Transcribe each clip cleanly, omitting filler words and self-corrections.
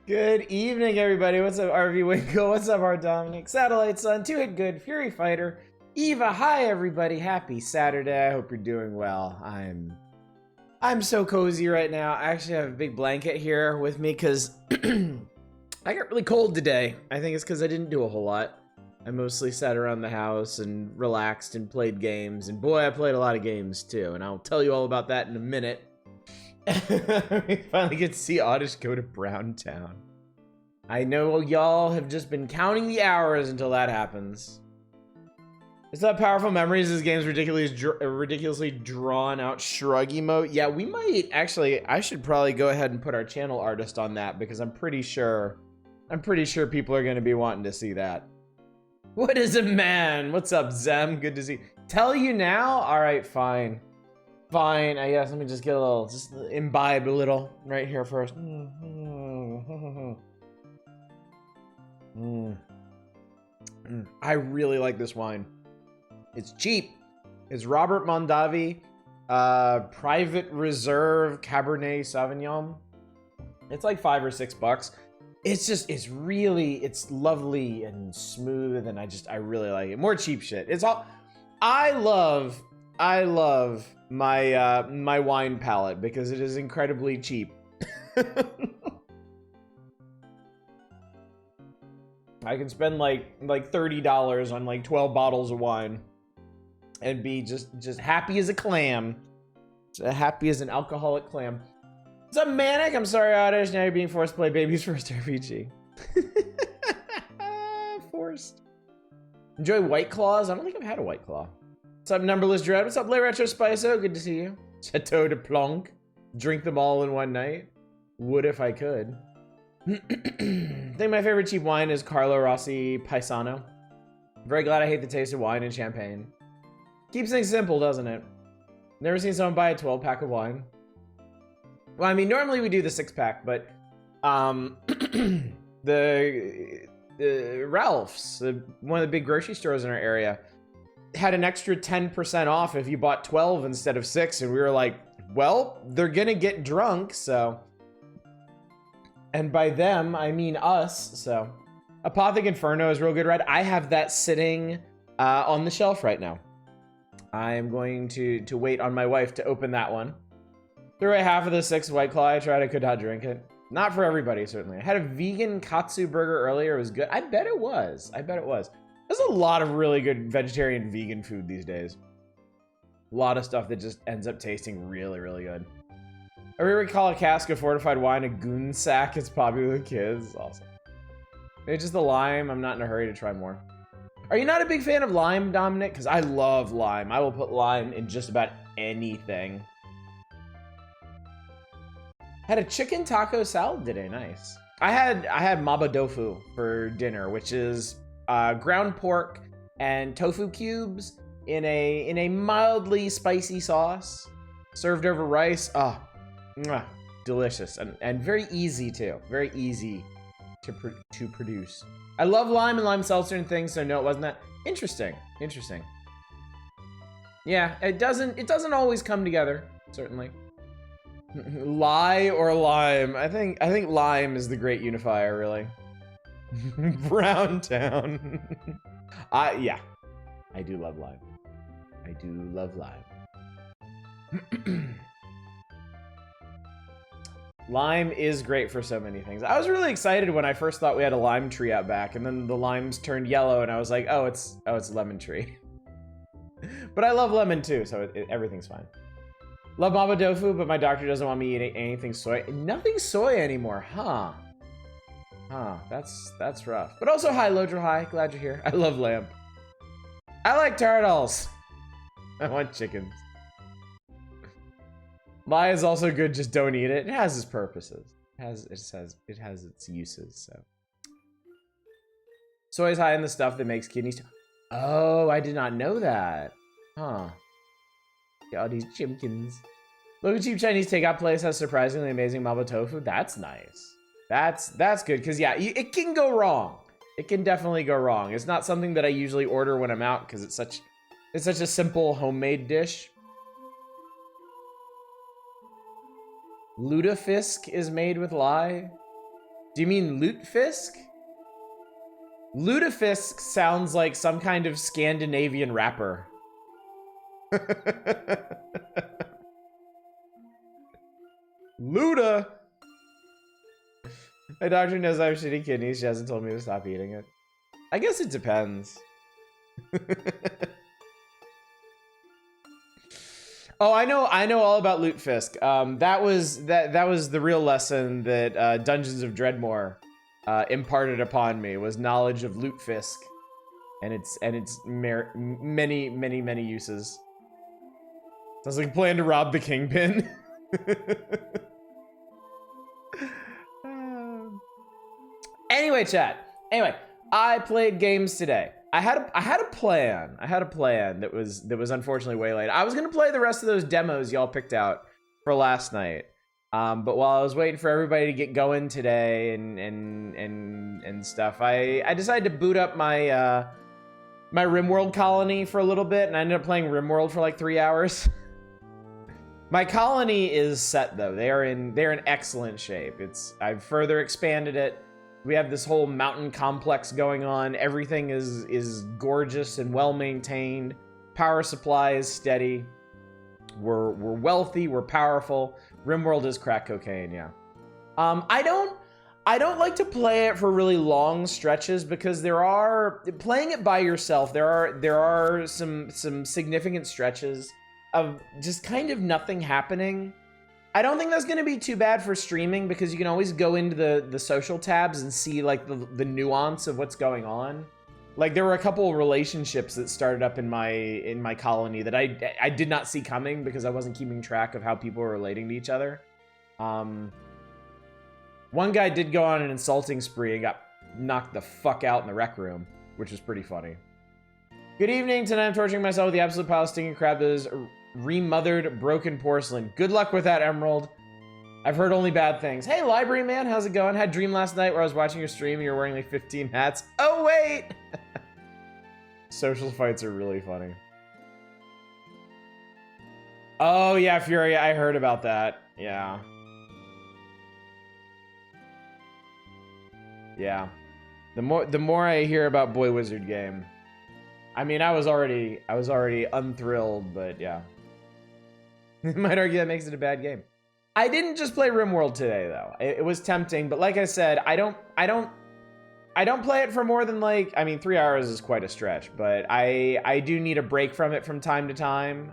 Good evening, everybody. What's up, RV Winkle? What's up, our Dominic? Satellite Sun, Two Hit Good, Fury Fighter, Eva. Hi, everybody. Happy Saturday. I hope you're doing well. I'm so cozy right now. I actually have a big blanket here with me because I got really cold today. I think it's because I didn't do a whole lot. I mostly sat around the house and relaxed and played games. And boy, I played a lot of games too. And I'll tell you all about that in a minute. We finally get to see Oddish go to Browntown. I know y'all have just been counting the hours until that happens. It's not powerful memories. This game's ridiculously drawn out shrug emote. Yeah, we might actually. I should probably go ahead and put our channel artist on that because I'm pretty sure people are going to be wanting to see that. What is a man? What's up, Zem? Good to see you. Tell you now? All right, fine. Fine, I guess. Let me just get a little, just imbibe a little right here first. I really like this wine. It's cheap. It's Robert Mondavi, Private Reserve Cabernet Sauvignon. It's like $5 or $6. It's just, it's lovely and smooth, and I really like it. More cheap shit. It's all, I love my wine palette because it is incredibly cheap. I can spend like $30 on like 12 bottles of wine and be just happy as a clam. Just happy as an alcoholic clam. What's up, Manic? I'm sorry, Oddish. Now you're being forced to play Baby's First RPG. Forced. Enjoy White Claws? I don't think I've had a White Claw. What's up, Numberless Dread? What's up, Lay Retro Spiso? Good to see you. Chateau de Plonk. Drink them all in one night. Would if I could. I think my favorite cheap wine is Carlo Rossi Paisano. Very glad I hate the taste of wine and champagne. Keeps things simple, doesn't it? Never seen someone buy a 12-pack of wine. Well, I mean, normally we do the 6-pack, but the Ralph's, one of the big grocery stores in our area, had an extra 10% off if you bought 12 instead of 6, and we were like, well, they're gonna get drunk, so. And by them, I mean us, so. Apothic Inferno is real good, Red. I have that sitting on the shelf right now. I'm going to wait on my wife to open that one. Threw away half of the 6 White Claw I tried. I could not drink it. Not for everybody, certainly. I had a vegan katsu burger earlier. It was good. I bet it was. There's a lot of really good vegetarian vegan food these days. A lot of stuff that just ends up tasting really, really good. I recall a cask of fortified wine, a goon sack. It's popular with kids. Awesome. Maybe just the lime. I'm not in a hurry to try more. Are you not a big fan of lime, Dominic? Because I love lime. I will put lime in just about anything. Had a chicken taco salad today. Nice. I had maba tofu for dinner, which is ground pork and tofu cubes in a mildly spicy sauce, served over rice. Ah, delicious and very easy too. Very easy to produce. I love lime and lime seltzer and things, so no, it wasn't that interesting. Interesting. Yeah, it doesn't always come together. Certainly. Lie or lime? I think lime is the great unifier, really. Browntown. Yeah, I do love lime. I do love lime. Lime is great for so many things. I was really excited when I first thought we had a lime tree out back, and then the limes turned yellow, and I was like, oh, it's lemon tree. But I love lemon too, so everything's fine. Love maba tofu, but my doctor doesn't want me eating anything soy. Nothing soy anymore, huh? Huh, that's rough. But also, hi, Lodra, hi. Glad you're here. I love lamb. I like turtles. I want chickens. Lie is also good, just don't eat it. It has its purposes. It has its uses, so. Soy is high in the stuff that makes kidneys. Oh, I did not know that. Huh. All these chimkins. Local cheap Chinese takeout place has surprisingly amazing maba tofu. That's nice. That's good, because yeah, it can go wrong. It can definitely go wrong. It's not something that I usually order when I'm out because it's such a simple homemade dish. Lutefisk is made with lye. Do you mean Lutefisk? Lutefisk sounds like some kind of Scandinavian rapper. Luda! My doctor knows I have shitty kidneys. She hasn't told me to stop eating it. I guess it depends. Oh, I know all about Lutefisk. That was the real lesson that Dungeons of Dreadmore imparted upon me, was knowledge of Lutefisk and its many uses. Sounds like a plan to rob the Kingpin. Anyway, chat. Anyway, I played games today. I had a plan. I had a plan that was unfortunately waylaid. I was gonna play the rest of those demos y'all picked out for last night. But while I was waiting for everybody to get going today and stuff, I decided to boot up my my RimWorld colony for a little bit, and I ended up playing RimWorld for like 3 hours. My colony is set though. They're in excellent shape. I've further expanded it. We have this whole mountain complex going on. Everything is gorgeous and well maintained. Power supply is steady. We're wealthy. We're powerful. RimWorld is crack cocaine. Yeah. I don't like to play it for really long stretches because playing it by yourself. There are some significant stretches of just kind of nothing happening. I don't think that's going to be too bad for streaming because you can always go into the social tabs and see like the nuance of what's going on. Like there were a couple of relationships that started up in my colony that I did not see coming because I wasn't keeping track of how people were relating to each other. One guy did go on an insulting spree and got knocked the fuck out in the rec room, which was pretty funny. Good evening. Tonight I'm torturing myself with the absolute pile of stinging crab that is remothered broken porcelain. Good luck with that, Emerald. I've heard only bad things. Hey, library man, how's it going? Had a dream last night where I was watching your stream and you're wearing like 15 hats. Oh, wait! Social fights are really funny. Oh, yeah, Fury, I heard about that. Yeah. Yeah. The more I hear about Boy Wizard game. I mean, I was already unthrilled, but yeah. Might argue that makes it a bad game. I didn't just play RimWorld today though. It was tempting, but like I said, I don't play it for more than like, I mean, 3 hours is quite a stretch, but I do need a break from it from time to time.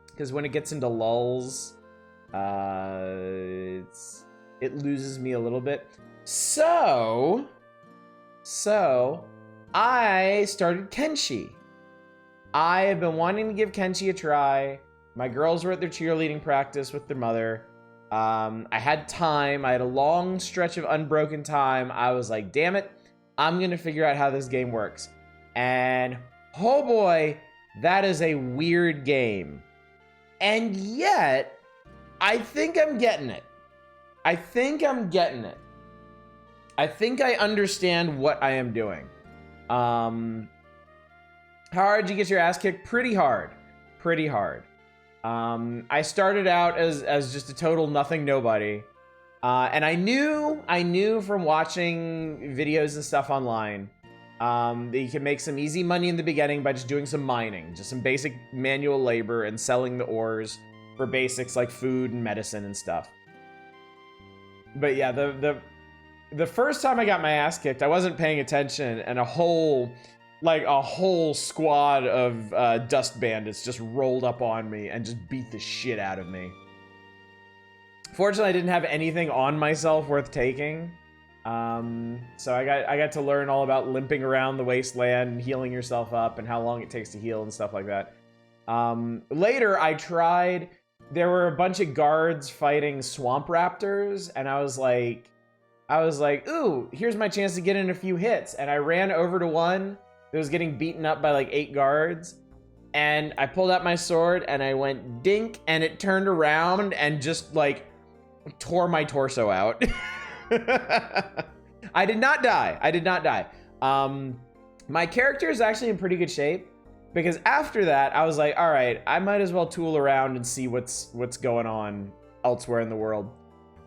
Because when it gets into lulls, it loses me a little bit. So I started Kenshi. I have been wanting to give Kenshi a try. My girls were at their cheerleading practice with their mother. I had time. I had a long stretch of unbroken time. I was like, damn it, I'm going to figure out how this game works. And oh boy, that is a weird game. And yet, I think I'm getting it. I think I understand what I am doing. How hard did you get your ass kicked? Pretty hard. I started out as just a total nothing nobody. And I knew from watching videos and stuff online that you can make some easy money in the beginning by just doing some mining, just some basic manual labor and selling the ores for basics like food and medicine and stuff. But yeah, the first time I got my ass kicked, I wasn't paying attention, and a whole squad of dust bandits just rolled up on me and just beat the shit out of me. Fortunately, I didn't have anything on myself worth taking, so I got to learn all about limping around the wasteland and healing yourself up and how long it takes to heal and stuff like that. Later, I tried. There were a bunch of guards fighting swamp raptors, and I was like, ooh, here's my chance to get in a few hits. And I ran over to one that was getting beaten up by like 8 guards. And I pulled out my sword and I went dink, and it turned around and just like tore my torso out. I did not die. My character is actually in pretty good shape, because after that I was like, all right, I might as well tool around and see what's going on elsewhere in the world.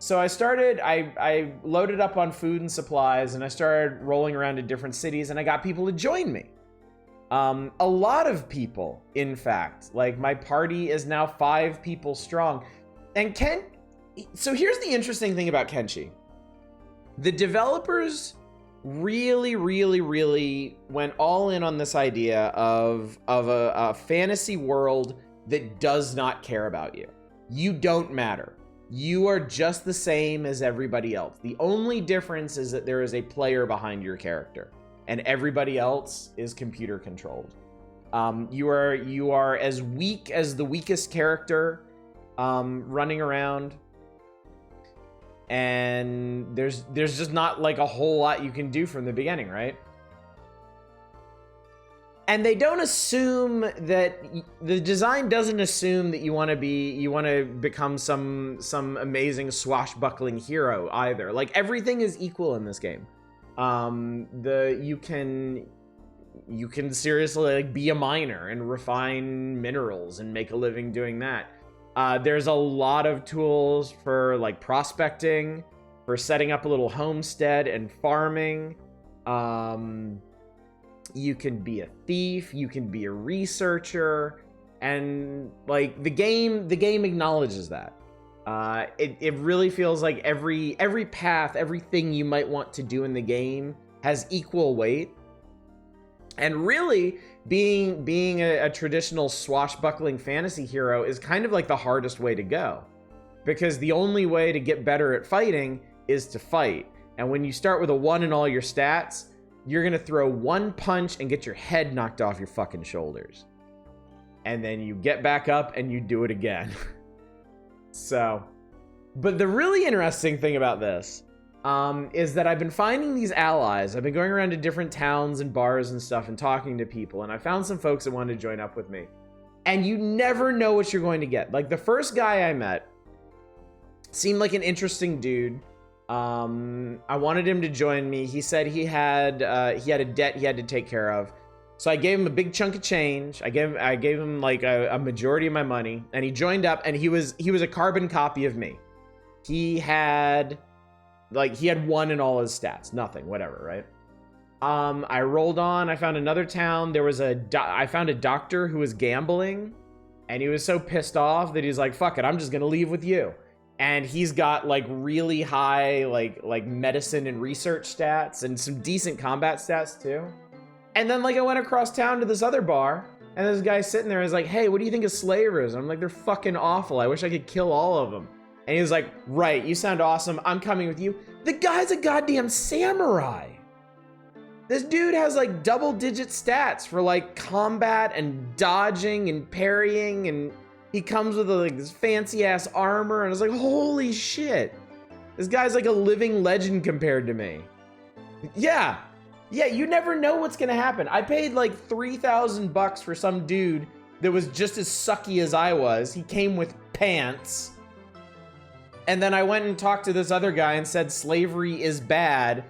So I loaded up on food and supplies, and I started rolling around to different cities, and I got people to join me. A lot of people, in fact. Like, my party is now 5 people strong. And so here's the interesting thing about Kenshi. The developers really, really, really went all in on this idea of a fantasy world that does not care about you. You don't matter. You are just the same as everybody else. The only difference is that there is a player behind your character, and everybody else is computer controlled. You are as weak as the weakest character running around. And there's just not like a whole lot you can do from the beginning, right? And they don't assume that the design doesn't assume that you want to become some amazing swashbuckling hero either. Like, everything is equal in this game. You can seriously like be a miner and refine minerals and make a living doing that. There's a lot of tools for like prospecting, for setting up a little homestead and farming. You can be a thief, you can be a researcher, and like the game acknowledges that. It really feels like every path, everything you might want to do in the game has equal weight. And really, being a traditional swashbuckling fantasy hero is kind of like the hardest way to go. Because the only way to get better at fighting is to fight. And when you start with a 1 in all your stats, you're gonna throw 1 punch and get your head knocked off your fucking shoulders. And then you get back up and you do it again. So, but the really interesting thing about this is that I've been finding these allies. I've been going around to different towns and bars and stuff and talking to people, and I found some folks that wanted to join up with me. And you never know what you're going to get. Like, the first guy I met seemed like an interesting dude. I wanted him to join me. He said he had a debt he had to take care of. So I gave him a big chunk of change. I gave him like a majority of my money, and he joined up, and he was a carbon copy of me. He had 1 in all his stats, nothing, whatever, right? I rolled on. I found another town. I found a doctor who was gambling, and he was so pissed off that he's like, "Fuck it, I'm just gonna leave with you." And he's got like really high like medicine and research stats and some decent combat stats too. And then like I went across town to this other bar, and this guy sitting there is like, "Hey, what do you think of slavers?" And I'm like, "They're fucking awful. I wish I could kill all of them." And he was like, "Right, you sound awesome. I'm coming with you." The guy's a goddamn samurai. This dude has like double-digit stats for like combat and dodging and parrying, and he comes with like this fancy-ass armor, and I was like, holy shit. This guy's like a living legend compared to me. Yeah, you never know what's gonna happen. I paid like $3,000 for some dude that was just as sucky as I was. He came with pants. And then I went and talked to this other guy and said slavery is bad,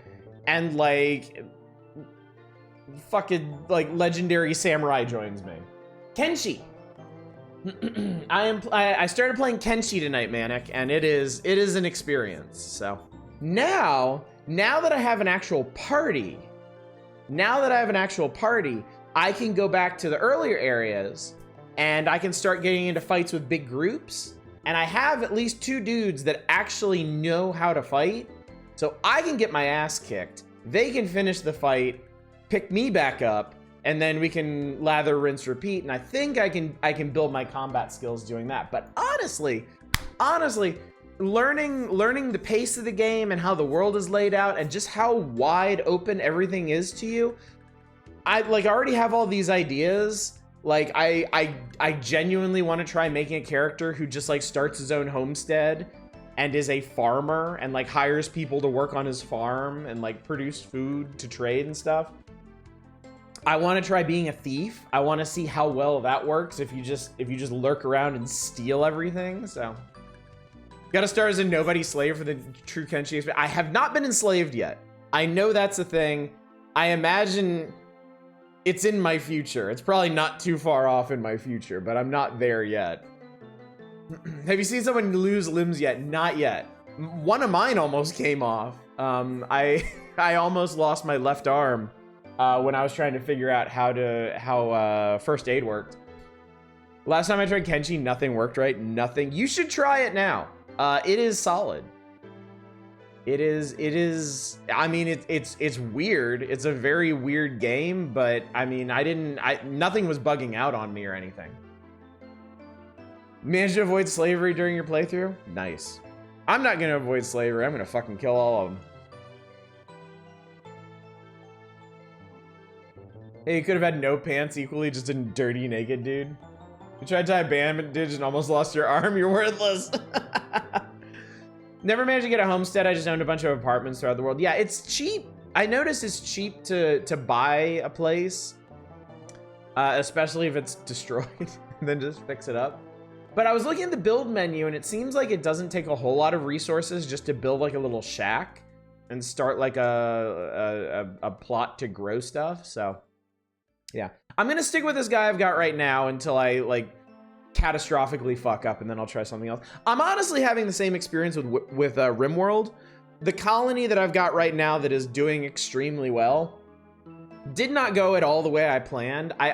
and like fucking like legendary samurai joins me. Kenshi. I started playing Kenshi tonight, Manic, and it is an experience. So now that I have an actual party, I can go back to the earlier areas, and I can start getting into fights with big groups. And I have at least 2 dudes that actually know how to fight, so I can get my ass kicked. They can finish the fight, pick me back up, and then we can lather, rinse, repeat. And I think I can build my combat skills doing that. But honestly, learning the pace of the game and how the world is laid out and just how wide open everything is to you, I already have all these ideas. Like, I genuinely want to try making a character who just like starts his own homestead and is a farmer and like hires people to work on his farm and like produce food to trade and stuff. I want to try being a thief. I want to see how well that works if you just lurk around and steal everything. So gotta start as a nobody slave for the true Kenshi experience. I have not been enslaved yet. I know that's a thing. I imagine it's in my future. It's probably not too far off in my future, but I'm not there yet. Have you seen someone lose limbs yet? Not yet. One of mine almost came off. I I almost lost my left arm when I was trying to figure out how first aid worked. Last time I tried Kenshi, nothing worked right. Nothing. You should try it now. It is solid. It is. I mean, it's weird. It's a very weird game, but I mean, nothing was bugging out on me or anything. Managed to avoid slavery during your playthrough? Nice. I'm not gonna avoid slavery. I'm gonna fucking kill all of them. Hey, you could have had no pants equally, just a dirty naked dude. You tried to tie a bandage and almost lost your arm. You're worthless. Never managed to get a homestead. I just owned a bunch of apartments throughout the world. Yeah, it's cheap. I noticed it's cheap to buy a place, especially if it's destroyed, and then just fix it up. But I was looking at the build menu, and it seems like it doesn't take a whole lot of resources just to build like a little shack and start like a plot to grow stuff. So yeah, I'm gonna stick with this guy I've got right now until I like catastrophically fuck up, and then I'll try something else. I'm honestly having the same experience with RimWorld. The colony that I've got right now that is doing extremely well did not go at all the way I planned. I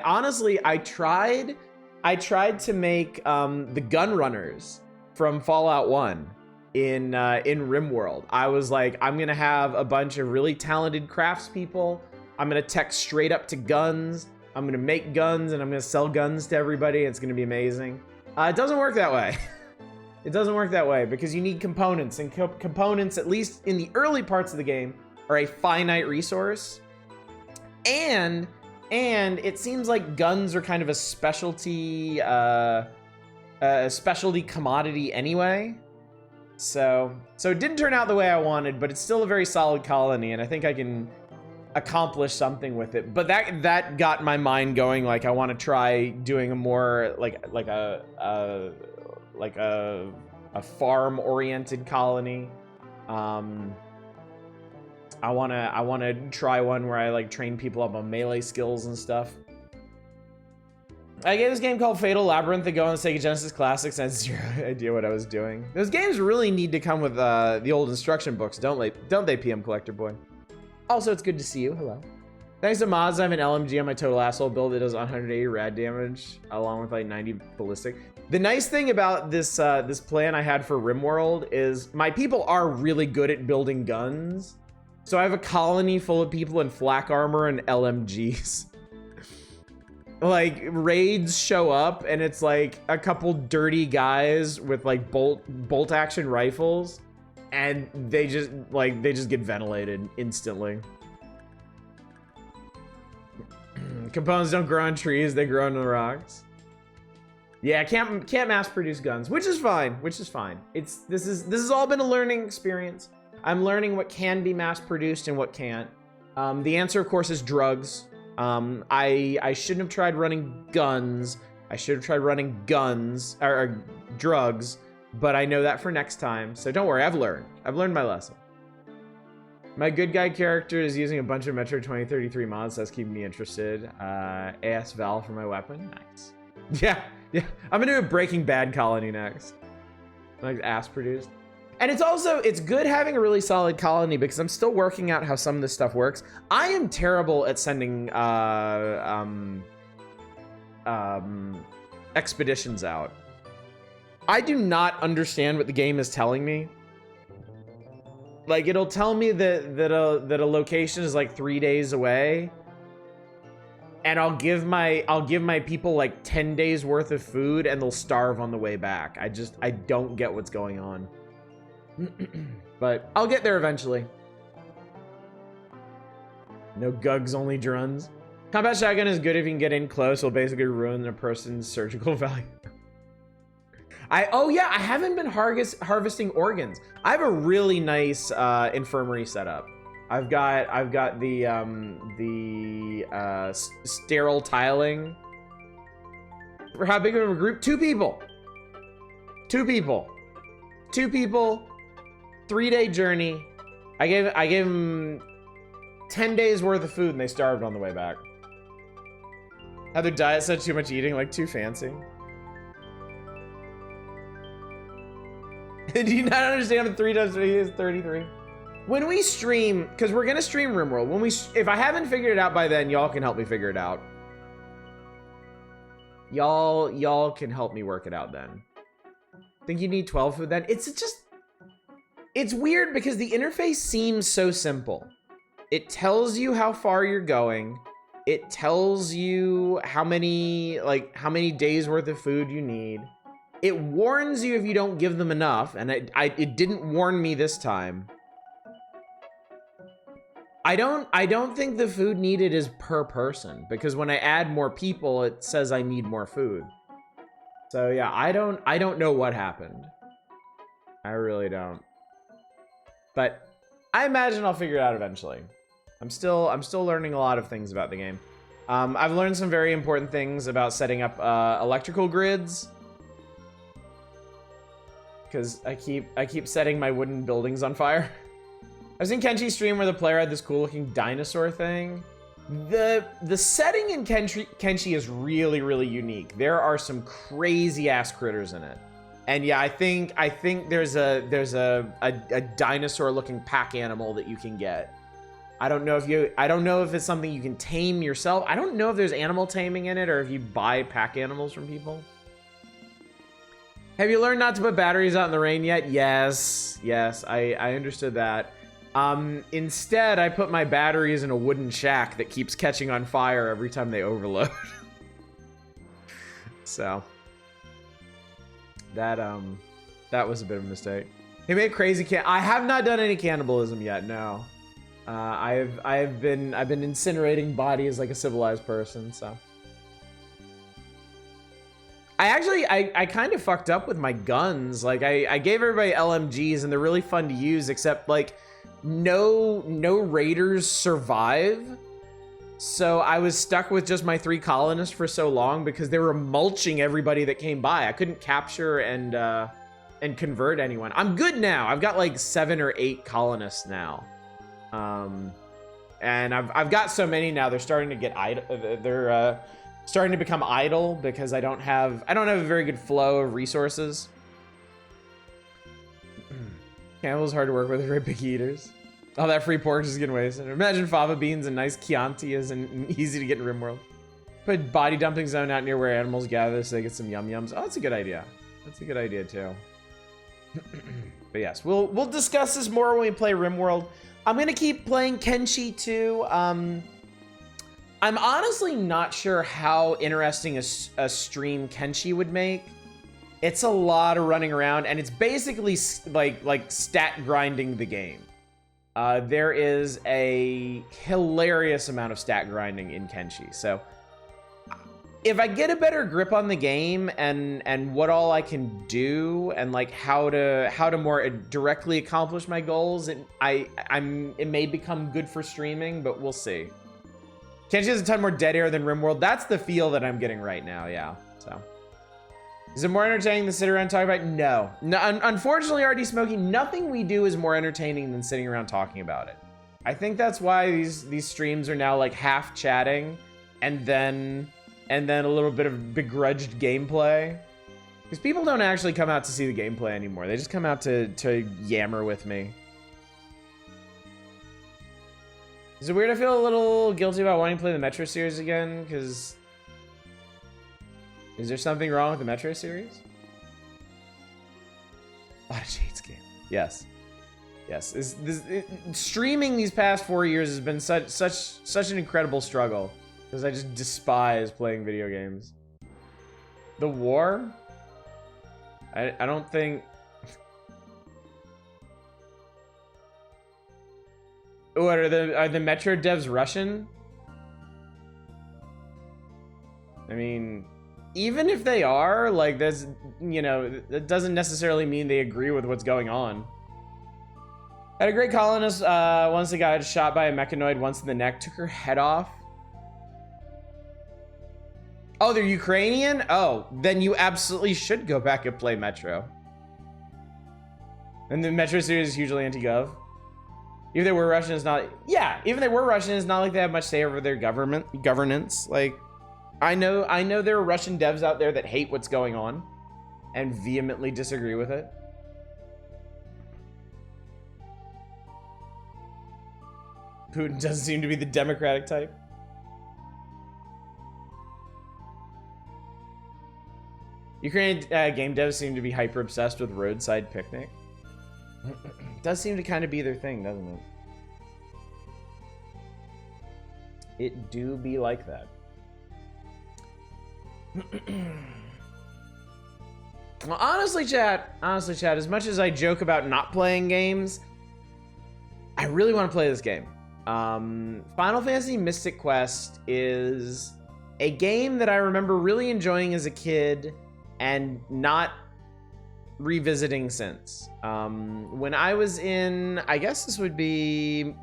tried to make the gun runners from Fallout 1 in RimWorld. I was like, I'm gonna have a bunch of really talented craftspeople. I'm gonna tech straight up to guns. I'm gonna make guns and I'm gonna sell guns to everybody. It's gonna be amazing. It doesn't work that way. It doesn't work that way because you need components, and components, at least in the early parts of the game, are a finite resource. And it seems like guns are kind of a specialty commodity anyway. So it didn't turn out the way I wanted, but it's still a very solid colony, and I think I can accomplish something with it. But that got my mind going. Like, I want to try doing a more like a farm oriented colony. I want to try one where I like train people up on melee skills and stuff. I gave this game called Fatal Labyrinth a go on the Sega Genesis Classics, and I had zero idea what I was doing. Those games really need to come with the old instruction books, don't they, PM Collector Boy? Also, it's good to see you. Hello. Thanks to mods, I have an LMG on my Total Asshole build that does 180 rad damage, along with like 90 ballistic. The nice thing about this this plan I had for RimWorld is my people are really good at building guns. So I have a colony full of people in flak armor and LMGs. Like, raids show up and it's like a couple dirty guys with like bolt action rifles, and they just get ventilated instantly. Components don't grow on trees, they grow on the rocks. Yeah, can't mass produce guns, which is fine. This has all been a learning experience. I'm learning what can be mass produced and what can't. The answer, of course, is drugs. I shouldn't have tried running guns. I should have tried running guns or drugs, but I know that for next time. So don't worry, I've learned my lesson. My good guy character is using a bunch of Metro 2033 mods. That's keeping me interested. AS Val for my weapon. Nice. Yeah. I'm gonna do a Breaking Bad colony next. Like ass produced. And it's good having a really solid colony because I'm still working out how some of this stuff works. I am terrible at sending expeditions out. I do not understand what the game is telling me. Like, it'll tell me that a location is like 3 days away, and I'll give my people like 10 days worth of food, and they'll starve on the way back. I don't get what's going on. But I'll get there eventually. No gugs, only drones. Combat shotgun is good if you can get in close. Will basically ruin a person's surgical value. I haven't been harvesting organs. I have a really nice infirmary setup. I've got the sterile tiling. For how big of a group? Two people. 3-day journey. I gave them 10 days worth of food and they starved on the way back. How their diet said too much eating, like too fancy. Do you not understand what 3 times 3 is 33? When we stream, because we're gonna stream RimWorld, if I haven't figured it out by then, y'all can help me figure it out. Y'all can help me work it out then. Think you need 12 food then? It's weird because the interface seems so simple. It tells you how far you're going. It tells you how many days worth of food you need. It warns you if you don't give them enough, and it didn't warn me this time. I don't think the food needed is per person, because when I add more people, it says I need more food. So yeah, I don't know what happened. I really don't. But I imagine I'll figure it out eventually. I'm still learning a lot of things about the game. I've learned some very important things about setting up electrical grids, because I keep setting my wooden buildings on fire. I've seen Kenshi stream where the player had this cool looking dinosaur thing. The setting in Kenshi is really, really unique. There are some crazy ass critters in it. And yeah, I think there's a dinosaur looking pack animal that you can get. I don't know if it's something you can tame yourself. I don't know if there's animal taming in it or if you buy pack animals from people. Have you learned not to put batteries out in the rain yet? Yes, I understood that. Instead, I put my batteries in a wooden shack that keeps catching on fire every time they overload. So that was a bit of a mistake. He made crazy I have not done any cannibalism yet, no. I've been incinerating bodies like a civilized person, so. I kind of fucked up with my guns. Like I gave everybody LMGs and they're really fun to use, except like no raiders survive. So I was stuck with just my 3 colonists for so long because they were mulching everybody that came by. I couldn't capture and convert anyone. I'm good now. I've got like 7 or 8 colonists now. And I've got so many now, they're starting to get idle. They're starting to become idle because I don't have a very good flow of resources. Cannibals hard to work with, very picky eaters. All that free pork is getting wasted. Imagine fava beans and nice Chianti is easy to get in RimWorld. Put body dumping zone out near where animals gather so they get some yum yums. Oh, that's a good idea. That's a good idea too. But yes, we'll discuss this more when we play RimWorld. I'm gonna keep playing Kenshi too. I'm honestly not sure how interesting a stream Kenshi would make. It's a lot of running around, and it's basically like stat grinding the game. There is a hilarious amount of stat grinding in Kenshi. So if I get a better grip on the game and what all I can do and like how to more directly accomplish my goals, it may become good for streaming, but we'll see. Kenshi has a ton more dead air than RimWorld. That's the feel that I'm getting right now, yeah. So, is it more entertaining than sit around and talk about it? No. Unfortunately, RD Smokey, nothing we do is more entertaining than sitting around talking about it. I think that's why these streams are now like half chatting and then a little bit of begrudged gameplay. Because people don't actually come out to see the gameplay anymore. They just come out to yammer with me. Is it weird? I feel a little guilty about wanting to play the Metro series again, because is there something wrong with the Metro series? A lot of shades game. Yes. Yes. Streaming these past 4 years has been such an incredible struggle, because I just despise playing video games. The war? I don't think. What are the Metro devs Russian? I mean, even if they are, like, that's, you know, that doesn't necessarily mean they agree with what's going on. Had a great colonist once, the guy got shot by a mechanoid once in the neck, took her head off. Oh, they're Ukrainian? Oh, then you absolutely should go back and play Metro. And the Metro series is hugely anti-gov. Even if they were Russian, it's not. Yeah, even if they were Russian, it's not like they have much say over their governance. Like, I know there are Russian devs out there that hate what's going on and vehemently disagree with it. Putin doesn't seem to be the democratic type. Ukrainian game devs seem to be hyper obsessed with roadside picnic. Does seem to kind of be their thing, doesn't it? It do be like that. Well, honestly, chat, as much as I joke about not playing games, I really want to play this game. Final Fantasy Mystic Quest is a game that I remember really enjoying as a kid and not revisiting since. When I was in, I guess this would be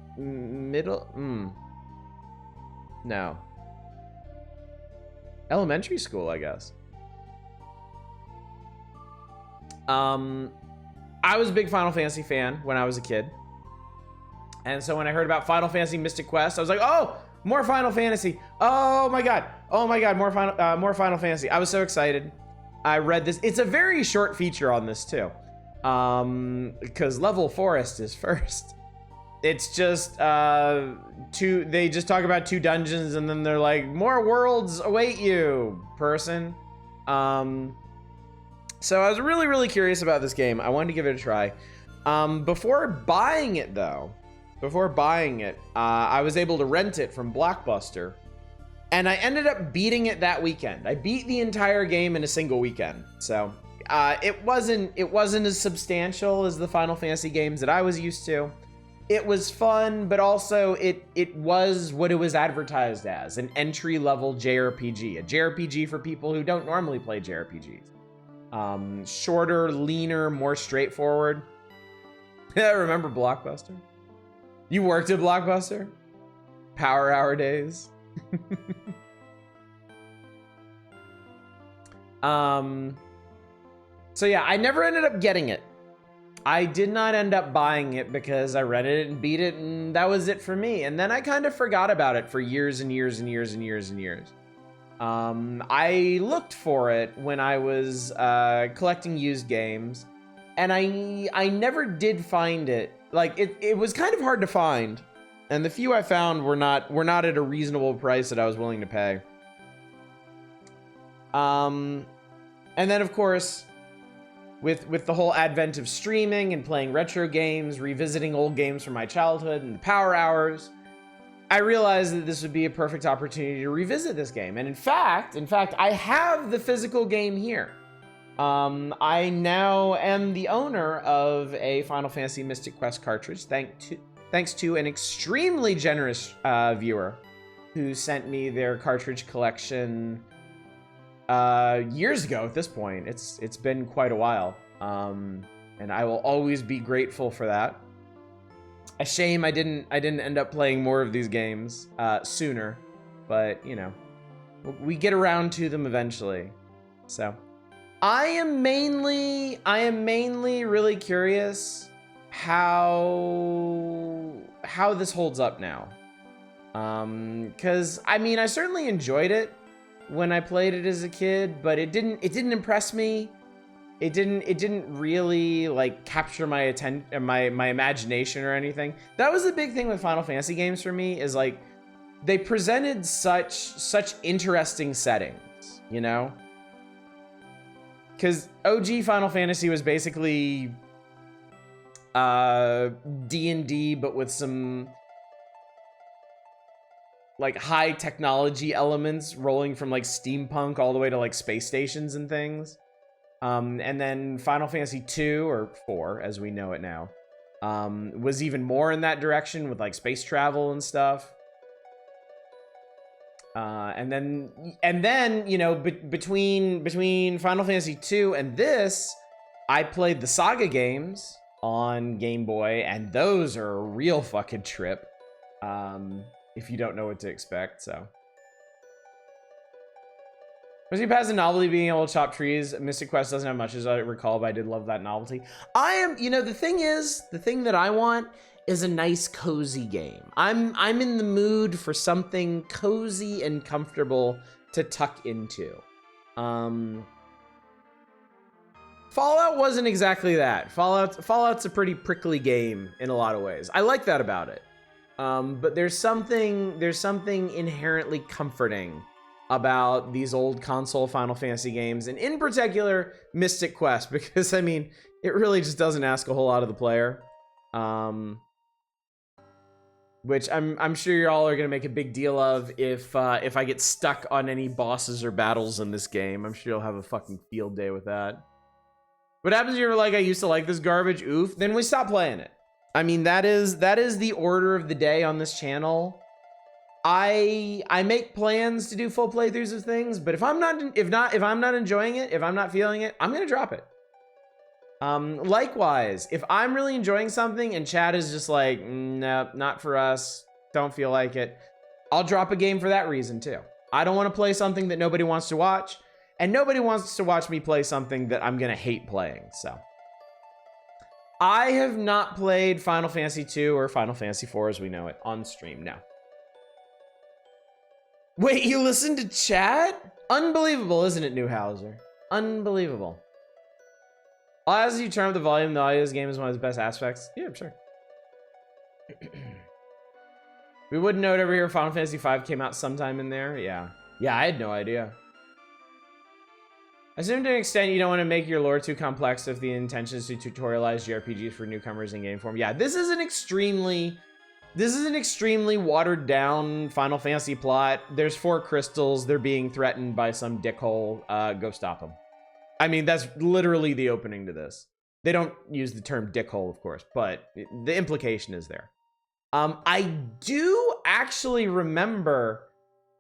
elementary school, I guess. I was a big Final Fantasy fan when I was a kid. And so when I heard about Final Fantasy Mystic Quest, I was like, oh, more Final Fantasy. Oh my God, more Final Fantasy. I was so excited. I read this. It's a very short feature on this too. Because Level Forest is first. It's just they just talk about 2 dungeons and then they're like, more worlds await you, person. So I was really, really curious about this game. I wanted to give it a try. Before buying it though, I was able to rent it from Blockbuster, and I ended up beating it that weekend. I beat the entire game in a single weekend. So it wasn't as substantial as the Final Fantasy games that I was used to. It was fun, but also it was what it was advertised as, an entry-level JRPG. A JRPG for people who don't normally play JRPGs. Shorter, leaner, more straightforward. Yeah, remember Blockbuster? You worked at Blockbuster? Power Hour days. So yeah, I never ended up getting it. I did not end up buying it because I rented it and beat it, and that was it for me. And then I kind of forgot about it for years and years and years and years and years. I looked for it when I was collecting used games, and I never did find it. Like it was kind of hard to find, and the few I found were not at a reasonable price that I was willing to pay. And then of course, with the whole advent of streaming and playing retro games, revisiting old games from my childhood and the Power Hours, I realized that this would be a perfect opportunity to revisit this game. And in fact, I have the physical game here. I now am the owner of a Final Fantasy Mystic Quest cartridge, thanks to an extremely generous viewer who sent me their cartridge collection years ago. At this point, it's been quite a while, and I will always be grateful for that. A shame I didn't end up playing more of these games sooner, but you know, we get around to them eventually. So I am mainly really curious how this holds up now, because I mean, I certainly enjoyed it when I played it as a kid, but it didn't impress me. It didn't really like capture my attention, my imagination or anything. That was the big thing with Final Fantasy games for me, is like they presented such interesting settings, you know? Because OG Final Fantasy was basically D&D, but with some like high technology elements rolling from like steampunk all the way to like space stations and things. And then Final Fantasy 2 or 4, as we know it now, was even more in that direction with like space travel and stuff. And then you know, between Final Fantasy 2 and this, I played the Saga games on Game Boy, and those are a real fucking trip. If you don't know what to expect, so. Mostly past the novelty being able to chop trees, Mystic Quest doesn't have much as I recall, but I did love that novelty. You know, the thing that I want is a nice cozy game. I'm in the mood for something cozy and comfortable to tuck into. Fallout wasn't exactly that. Fallout's a pretty prickly game in a lot of ways. I like that about it. But there's something inherently comforting about these old console Final Fantasy games, and in particular Mystic Quest, because I mean, it really just doesn't ask a whole lot of the player. Which I'm sure y'all are gonna make a big deal of if I get stuck on any bosses or battles in this game. I'm sure you'll have a fucking field day with that. What happens if you're like, I used to like this garbage, oof, then we stop playing it. I mean, that is the order of the day on this channel. I make plans to do full playthroughs of things, but if I'm not enjoying it, if I'm not feeling it, I'm gonna drop it. Likewise, if I'm really enjoying something and chat is just like, nope, not for us, don't feel like it, I'll drop a game for that reason too. I don't want to play something that nobody wants to watch, and nobody wants to watch me play something that I'm gonna hate playing, so. I have not played Final Fantasy II or Final Fantasy IV as we know it on stream, no. Wait, you listen to chat? Unbelievable, isn't it, Newhauser? Unbelievable. As you turn up the volume, the audio of this game is one of the best aspects. Yeah, sure. We wouldn't know it over here. Final Fantasy V came out sometime in there. Yeah. Yeah, I had no idea. I assume to an extent you don't want to make your lore too complex if the intention is to tutorialize JRPGs for newcomers in game form. Yeah, this is an extremely watered down Final Fantasy plot. There's 4 crystals. They're being threatened by some dickhole. Go stop them. I mean, that's literally the opening to this. They don't use the term dickhole, of course, but the implication is there. I do actually remember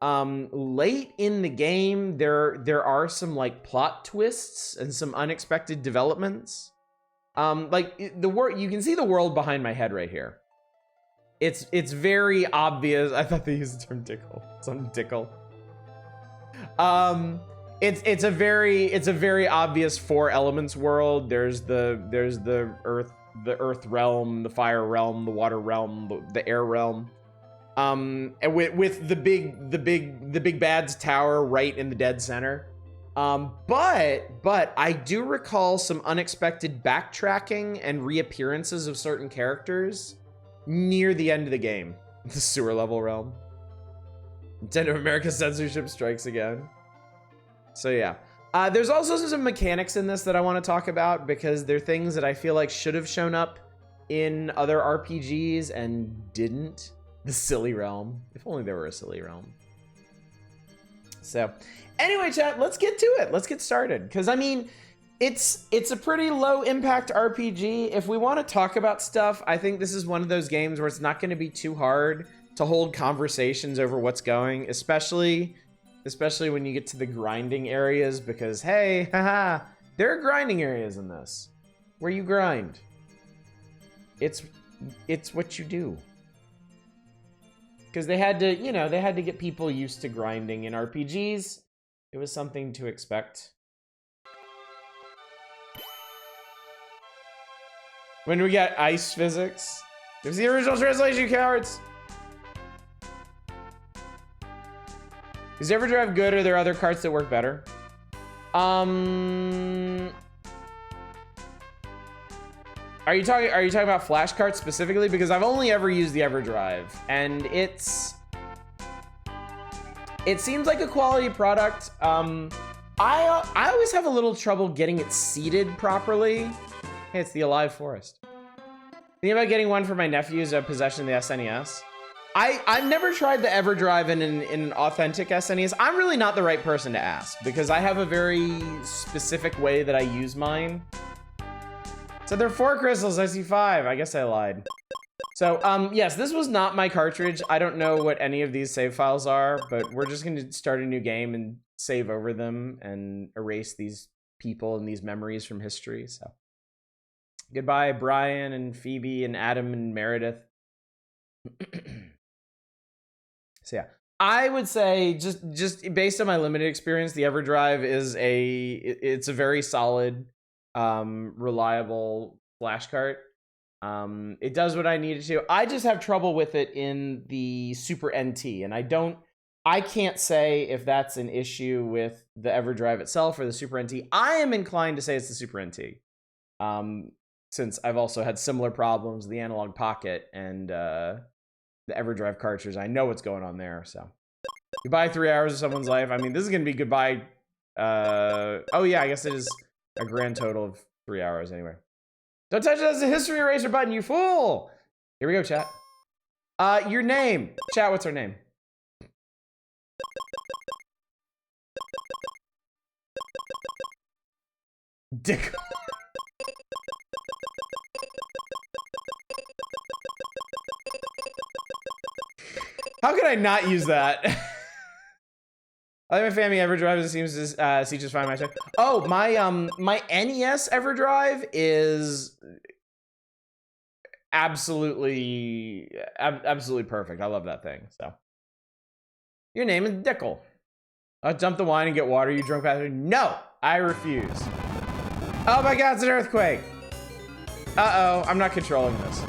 late in the game, there are some like plot twists and some unexpected developments. Like you can see the world behind my head right here. It's very obvious. I thought they used the term dickhole. Some dickle. It's a very obvious 4 elements world. There's the earth realm, the fire realm, the water realm, the air realm. And with the big bad's tower right in the dead center. But I do recall some unexpected backtracking and reappearances of certain characters near the end of the game. The sewer level realm. Nintendo of America censorship strikes again. So yeah. There's also some mechanics in this that I want to talk about because they're things that I feel like should have shown up in other RPGs and didn't. The silly realm. If only there were a silly realm. So anyway, chat, let's get to it. Let's get started. Because I mean, it's a pretty low impact RPG. If we want to talk about stuff, I think this is one of those games where it's not going to be too hard to hold conversations over what's going, especially when you get to the grinding areas, because hey, haha, there are grinding areas in this where you grind. It's what you do. Because they had to get people used to grinding in RPGs. It was something to expect. When we got ice physics, there's the original translation, you cowards. Is EverDrive good, or are there other carts that work better? Are you talking about flash carts specifically? Because I've only ever used the EverDrive, and it seems like a quality product. I always have a little trouble getting it seated properly. Hey, it's the Alive Forest. Thinking about getting one for my nephews of possession of the SNES. I've never tried the EverDrive in an authentic SNES. I'm really not the right person to ask because I have a very specific way that I use mine. So there are 4 crystals, I see 5. I guess I lied. So, yes, this was not my cartridge. I don't know what any of these save files are, but we're just gonna start a new game and save over them and erase these people and these memories from history, so. Goodbye, Brian and Phoebe and Adam and Meredith. So yeah, I would say just based on my limited experience, the EverDrive is it's a very solid, reliable flash cart. It does what I need it to. I just have trouble with it in the Super NT, and I can't say if that's an issue with the EverDrive itself or the Super NT. I am inclined to say it's the Super NT, since I've also had similar problems with the Analog Pocket and the EverDrive cartridge. I know what's going on there, so. Goodbye 3 hours of someone's life. I mean, this is gonna be goodbye. Oh yeah, I guess it is a grand total of 3 hours anyway. Don't touch it as a history eraser button, you fool! Here we go, chat. Your name. Chat, what's her name? Dick. How could I not use that? I think my family EverDrive seems to see just fine. Oh, my NES EverDrive is absolutely perfect. I love that thing. So, your name is Dickel. I'll dump the wine and get water. You drunk bastard. No, I refuse. Oh my God, it's an earthquake. Uh-oh, I'm not controlling this.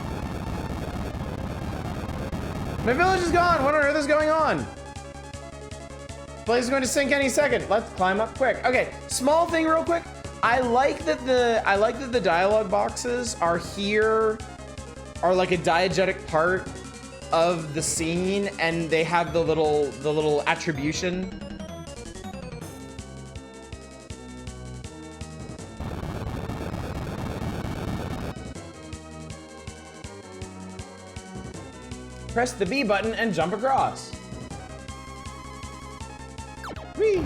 My village is gone. What on earth is going on? Place is going to sink any second. Let's climb up quick. Okay, small thing real quick. I like that the dialogue boxes are here, are like a diegetic part of the scene, and they have the little attribution. Press the B button and jump across. Whee!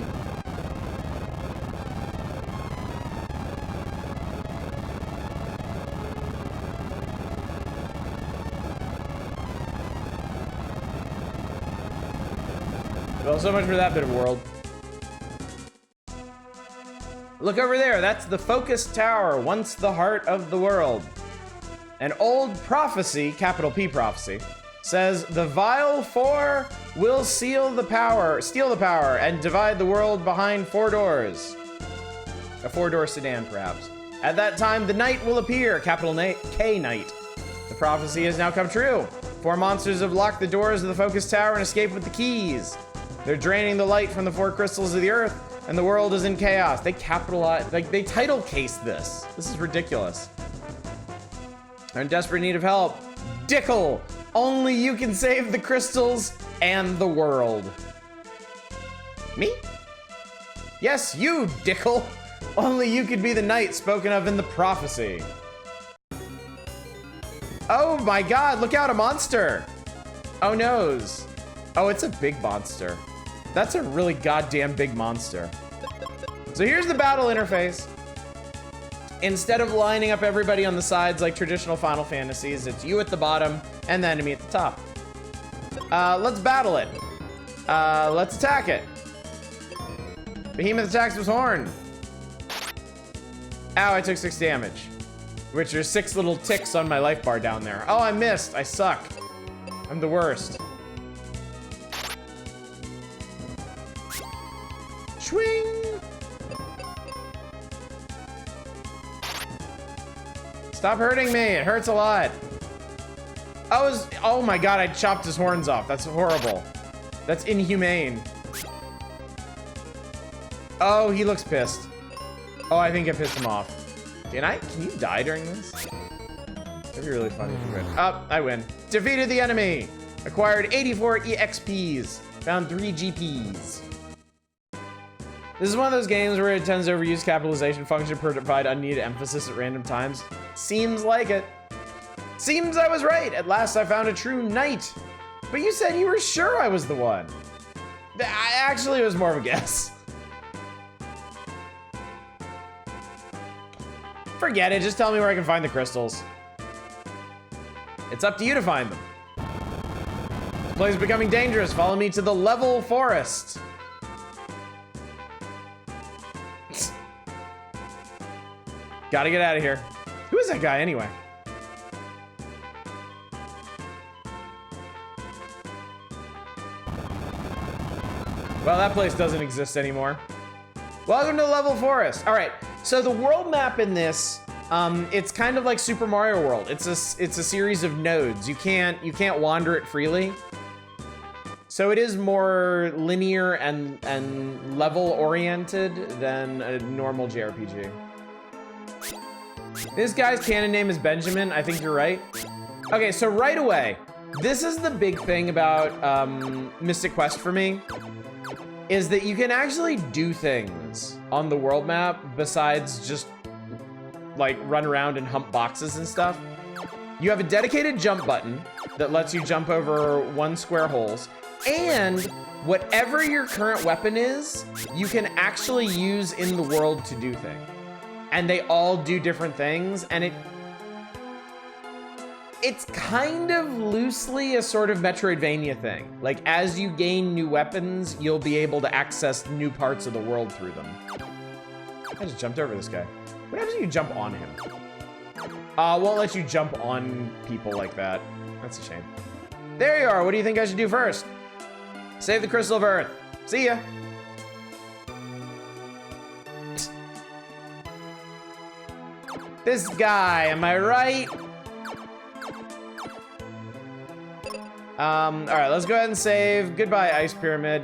Well, so much for that bit of world. Look over there, that's the Focus Tower, once the heart of the world. An old prophecy, capital P prophecy, says the Vile Four will steal the power, and divide the world behind 4 doors. A 4-door sedan, perhaps. At that time, the Knight will appear, capital K Knight. The prophecy has now come true. 4 monsters have locked the doors of the Focus Tower and escaped with the keys. They're draining the light from the 4 crystals of the earth, and the world is in chaos. They capitalize, like, they title case this. This is ridiculous. They're in desperate need of help. Dickel! Only you can save the crystals and the world. Me? Yes, you, Dickel. Only you could be the knight spoken of in the prophecy. Oh my God, look out, a monster. Oh noes. Oh, it's a big monster. That's a really goddamn big monster. So here's the battle interface. Instead of lining up everybody on the sides like traditional Final Fantasies, it's you at the bottom and the enemy at the top. Let's battle it. Let's attack it. Behemoth attacks with horn. Ow, I took 6 damage. Which are 6 little ticks on my life bar down there. Oh, I missed. I suck. I'm the worst. Swing. Stop hurting me. It hurts a lot. Oh my God, I chopped his horns off. That's horrible. That's inhumane. Oh, he looks pissed. Oh, I think I pissed him off. Can you die during this? That'd be really funny if you win. Oh, I win. Defeated the enemy. Acquired 84 EXPs. Found 3 GPs. This is one of those games where it tends to overuse capitalization function to provide unneeded emphasis at random times. Seems like it. Seems I was right. At last I found a true knight. But you said you were sure I was the one. Actually, it was more of a guess. Forget it, just tell me where I can find the crystals. It's up to you to find them. This place is becoming dangerous. Follow me to the level forest. Gotta get out of here. Who is that guy anyway? Well, that place doesn't exist anymore. Welcome to the level forest. All right, so the world map in this, it's kind of like Super Mario World. It's a series of nodes. You can't wander it freely. So it is more linear and level oriented than a normal JRPG. This guy's canon name is Benjamin. I think you're right. Okay, so right away, This is the big thing about Mystic Quest for me, is that you can actually do things on the world map besides just like run around and hump boxes and stuff. You have a dedicated jump button that lets you jump over 1 square holes, and whatever your current weapon is, you can actually use in the world to do things. And they all do different things, and it's kind of loosely a sort of Metroidvania thing. Like, as you gain new weapons, you'll be able to access new parts of the world through them. I just jumped over this guy. What happens if you jump on him? Won't let you jump on people like that. That's a shame. There you are. What do you think I should do first? Save the Crystal of Earth. See ya. This guy, am I right? All right, let's go ahead and save. Goodbye, Ice Pyramid.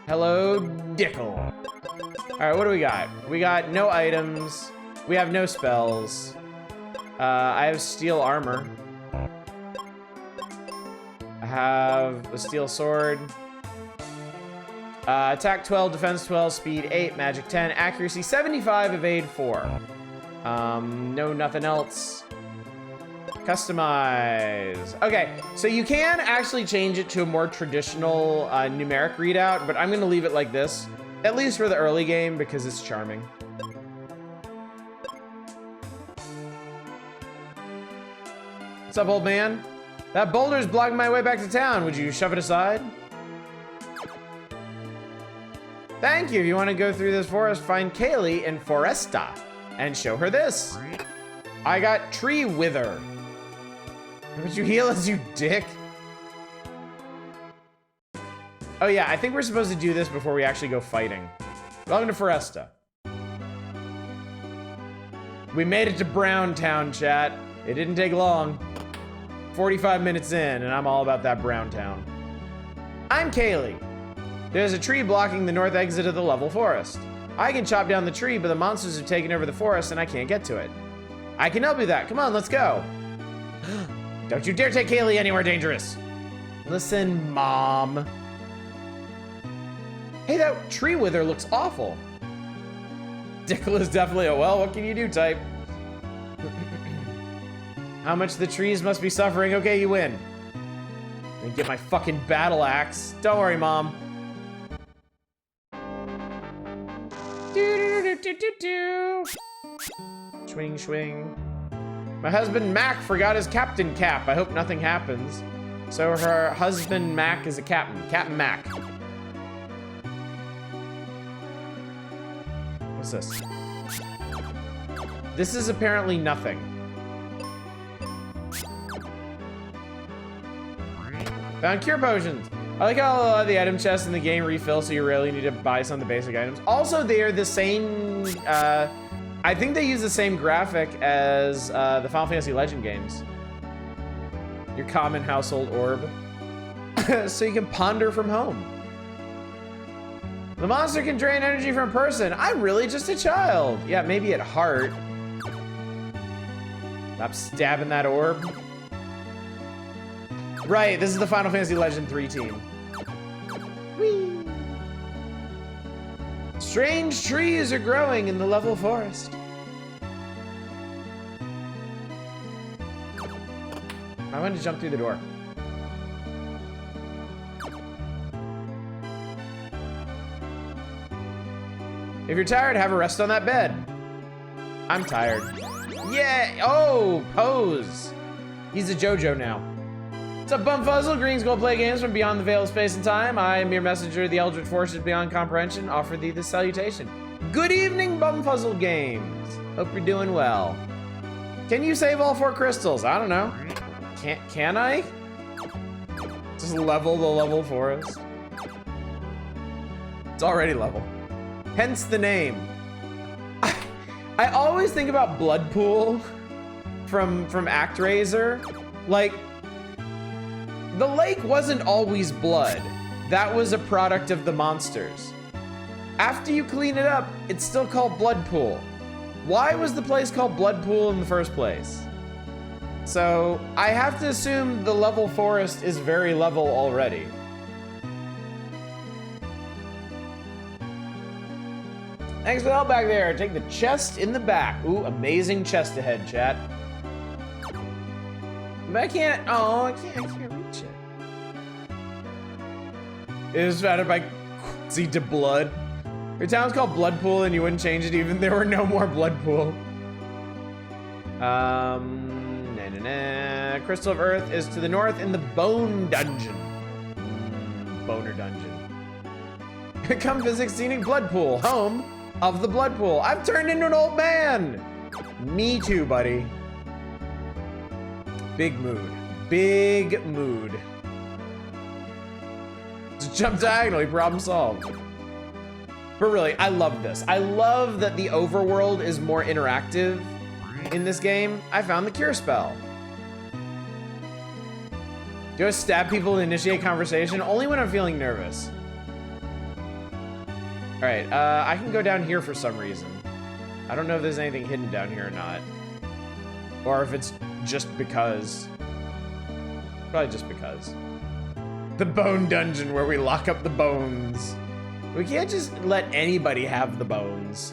Hello, Dickle. All right, what do we got? We got no items. We have no spells. I have steel armor. I have a steel sword. Attack 12, defense 12, speed 8, magic 10, accuracy 75, evade 4. No, nothing else. Customize. Okay, so you can actually change it to a more traditional numeric readout, but I'm gonna leave it like this, at least for the early game, because it's charming. What's up, old man? That boulder's blocking my way back to town. Would you shove it aside? Thank you. If you want to go through this forest, find Kaylee in Foresta and show her this. I got Tree Wither. Would you heal us, you dick? Oh yeah, I think we're supposed to do this before we actually go fighting. Welcome to Foresta. We made it to Brown Town, chat. It didn't take long. 45 minutes in, and I'm all about that Brown Town. I'm Kaylee. There's a tree blocking the north exit of the level forest. I can chop down the tree, but the monsters have taken over the forest and I can't get to it. I can help you with that. Come on, let's go. Don't you dare take Kaylee anywhere dangerous. Listen, Mom. Hey, that Tree Wither looks awful. Dickle is definitely a well, what can you do type. How much the trees must be suffering. Okay, you win. And get my fucking battle axe. Don't worry, Mom. Swing, swing. My husband Mac forgot his captain cap. I hope nothing happens. So her husband Mac is a captain. Captain Mac. What's this? This is apparently nothing. Found cure potions. I like how a lot of the item chests in the game refill, so you really need to buy some of the basic items. Also, they are the same, I think they use the same graphic as the Final Fantasy Legend games. Your common household orb. So you can ponder from home. The monster can drain energy from a person. I'm really just a child. Yeah, maybe at heart. Stop stabbing that orb. Right, this is the Final Fantasy Legend 3 team. Whee! Strange trees are growing in the level forest. I want to jump through the door. If you're tired, have a rest on that bed. I'm tired. Yeah! Oh, pose! He's a JoJo now. What's up, Bumfuzzle? Green's gonna play games from beyond the veil of space and time. I am your messenger, the Eldritch forces beyond comprehension. Offer thee this salutation. Good evening, Bumfuzzle Games. Hope you're doing well. Can you save all 4 crystals? I don't know. Can I? Just level the level forest. It's already level. Hence the name. I always think about Bloodpool from ActRaiser. Like, the lake wasn't always blood. That was a product of the monsters. After you clean it up, it's still called Bloodpool. Why was the place called Bloodpool in the first place? So I have to assume the level forest is very level already. Thanks for the help back there. Take the chest in the back. Ooh, amazing chest ahead, chat. But I can't, oh, I can't reach it. It was founded by Quincy de Blood. Your town's called Bloodpool and you wouldn't change it even if there were no more Bloodpool. Crystal of Earth is to the north in the Bone Dungeon. Boner Dungeon. Come visit scenic Bloodpool, home of the Bloodpool. I've turned into an old man. Me too, buddy. Big mood. Big mood. Just jump diagonally, problem solved. But really, I love this. I love that the overworld is more interactive in this game. I found the cure spell. Do I stab people to initiate conversation? Only when I'm feeling nervous. All right, I can go down here for some reason. I don't know if there's anything hidden down here or not. Or if it's just because. Probably just because. The Bone Dungeon where we lock up the bones. We can't just let anybody have the bones.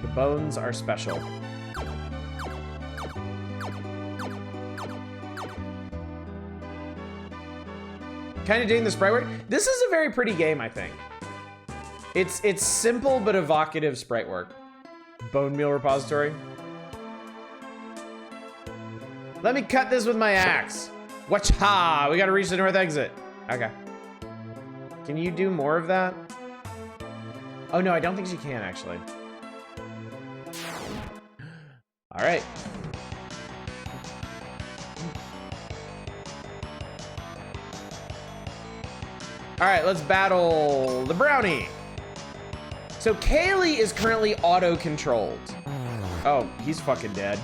The bones are special. Kind of digging the sprite work. This is a very pretty game, I think. It's simple but evocative sprite work. Bone meal repository. Let me cut this with my axe. Watcha! We gotta reach the north exit. Okay. Can you do more of that? Oh no, I don't think she can actually. All right. All right, let's battle the brownie. So Kaylee is currently auto-controlled. Oh, he's fucking dead.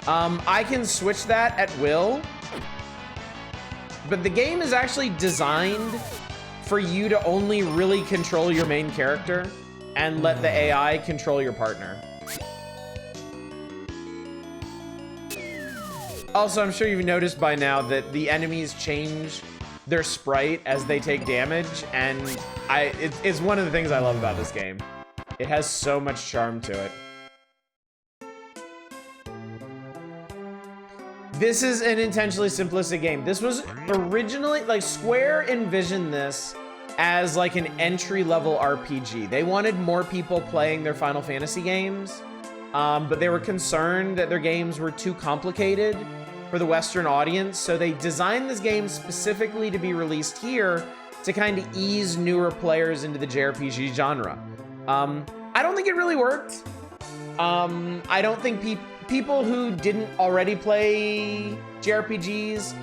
I can switch that at will, but the game is actually designed for you to only really control your main character and let the AI control your partner. Also, I'm sure you've noticed by now that the enemies change their sprite as they take damage, and it's one of the things I love about this game. It has so much charm to it. This is an intentionally simplistic game. This was originally, like, Square envisioned this as like an entry-level RPG. They wanted more people playing their Final Fantasy games, but they were concerned that their games were too complicated for the Western audience, so they designed this game specifically to be released here to kind of ease newer players into the JRPG genre. I don't think it really worked. I don't think people who didn't already play JRPGs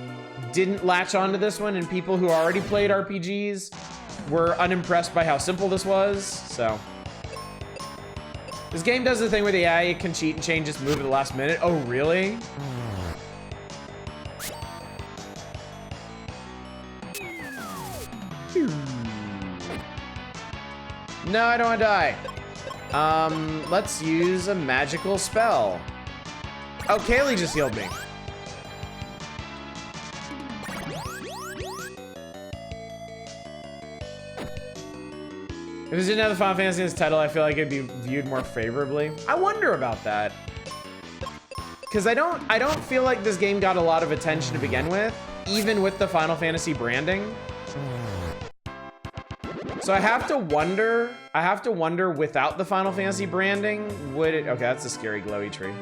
didn't latch onto this one, and people who already played RPGs were unimpressed by how simple this was, so. This game does the thing where the AI can cheat and change its move at the last minute. Oh, really? No, I don't want to die. Let's use a magical spell. Oh, Kaylee just healed me. If this didn't have the Final Fantasy in its title, I feel like it'd be viewed more favorably. I wonder about that. Because I don't feel like this game got a lot of attention to begin with, even with the Final Fantasy branding. So I have to wonder without the Final Fantasy branding, would it, okay, that's a scary glowy tree.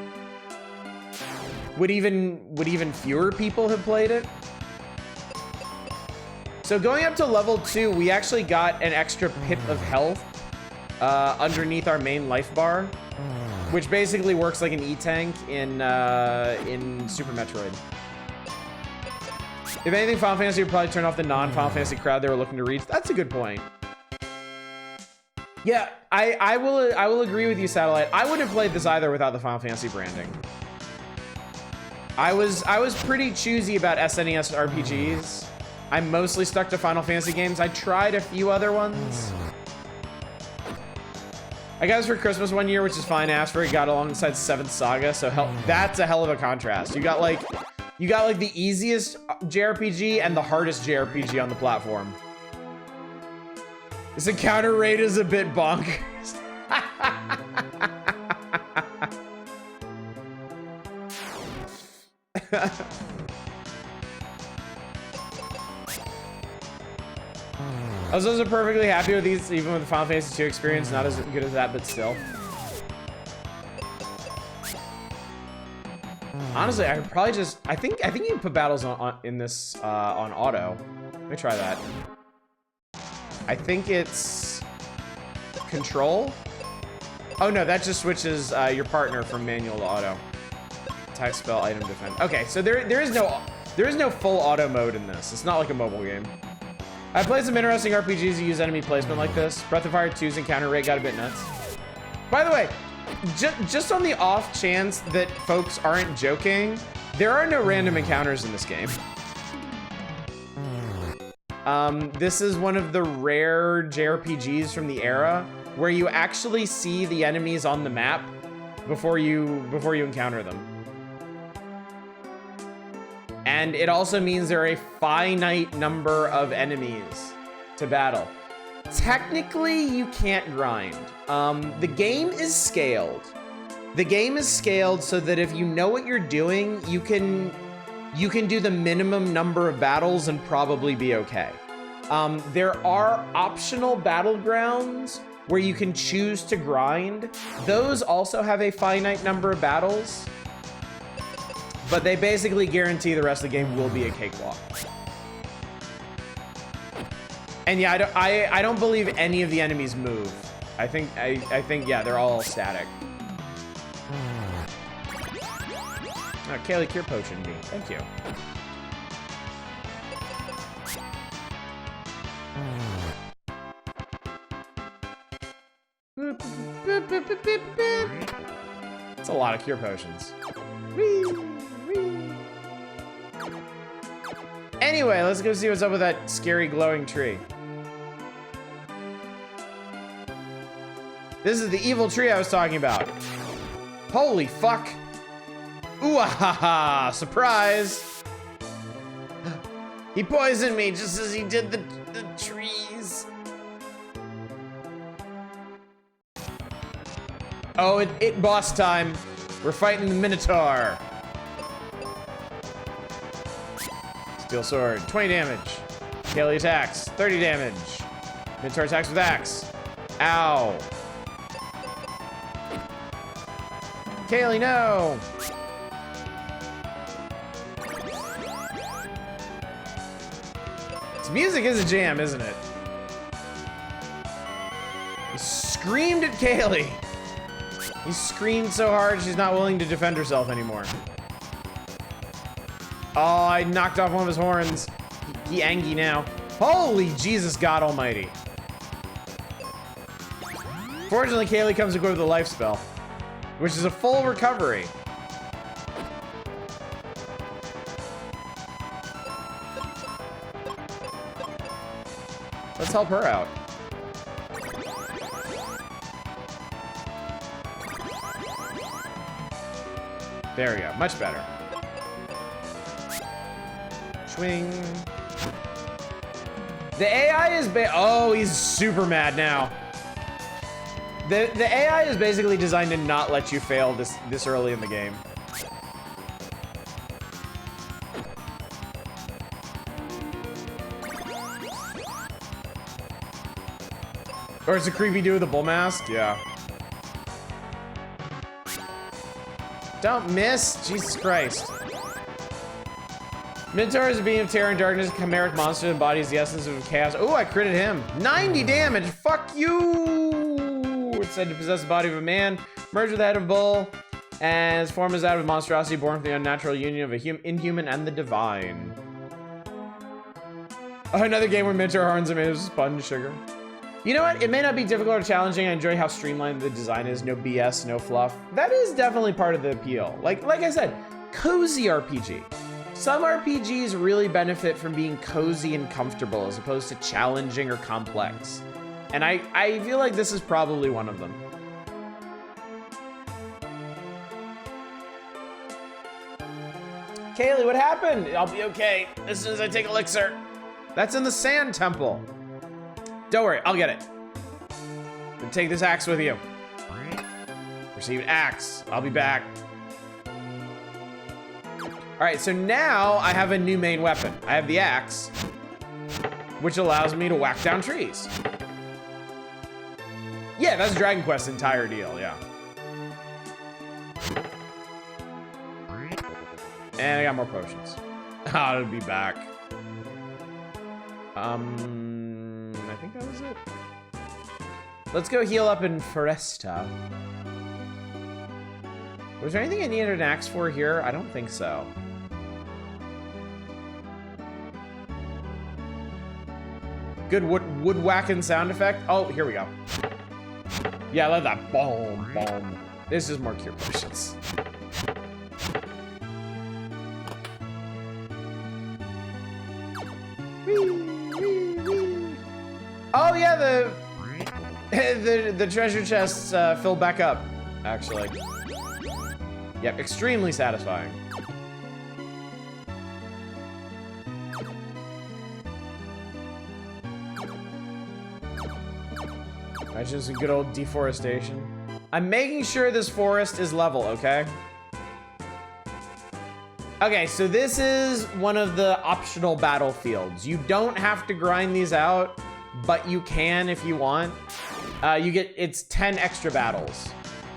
Would even fewer people have played it? So going up to level 2, we actually got an extra pip of health underneath our main life bar, which basically works like an E-tank in Super Metroid. If anything, Final Fantasy would probably turn off the non-Final Fantasy crowd they were looking to reach. That's a good point. Yeah, I will agree with you, Satellite. I wouldn't have played this either without the Final Fantasy branding. I was pretty choosy about SNES RPGs. I'm mostly stuck to Final Fantasy games. I tried a few other ones. I got this for Christmas one year, which is fine. Asked for it, got alongside 7th Saga, so that's a hell of a contrast. You got like the easiest JRPG and the hardest JRPG on the platform. This encounter rate is a bit bonkers. I was also perfectly happy with these, even with the Final Fantasy II experience. Not as good as that, but still. Honestly, I would probably just. I think you can put battles in this on auto. Let me try that. I think it's control. Oh no, that just switches your partner from manual to auto. Attack, spell, item, defend. Okay, so there is no full auto mode in this. It's not like a mobile game. I played some interesting RPGs that use enemy placement like this. Breath of Fire 2's encounter rate got a bit nuts. By the way, just on the off chance that folks aren't joking, there are no random encounters in this game. This is one of the rare JRPGs from the era where you actually see the enemies on the map before you encounter them. And it also means there are a finite number of enemies to battle. Technically, you can't grind. The game is scaled. The game is scaled so that if you know what you're doing, you can do the minimum number of battles and probably be okay. There are optional battlegrounds where you can choose to grind. Those also have a finite number of battles, but they basically guarantee the rest of the game will be a cakewalk. And yeah, I don't believe any of the enemies move. I think yeah, they're all static. Oh, Kaylee Cure Potion me. Thank you. That's a lot of Cure Potions. Anyway, let's go see what's up with that scary glowing tree. This is the evil tree I was talking about. Holy fuck. Ooh, ah, ha, ha. Surprise. He poisoned me just as he did the trees. Oh, it boss time. We're fighting the Minotaur. Steel sword, 20 damage. Kaylee attacks, 30 damage. Minotaur attacks with axe. Ow. Kaylee, no. This music is a jam, isn't it? He screamed at Kaylee. He screamed so hard she's not willing to defend herself anymore. Oh, I knocked off one of his horns. He angry now. Holy Jesus God Almighty. Fortunately, Kaylee comes equipped with a life spell, which is a full recovery. Let's help her out. There we go, much better. Swing. The AI is oh, he's super mad now. The AI is basically designed to not let you fail this early in the game. Or it's a creepy dude with a bull mask? Yeah. Don't miss! Jesus Christ. Minotaur is a being of terror and darkness, a chimeric monster that embodies the essence of chaos. Oh, I critted him. 90 damage! Fuck you! It's said to possess the body of a man, merged with the head of a bull, and his form is that of a monstrosity born from the unnatural union of a inhuman and the divine. Oh, another game where Minotaur horns are made of sponge sugar. You know what? It may not be difficult or challenging. I enjoy how streamlined the design is. No BS, no fluff. That is definitely part of the appeal. Like I said, cozy RPG. Some RPGs really benefit from being cozy and comfortable as opposed to challenging or complex. And I feel like this is probably one of them. Kaylee, what happened? I'll be okay as soon as I take elixir. That's in the sand temple. Don't worry, I'll get it. Then take this axe with you. Receive axe. I'll be back. All right, so now I have a new main weapon. I have the axe, which allows me to whack down trees. Yeah, that's Dragon Quest's entire deal, yeah. And I got more potions. I'll be back. I think that was it. Let's go heal up in Foresta. Was there anything I needed an axe for here? I don't think so. Good woodwhacking sound effect. Oh, here we go. Yeah, I love that. Boom, boom. This is more cure potions. Oh yeah, the treasure chests filled back up, actually. Yep, extremely satisfying. Imagine some good old deforestation. I'm making sure this forest is level, okay? Okay, so this is one of the optional battlefields. You don't have to grind these out, but you can if you want. It's 10 extra battles.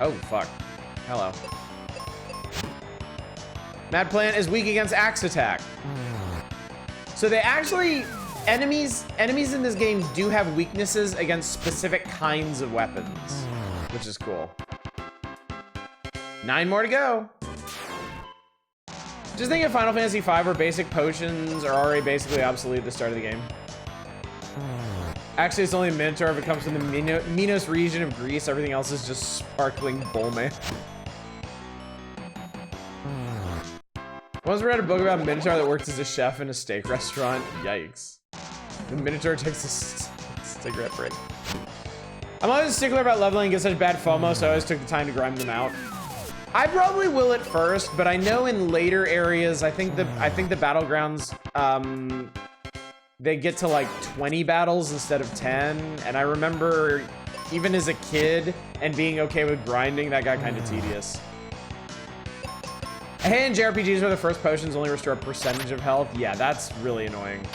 Oh, fuck. Hello. Mad Plant is weak against axe attack. So they actually, enemies in this game do have weaknesses against specific kinds of weapons, which is cool. 9 more to go. Just think of Final Fantasy V where basic potions are already basically obsolete at the start of the game. Actually, it's only a Minotaur if it comes from the Minos region of Greece. Everything else is just sparkling bullman. Once read a book about a Minotaur that works as a chef in a steak restaurant. Yikes. The Minotaur takes a cigarette break. I'm always a stickler about leveling and get such bad FOMO, so I always took the time to grind them out. I probably will at first, but I know in later areas, I think the battlegrounds, they get to like 20 battles instead of 10. And I remember even as a kid and being okay with grinding, that got kind of tedious. Hey, in JRPGs where the first potions only restore a percentage of health. Yeah, that's really annoying.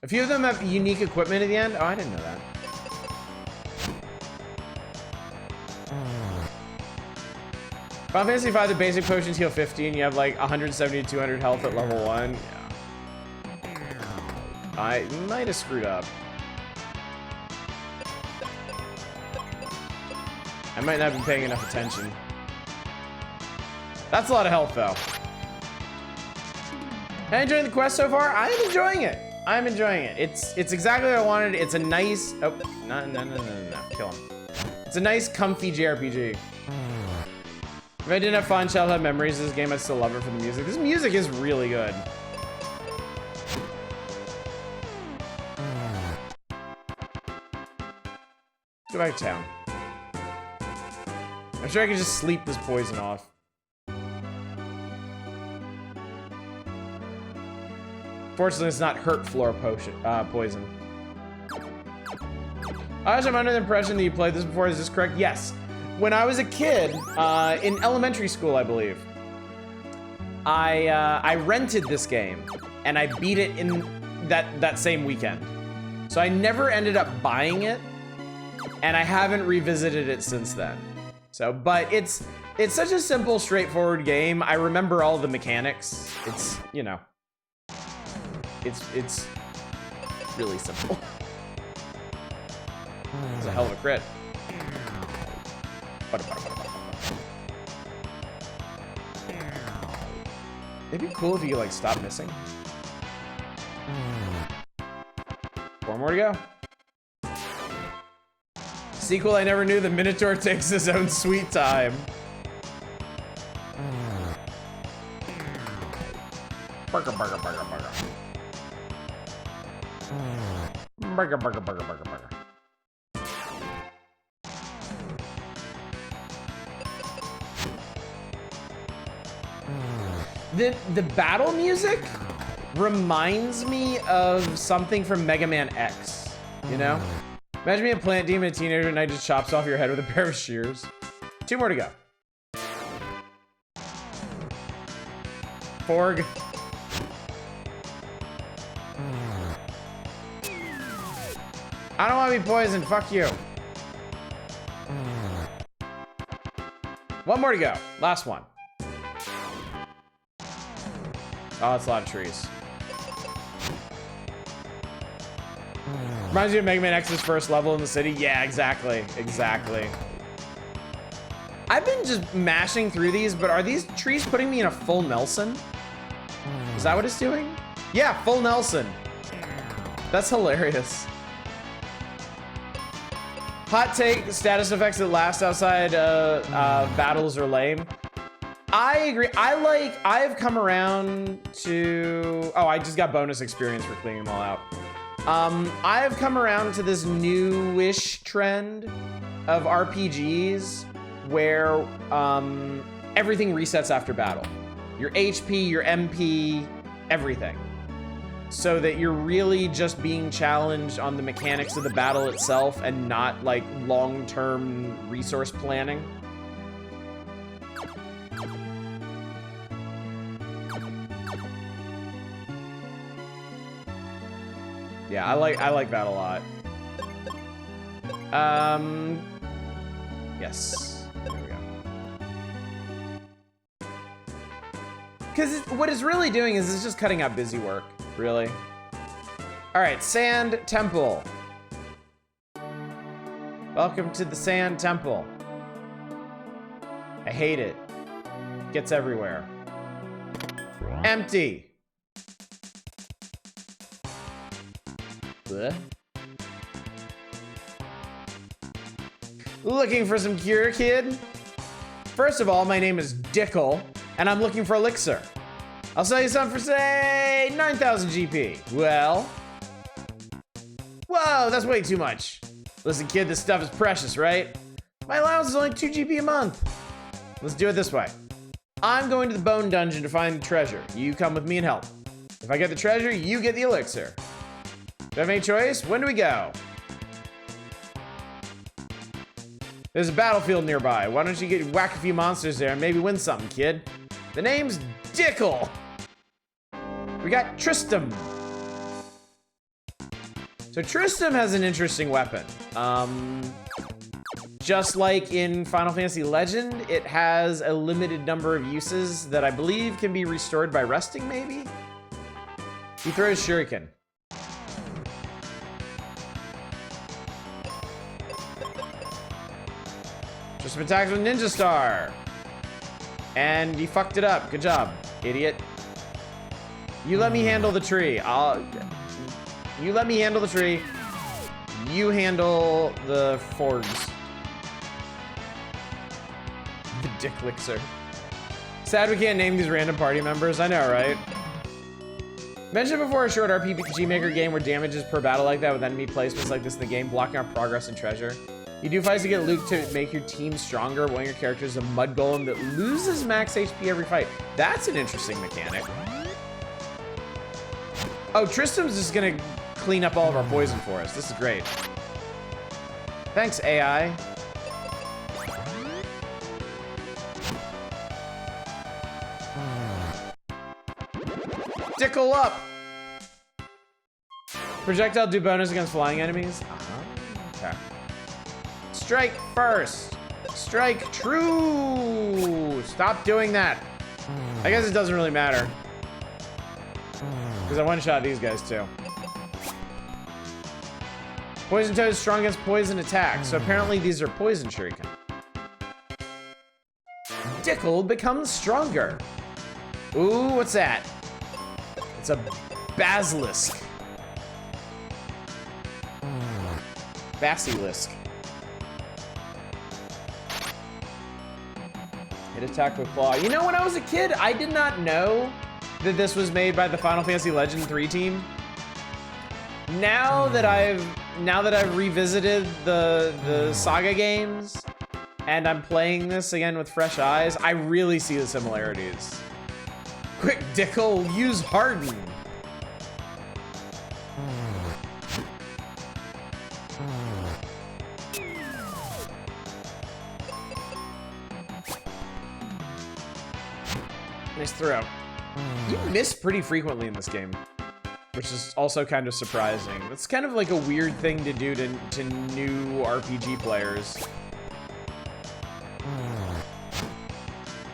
A few of them have unique equipment at the end. Oh, I didn't know that. Final Fantasy V, the basic potions heal 50, and you have like 170 to 200 health at level 1. Yeah. I might have screwed up. I might not have been paying enough attention. That's a lot of health, though. Am I enjoying the quest so far? I am enjoying it. I'm enjoying it. It's exactly what I wanted. It's a nice... Oh, no. Kill him. It's a nice, comfy JRPG. If I didn't have fun childhood memories of this game, I'd still love it for the music. This music is really good. Let's go back to town. I'm sure I can just sleep this poison off. Fortunately, it's not hurt floor poison. I'm under the impression that you played this before. Is this correct? Yes. When I was a kid, in elementary school, I believe, I rented this game and I beat it in that same weekend. So I never ended up buying it, and I haven't revisited it since then. So, but it's such a simple, straightforward game. I remember all the mechanics. It's, you know, it's really simple. It's a hell of a crit. It'd be cool if you could, like, stop missing. 4 more to go. Sequel, I never knew the Minotaur takes his own sweet time. Burger, burger, burger, burger. Burger, burger, burger, burger, burger. The battle music reminds me of something from Mega Man X, you know? Imagine being a plant demon, a teenager, and I just chops off your head with a pair of shears. 2 more to go. Forg. I don't want to be poisoned, fuck you. 1 more to go, last one. Oh, that's a lot of trees. Reminds you of Mega Man X's first level in the city? Yeah, exactly. Exactly. I've been just mashing through these, but are these trees putting me in a full Nelson? Is that what it's doing? Yeah, full Nelson. That's hilarious. Hot take, status effects that last outside battles are lame. I agree. I've come around to, oh, I just got bonus experience for cleaning them all out. I've come around to this newish trend of RPGs where everything resets after battle. Your HP, your MP, everything. So that you're really just being challenged on the mechanics of the battle itself and not like long-term resource planning. Yeah, I like that a lot. Yes. There we go. Because what it's really doing is it's just cutting out busy work, really. All right, Sand Temple. Welcome to the Sand Temple. I hate it. Gets everywhere. Empty. Blech. Looking for some cure, kid? First of all, my name is Dickel, and I'm looking for elixir. I'll sell you some for, say, 9,000 GP. Well? Whoa, that's way too much. Listen, kid, this stuff is precious, right? My allowance is only 2 GP a month. Let's do it this way. I'm going to the Bone Dungeon to find the treasure. You come with me and help. If I get the treasure, you get the elixir. Do I have any choice? When do we go? There's a battlefield nearby. Why don't you whack a few monsters there and maybe win something, kid? The name's Dickel. We got Tristram. So Tristram has an interesting weapon. Just like in Final Fantasy Legend, it has a limited number of uses that I believe can be restored by resting, maybe? He throws shuriken. Tristram attacks with Ninja Star. And you fucked it up. Good job, idiot. You let me handle the tree. You let me handle the tree. You handle the forgs. The dick elixir. Sad we can't name these random party members. I know, right? Mentioned before a short RPG Maker game where damage is per battle like that with enemy placements like this in the game, blocking out progress and treasure. You do fights to get loot to make your team stronger. One of your characters is a mud golem that loses max HP every fight. That's an interesting mechanic. Oh, Tristram's just gonna clean up all of our poison for us. This is great. Thanks, AI. Dickel up! Projectile do bonus against flying enemies? Okay. Strike first. Strike true. Stop doing that. I guess it doesn't really matter. Because I one-shot these guys too. Poison Toad is strong against poison attacks, so apparently these are poison shuriken. Dickel becomes stronger. Ooh, what's that? It's a basilisk. Basilisk. Hit attack with claw. You know, when I was a kid, I did not know that this was made by the Final Fantasy Legend 3 team. Now that I've revisited the Saga games and I'm playing this again with fresh eyes, I really see the similarities. Quick, Dickel, use Harden. Nice throw. You miss pretty frequently in this game, which is also kind of surprising. It's kind of like a weird thing to do to new RPG players.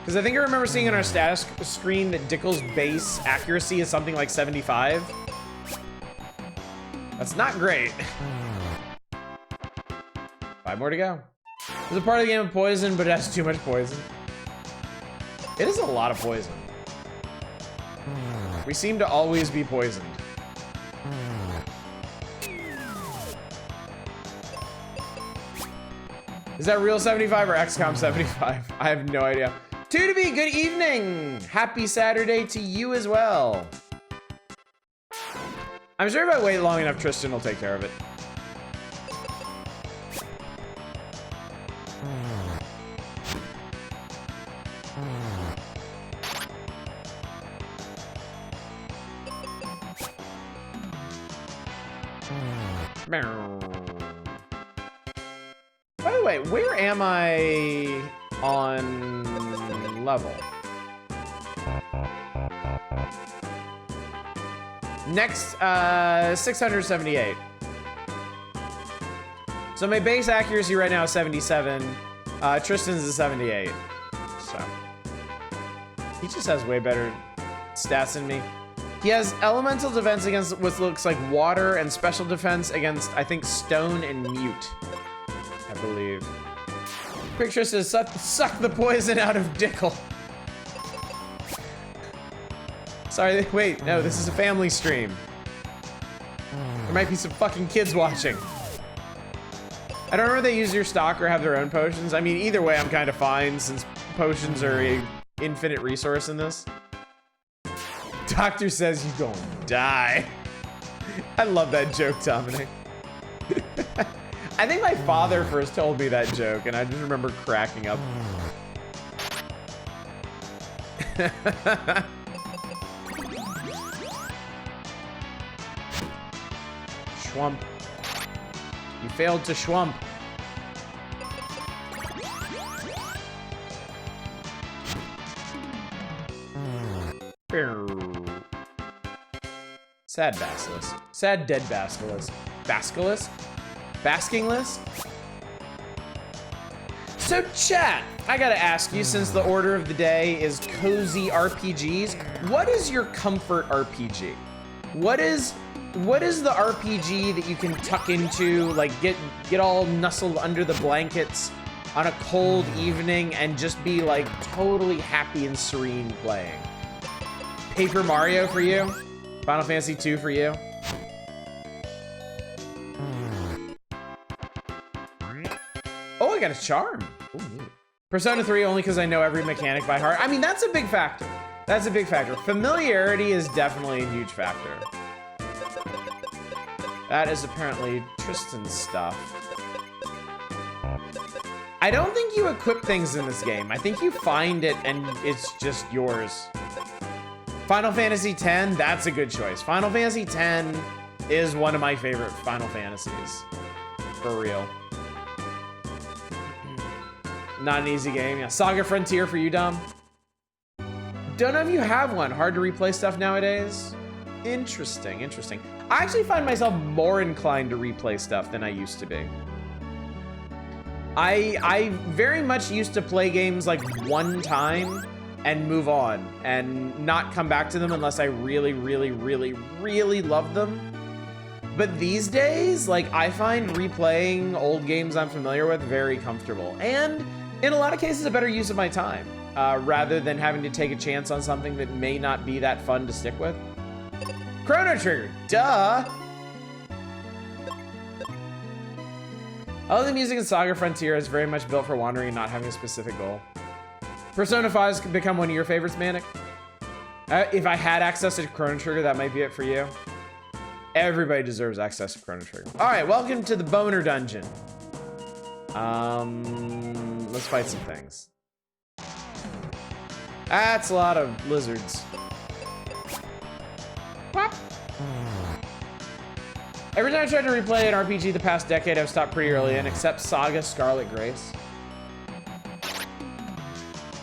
Because I think I remember seeing on our status screen that Dickel's base accuracy is something like 75. That's not great. 5 more to go. There's a part of the game of poison, but it has too much poison. It is a lot of poison. We seem to always be poisoned. Is that real 75 or XCOM 75? I have no idea. 2 to be, good evening. Happy Saturday to you as well. I'm sure if I wait long enough, Tristan will take care of it. By the way, where am I on level? Next, 678. So my base accuracy right now is 77. Tristan's is 78. So he just has way better stats than me. He has elemental defense against what looks like water and special defense against, I think, stone and mute, I believe. Quick Tristan says, suck the poison out of Dickel. Sorry, wait, no, this is a family stream. There might be some fucking kids watching. I don't know if they use your stock or have their own potions. I mean, either way, I'm kind of fine since potions are a infinite resource in this. Doctor says you gonna die. I love that joke, Dominic. I think my father first told me that joke, and I just remember cracking up. Schwump. You failed to schwump. Sad Basilisk. Sad dead Basilisk. Basilisk? Basking list? So chat, I gotta ask you, since the order of the day is cozy RPGs, what is your comfort RPG? What is the RPG that you can tuck into, like get all nestled under the blankets on a cold evening and just be like totally happy and serene playing? Paper Mario for you? Final Fantasy 2 for you? Oh, I got a charm. Ooh, Persona 3 only because I know every mechanic by heart. I mean, that's a big factor. That's a big factor. Familiarity is definitely a huge factor. That is apparently Tristan's stuff. I don't think you equip things in this game. I think you find it and it's just yours. Final Fantasy X, that's a good choice. Final Fantasy X is one of my favorite Final Fantasies. For real. Not an easy game. Yeah. Saga Frontier for you, Dom. Don't know if you have one. Hard to replay stuff nowadays. Interesting, interesting. I actually find myself more inclined to replay stuff than I used to be. I very much used to play games like one time and move on and not come back to them unless I really, really, really, really love them. But these days, like, I find replaying old games I'm familiar with very comfortable. And in a lot of cases, a better use of my time, rather than having to take a chance on something that may not be that fun to stick with. Chrono Trigger, duh! All the music in Saga Frontier is very much built for wandering and not having a specific goal. Persona 5 has become one of your favorites, Manic? If I had access to Chrono Trigger, that might be it for you. Everybody deserves access to Chrono Trigger. All right, welcome to the Boner Dungeon. Let's fight some things. That's a lot of lizards. What? Every time I tried to replay an RPG the past decade, I've stopped pretty early in, except Saga Scarlet Grace.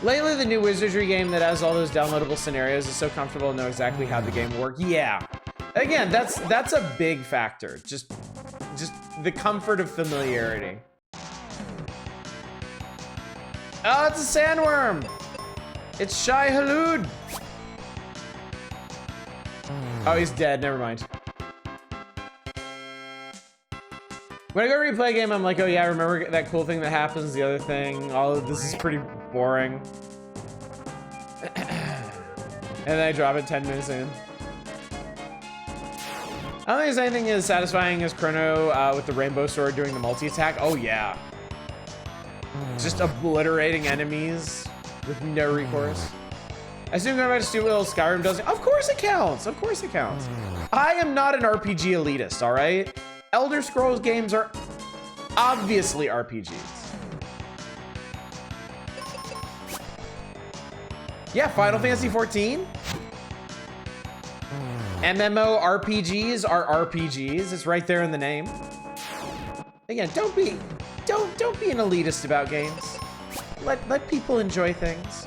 Lately, the new Wizardry game that has all those downloadable scenarios is so comfortable to know exactly how the game works. Yeah. Again, that's a big factor. Just the comfort of familiarity. Oh, it's a sandworm. It's Shai Hulud. Oh, he's dead. Never mind. When I go replay a game, I'm like, oh yeah, remember that cool thing that happens, the other thing, all of this is pretty boring. And then I drop it 10 minutes in. I don't think there's anything as satisfying as Chrono with the Rainbow Sword doing the multi-attack. Oh yeah. Just obliterating enemies with no recourse. I assume going back to stupid little Skyrim doesn't. Of course it counts. Of course it counts. I am not an RPG elitist, all right? Elder Scrolls games are obviously RPGs. Yeah, Final Fantasy 14. MMO RPGs are RPGs. It's right there in the name. Again, don't be an elitist about games. Let people enjoy things.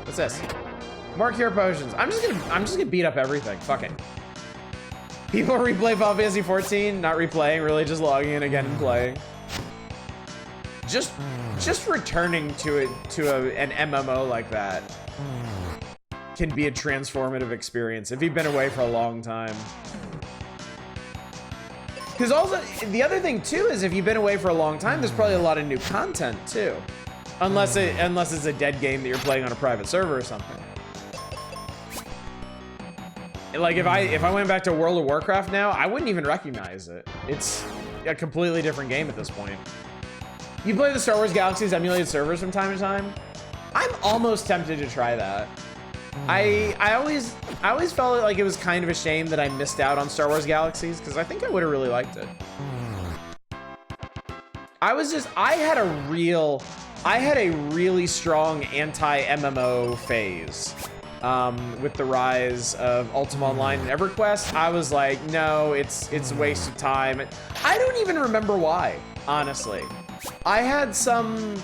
What's this? More cure potions. I'm just gonna beat up everything. Fuck it. People replay Final Fantasy 14, not replaying, really just logging in again and playing. Just returning to an MMO like that can be a transformative experience if you've been away for a long time. Because also, the other thing too is if you've been away for a long time, there's probably a lot of new content too. Unless it's a dead game that you're playing on a private server or something. Like if I went back to World of Warcraft now, I wouldn't even recognize it. It's a completely different game at this point. You play the Star Wars Galaxies emulated servers from time to time? I'm almost tempted to try that. I always felt like it was kind of a shame that I missed out on Star Wars Galaxies because I think I would have really liked it. I had a really strong anti-MMO phase. With the rise of Ultima Online and EverQuest, I was like, no, it's a waste of time. I don't even remember why, honestly. I had some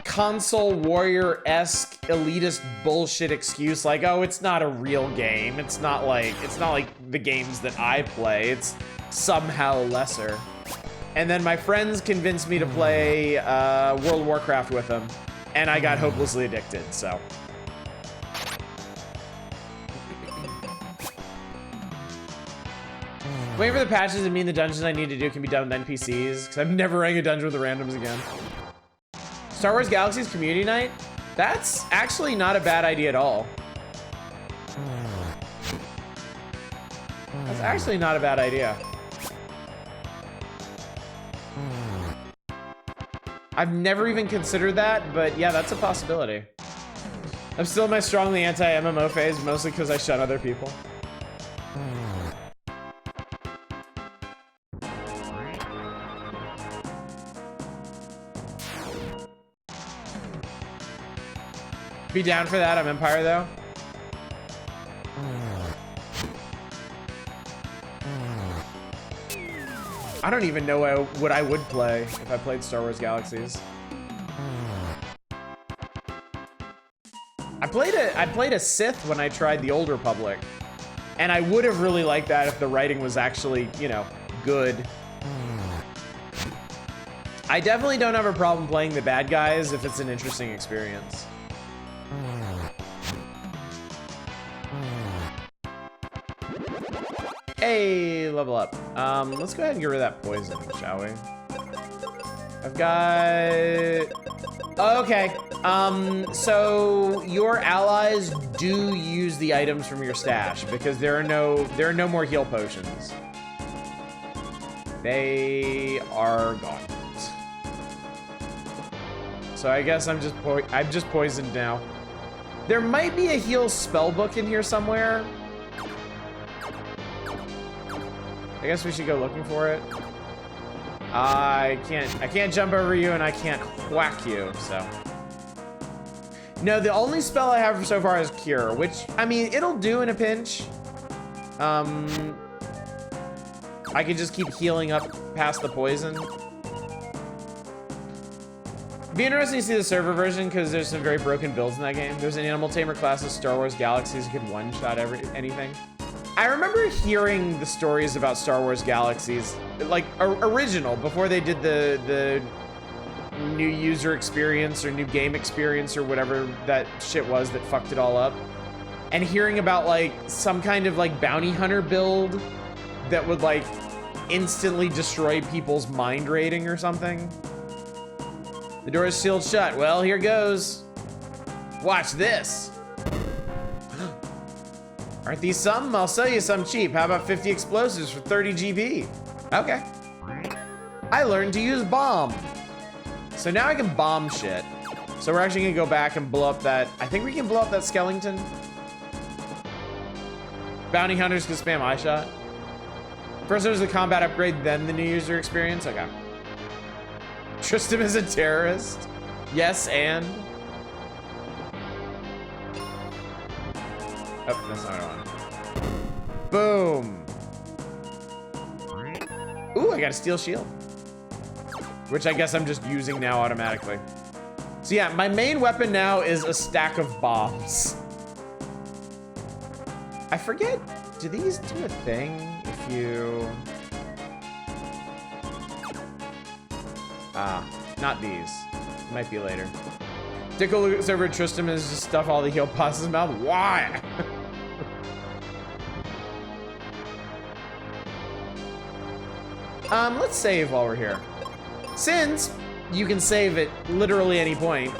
console warrior-esque elitist bullshit excuse like, oh, it's not a real game. It's not like the games that I play. It's somehow lesser. And then my friends convinced me to play World of Warcraft with them, and I got hopelessly addicted, so. Waiting for the patches and mean the dungeons I need to do can be done with NPCs, because I'm never running a dungeon with the randoms again. Star Wars Galaxies Community Night? That's actually not a bad idea at all. That's actually not a bad idea. I've never even considered that, but yeah, that's a possibility. I'm still in my strongly anti-MMO phase, mostly because I shun other people. Be down for that. I'm Empire though. I don't even know what I would play if I played Star Wars Galaxies. I played a Sith when I tried the Old Republic, and I would have really liked that if the writing was actually, you know, good. I definitely don't have a problem playing the bad guys if it's an interesting experience. Hey, level up. Let's go ahead and get rid of that poison, shall we? I've got... Oh, okay. So your allies do use the items from your stash because there are no more heal potions. They are gone. So I guess I'm just poisoned now. There might be a heal spell book in here somewhere. I guess we should go looking for it. I can't jump over you and I can't whack you, so. No, the only spell I have so far is Cure, which, I mean, it'll do in a pinch. I can just keep healing up past the poison. Be interesting to see the server version because there's some very broken builds in that game. There's an Animal Tamer class of Star Wars Galaxies that could one-shot anything. I remember hearing the stories about Star Wars Galaxies, like original, before they did the new user experience or new game experience or whatever that shit was that fucked it all up. And hearing about like some kind of like bounty hunter build that would like instantly destroy people's mind rating or something. The door is sealed shut. Well, here goes. Watch this. Aren't these some? I'll sell you some cheap. How about 50 explosives for 30 GP? Okay. I learned to use bomb. So now I can bomb shit. So we're actually gonna go back and blow up that. I think we can blow up that skeleton. Bounty hunters can spam eye shot. First there's the combat upgrade, then the new user experience. Okay. Tristan is a terrorist. Yes, and. Oh, that's not what I want. Boom. Ooh, I got a steel shield. Which I guess I'm just using now automatically. So yeah, my main weapon now is a stack of bombs. I forget, do these do a thing if you... not these. Might be later. Dickle looks over at Tristram and just stuff all the heal pots in his mouth. Why? Let's save while we're here. Since you can save at literally any point.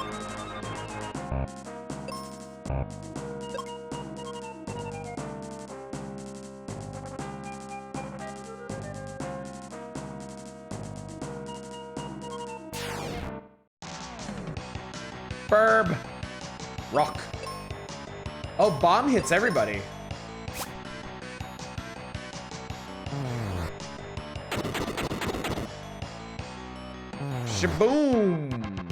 Burb. Rock. Oh, bomb hits everybody. Shaboom!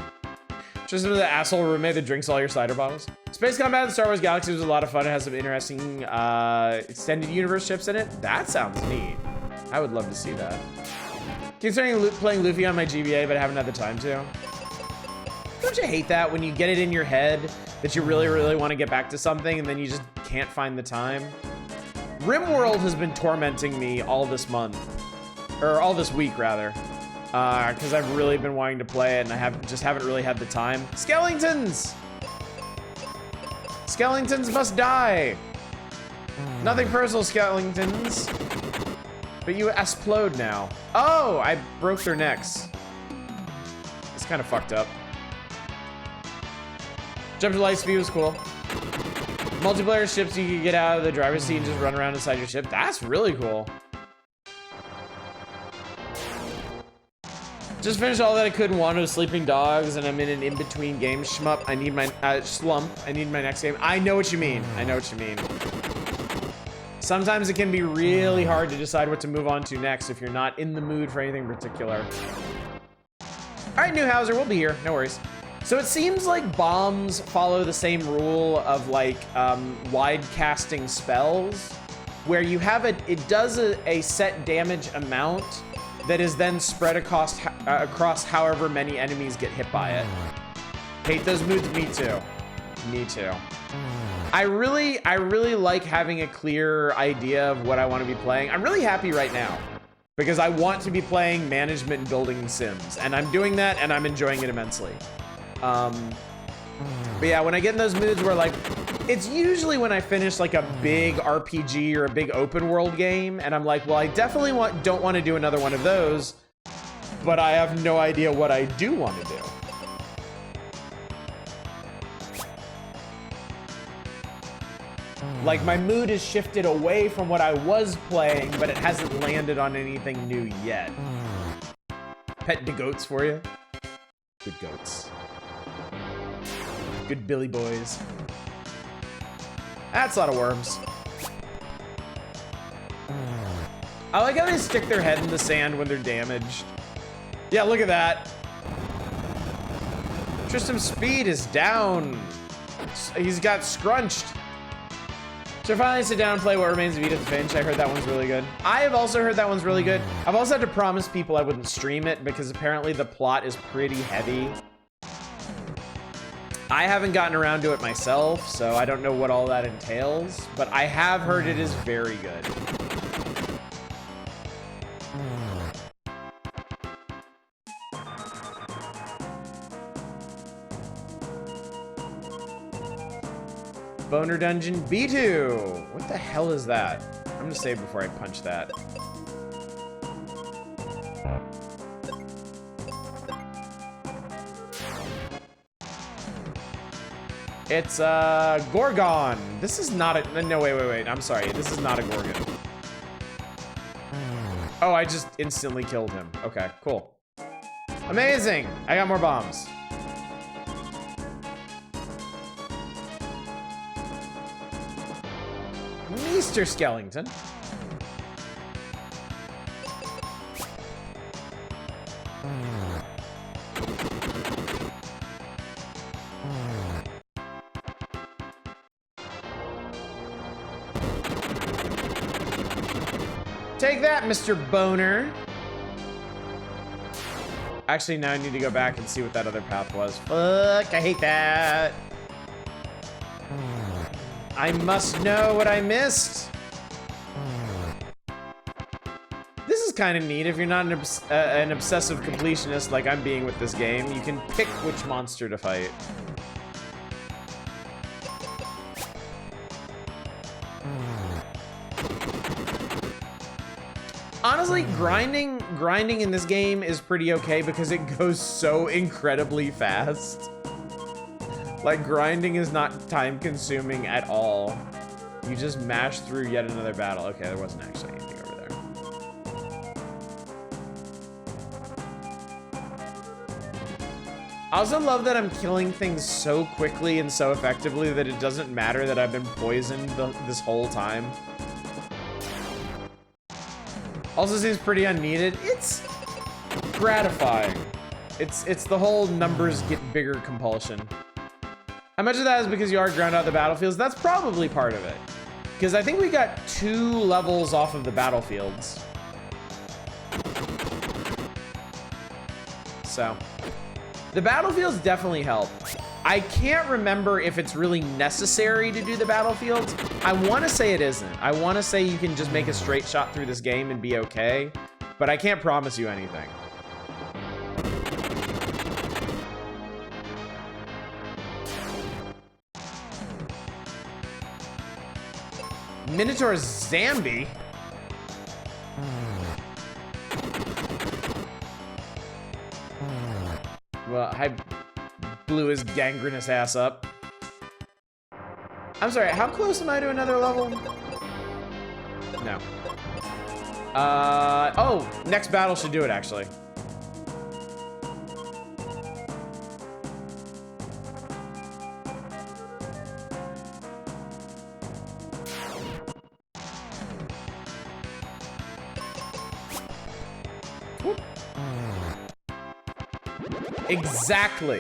Just the asshole roommate that drinks all your cider bottles. Space combat in Star Wars Galaxy was a lot of fun. It has some interesting extended universe ships in it. That sounds neat. I would love to see that. Considering playing Luffy on my GBA, but I haven't had the time to. Don't you hate that when you get it in your head that you really, really want to get back to something and then you just can't find the time? RimWorld has been tormenting me all this month. Or all this week, rather. Because I've really been wanting to play it and I haven't really had the time. Skeletons! Skeletons must die! Nothing personal, skeletons. But you explode now. Oh, I broke their necks. It's kind of fucked up. Jump to light speed was cool. Multiplayer ships, you can get out of the driver's seat and just run around inside your ship. That's really cool. Just finished all that I could in Wano Sleeping Dogs, and I'm in an in-between game shmup. I need my slump. I need my next game. I know what you mean. I know what you mean. Sometimes it can be really hard to decide what to move on to next if you're not in the mood for anything particular. All right, Newhauser, we'll be here. No worries. So it seems like bombs follow the same rule of like wide casting spells, where you have it does a set damage amount that is then spread across however many enemies get hit by it. Hate those moods, me too. Me too. I really like having a clear idea of what I want to be playing. I'm really happy right now because I want to be playing management and building Sims, and I'm doing that and I'm enjoying it immensely. But yeah, when I get in those moods where like, it's usually when I finish like a big RPG or a big open world game and I'm like, well, I definitely don't want to do another one of those, but I have no idea what I do want to do. Like my mood has shifted away from what I was playing, but it hasn't landed on anything new yet. Pet the goats for you. Good goats. Good Billy boys. That's a lot of worms. I like how they stick their head in the sand when they're damaged. Yeah, look at that. Tristram's speed is down. He's got scrunched. So finally sit down and play What Remains of Edith Finch. I heard that one's really good. I have also heard that one's really good. I've also had to promise people I wouldn't stream it because apparently the plot is pretty heavy. I haven't gotten around to it myself, so I don't know what all that entails, but I have heard it is very good. Boner Dungeon B2. What the hell is that? I'm gonna save before I punch that. It's Gorgon. This is not a, no, wait. I'm sorry. This is not a Gorgon. Oh, I just instantly killed him. Okay, cool. Amazing. I got more bombs. Mr. Skellington. Take that, Mr. Boner. Actually, now I need to go back and see what that other path was. Fuck, I hate that. I must know what I missed. This is kind of neat. If you're not an obsessive completionist like I'm being with this game, you can pick which monster to fight. Honestly, grinding in this game is pretty okay because it goes so incredibly fast. Like, grinding is not time-consuming at all. You just mash through yet another battle. Okay, there wasn't actually anything over there. I also love that I'm killing things so quickly and so effectively that it doesn't matter that I've been poisoned this whole time. Also seems pretty unneeded. It's gratifying. It's the whole numbers get bigger compulsion. How much of that is because you are ground out the battlefields? That's probably part of it. Because I think we got 2 levels off of the battlefields. So, the battlefields definitely help. I can't remember if it's really necessary to do the battlefields. I want to say it isn't. I want to say you can just make a straight shot through this game and be okay. But I can't promise you anything. Minotaur Zambi? Well, I blew his gangrenous ass up. I'm sorry, how close am I to another level? No. Oh, next battle should do it, actually.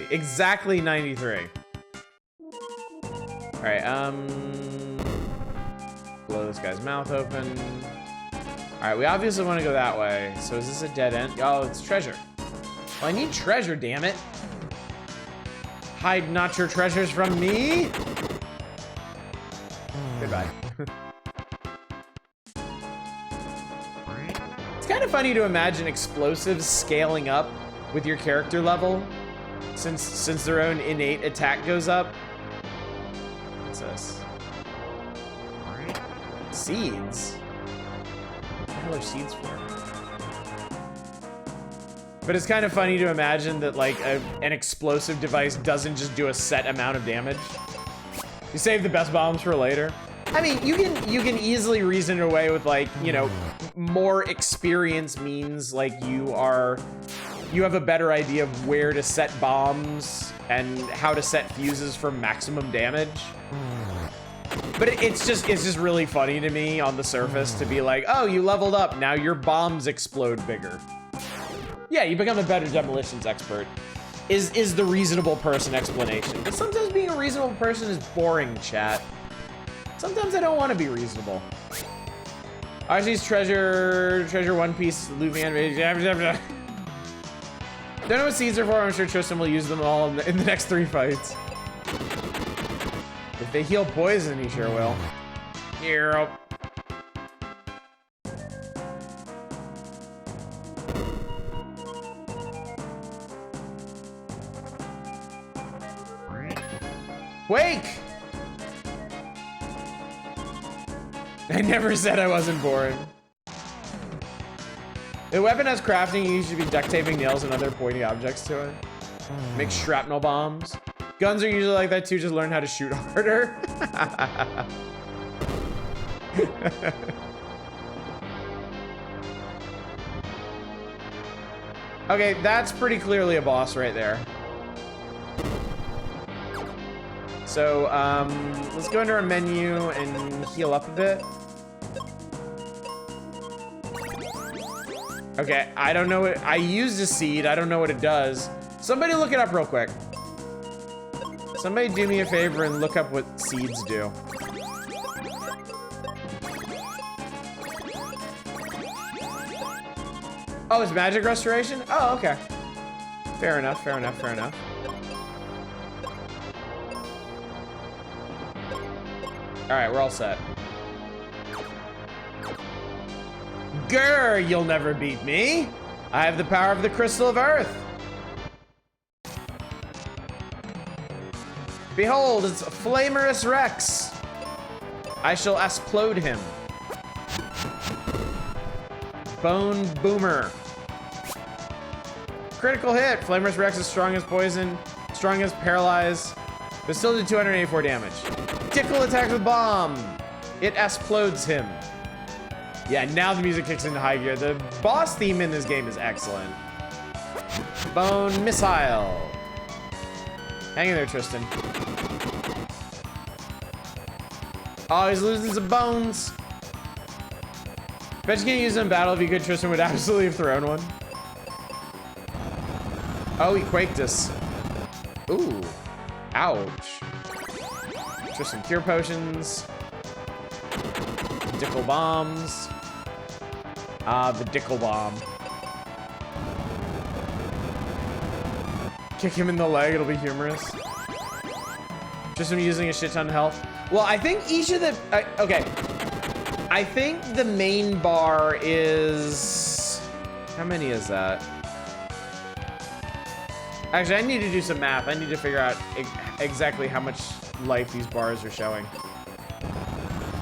Exactly 93. All right, blow this guy's mouth open. All right, we obviously want to go that way. So is this a dead end? Oh, it's treasure. Well, I need treasure, damn it. Hide not your treasures from me. Goodbye. It's kind of funny to imagine explosives scaling up with your character level, since their own innate attack goes up. What's this? Seeds? What the hell are seeds for? But it's kind of funny to imagine that like an explosive device doesn't just do a set amount of damage. You save the best bombs for later. I mean, you can easily reason it away with like, you know, more experience means like you have a better idea of where to set bombs and how to set fuses for maximum damage. But it's just really funny to me on the surface to be like, oh, you leveled up, now your bombs explode bigger. Yeah, you become a better demolitions expert. Is the reasonable person explanation. But sometimes being a reasonable person is boring, chat. Sometimes I don't want to be reasonable. Arcee's treasure One Piece, Luffy animation. Don't know what seeds are for. I'm sure Tristan will use them all in the next 3 fights. If they heal poison, he sure will. Yep. Wake! I never said I wasn't boring. The weapon has crafting. You should be duct taping nails and other pointy objects to it. Make shrapnel bombs. Guns are usually like that too. Just learn how to shoot harder. Okay, that's pretty clearly a boss right there. So, let's go into our menu and heal up a bit. Okay, I don't know what, I used a seed, I don't know what it does. Somebody look it up real quick. Somebody do me a favor and look up what seeds do. Oh, it's magic restoration? Oh, okay. Fair enough, fair enough, fair enough. All right, we're all set. Grr, you'll never beat me. I have the power of the Crystal of Earth. Behold, it's Flamerous Rex. I shall explode him. Bone Boomer. Critical hit. Flamerous Rex is strong as poison, strong as paralyze, but still did 284 damage. Tickle attacks with bomb. It explodes him. Yeah, now the music kicks into high gear. The boss theme in this game is excellent. Bone Missile. Hang in there, Tristan. Oh, he's losing some bones. Bet you can't use him in battle. If you could, Tristan would absolutely have thrown one. Oh, he quaked us. Ooh. Ouch. Tristan cure potions. Dickle bombs. The Dickle bomb. Kick him in the leg, it'll be humorous. Just him using a shit ton of health. Well, I think each of the, okay. I think the main bar is, how many is that? Actually, I need to do some math. I need to figure out exactly how much life these bars are showing.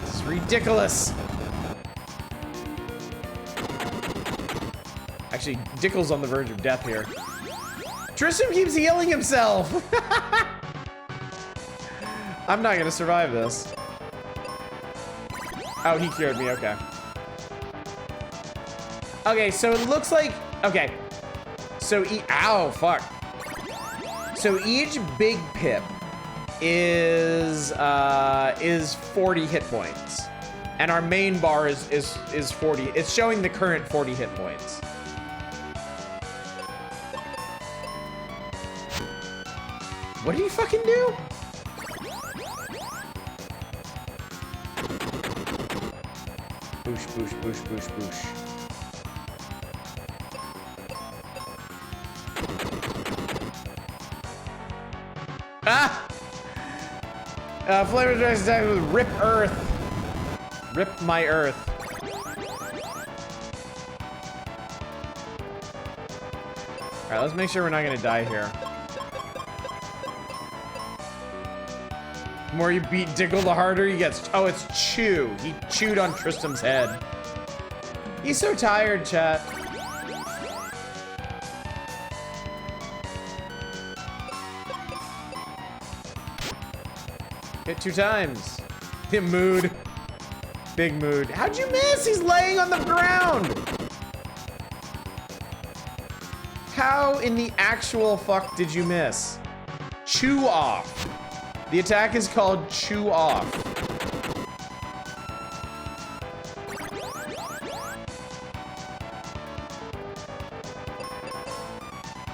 This is ridiculous. Actually, Dickle's on the verge of death here. Tristan keeps healing himself. I'm not gonna survive this. Oh, he cured me, okay. Okay, so it looks like, okay. So, ow, fuck. So each big pip is 40 hit points. And our main bar is 40. It's showing the current 40 hit points. What did he fucking do? Boosh, boosh, boosh, boosh, boosh. Ah! Flamer Dragon's attack with Rip Earth. Rip my Earth. Alright, let's make sure we're not gonna die here. The more you beat Dickle, the harder he gets. Oh, it's Chew. He chewed on Tristan's head. He's so tired, chat. Hit 2 times. Hit mood. Big mood. How'd you miss? He's laying on the ground. How in the actual fuck did you miss? Chew Off. The attack is called Chew Off.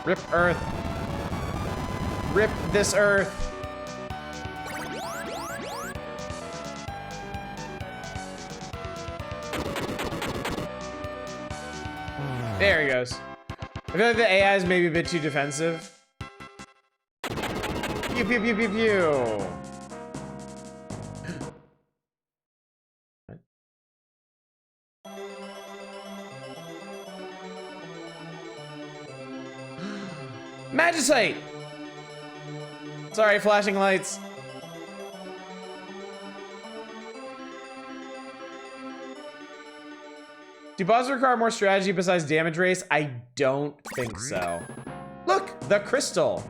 Rip Earth. Rip this Earth. There he goes. I feel like the AI is maybe a bit too defensive. Pew, pew, pew, pew, pew. Magicite! Sorry, flashing lights. Do bosses require more strategy besides damage race? I don't think so. Look, the crystal.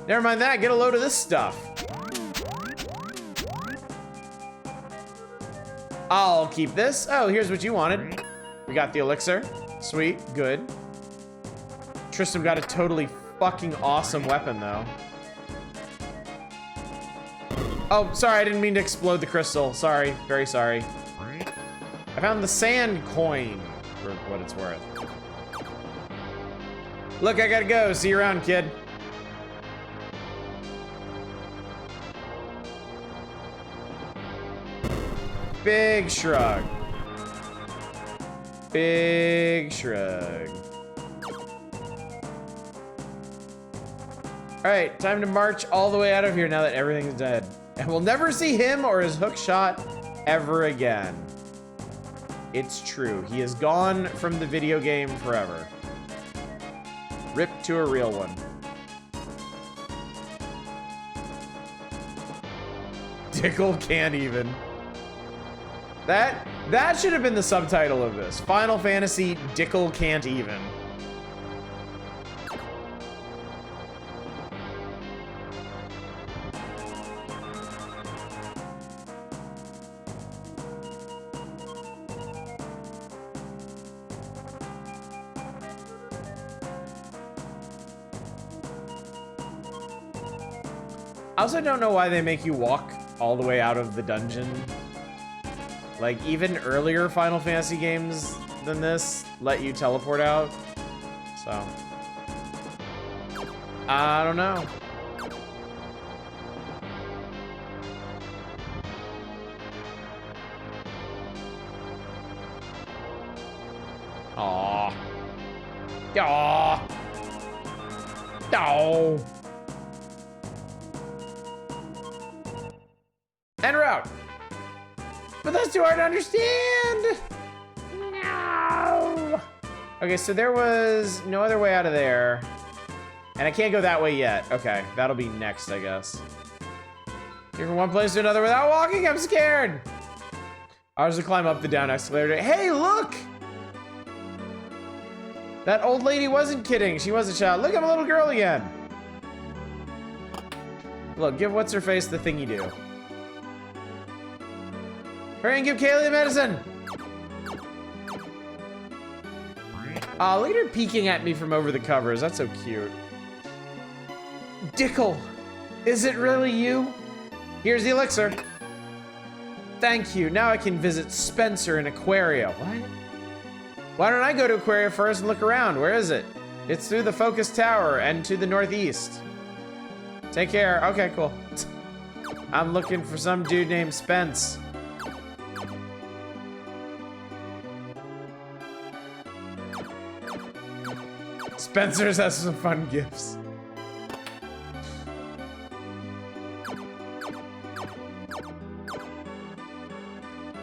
Never mind that, get a load of this stuff. I'll keep this. Oh, here's what you wanted. We got the elixir. Sweet, good. Tristam got a totally fucking awesome weapon though. Oh, sorry, I didn't mean to explode the crystal. Sorry, very sorry. I found the sand coin, for what it's worth. Look, I gotta go. See you around, kid. Big shrug. Big shrug. All right, time to march all the way out of here now that everything's dead. And we'll never see him or his hook shot ever again. It's true. He is gone from the video game forever. Rip to a real one. Dickel can't even. That should have been the subtitle of this. Final Fantasy Dickel Can't Even. I also don't know why they make you walk all the way out of the dungeon. Like, even earlier Final Fantasy games than this let you teleport out. So, I don't know. Aww. Aww. No. En route. But that's too hard to understand. No. Okay, so there was no other way out of there. And I can't go that way yet. Okay, that'll be next, I guess. Here from one place to another without walking, I'm scared. I was to climb up the down escalator. Hey, look! That old lady wasn't kidding. She was a child. Look, I'm a little girl again. Look, give what's-her-face the thing you do. Hurry and give Kaylee the medicine! Aw, look at her peeking at me from over the covers. That's so cute. Dickel, is it really you? Here's the elixir. Thank you. Now I can visit Spencer in Aquaria. What? Why don't I go to Aquaria first and look around? Where is it? It's through the Focus Tower and to the northeast. Take care. Okay, cool. I'm looking for some dude named Spence. Spencer's has some fun gifts.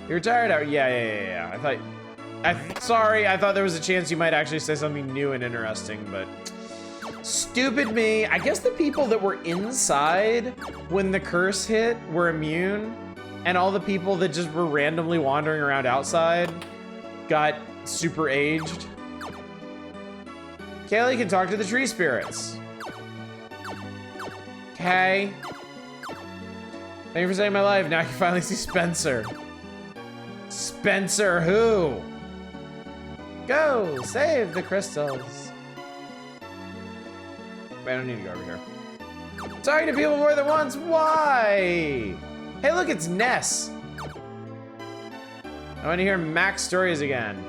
You retired out? Yeah. Sorry, I thought there was a chance you might actually say something new and interesting, but stupid me. I guess the people that were inside when the curse hit were immune, and all the people that just were randomly wandering around outside got super aged. Kaylee can talk to the tree spirits. Okay. Thank you for saving my life. Now I can finally see Spencer. Spencer who? Go, save the crystals. Wait, I don't need to go over here. Talking to people more than once, why? Hey, look, it's Ness. I want to hear Mac's stories again.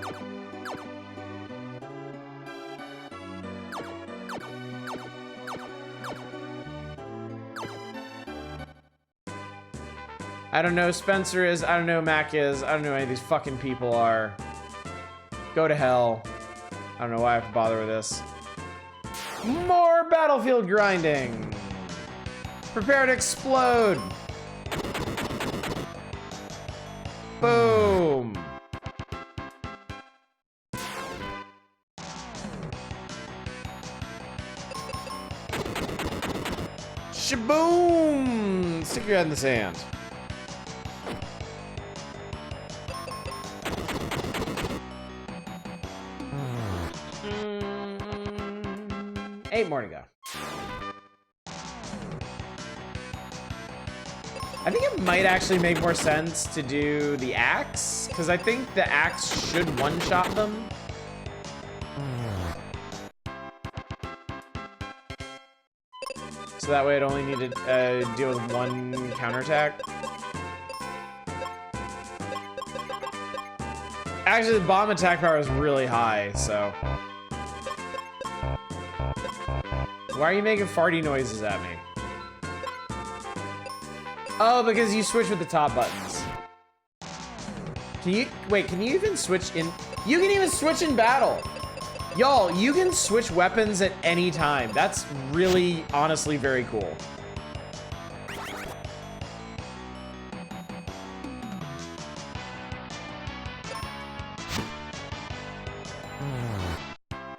I don't know who Spencer is, I don't know who Mac is, I don't know who any of these fucking people are. Go to hell. I don't know why I have to bother with this. More battlefield grinding. Prepare to explode. Boom. Shaboom! Stick your head in the sand. Eight more to go. I think it might actually make more sense to do the axe, because I think the axe should one-shot them. So that way I'd only need to deal with one counterattack. Actually, the bomb attack power is really high, so... Why are you making farty noises at me? Oh, because you switch with the top buttons. Can you, wait, can you even switch in? You can even switch in battle. Y'all, you can switch weapons at any time. That's really, honestly, very cool.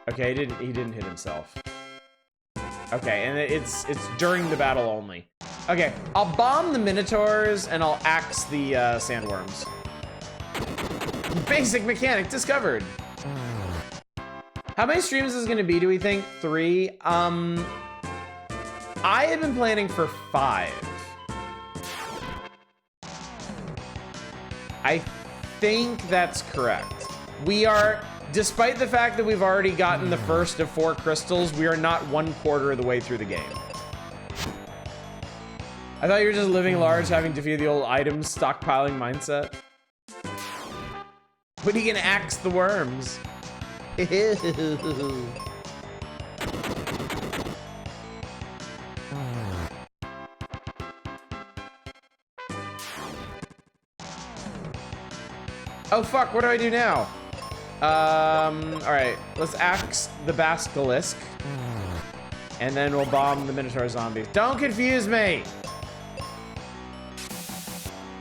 Okay, he didn't hit himself. Okay, and it's during the battle only. Okay, I'll bomb the Minotaurs and I'll axe the sandworms. Basic mechanic discovered. How many streams is gonna be, do we think? 3? I have been planning for 5. I think that's correct. We are, despite the fact that we've already gotten the first of 4 crystals, we are not 1/4 of the way through the game. I thought you were just living large, having defeated the old items stockpiling mindset. But he can axe the worms. Oh fuck, what do I do now? Alright, let's axe the basilisk. And then we'll bomb the Minotaur zombies. Don't confuse me!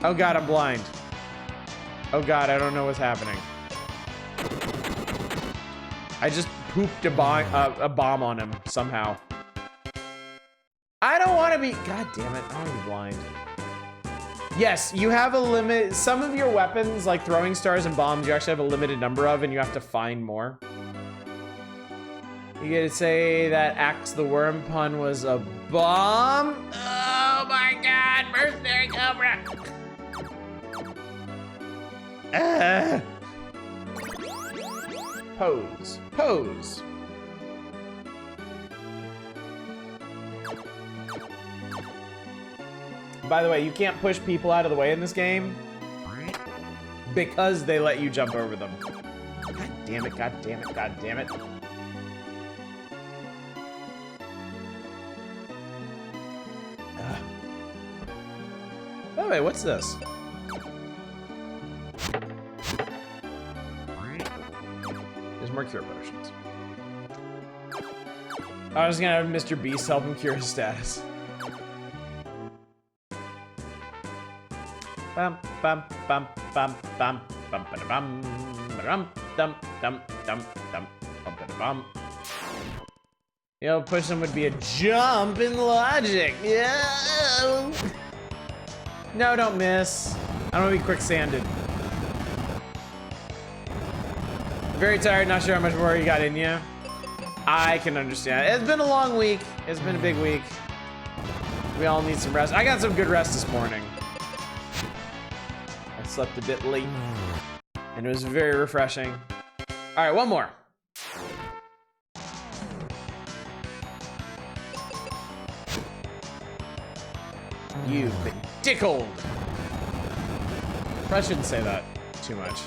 Oh god, I'm blind. Oh god, I don't know what's happening. I just pooped a bomb on him, somehow. I don't want to be... God damn it, I don't want to be blind. Yes, you have a limit. Some of your weapons, like throwing stars and bombs, you actually have a limited number of, and you have to find more. You gotta say that Axe the Worm pun was a bomb? Oh my god, Mercenary Cobra! Pose. Pose. By the way, you can't push people out of the way in this game because they let you jump over them. God damn it, god damn it, god damn it. By the way, what's this? There's more cure potions. I was gonna have Mr. Beast help him cure his status. Bum bum bum bum bum bum bum bum dum dum dum dum bum. You know, push them would be a jump in logic. Yeah. No, don't miss. I don't want to be quicksanded. Very tired, not sure how much more you got in you. I can understand. It's been a long week. It's been a big week. We all need some rest. I got some good rest this morning. I slept a bit late, and it was very refreshing. All right, one more. You've been tickled. Probably shouldn't say that too much.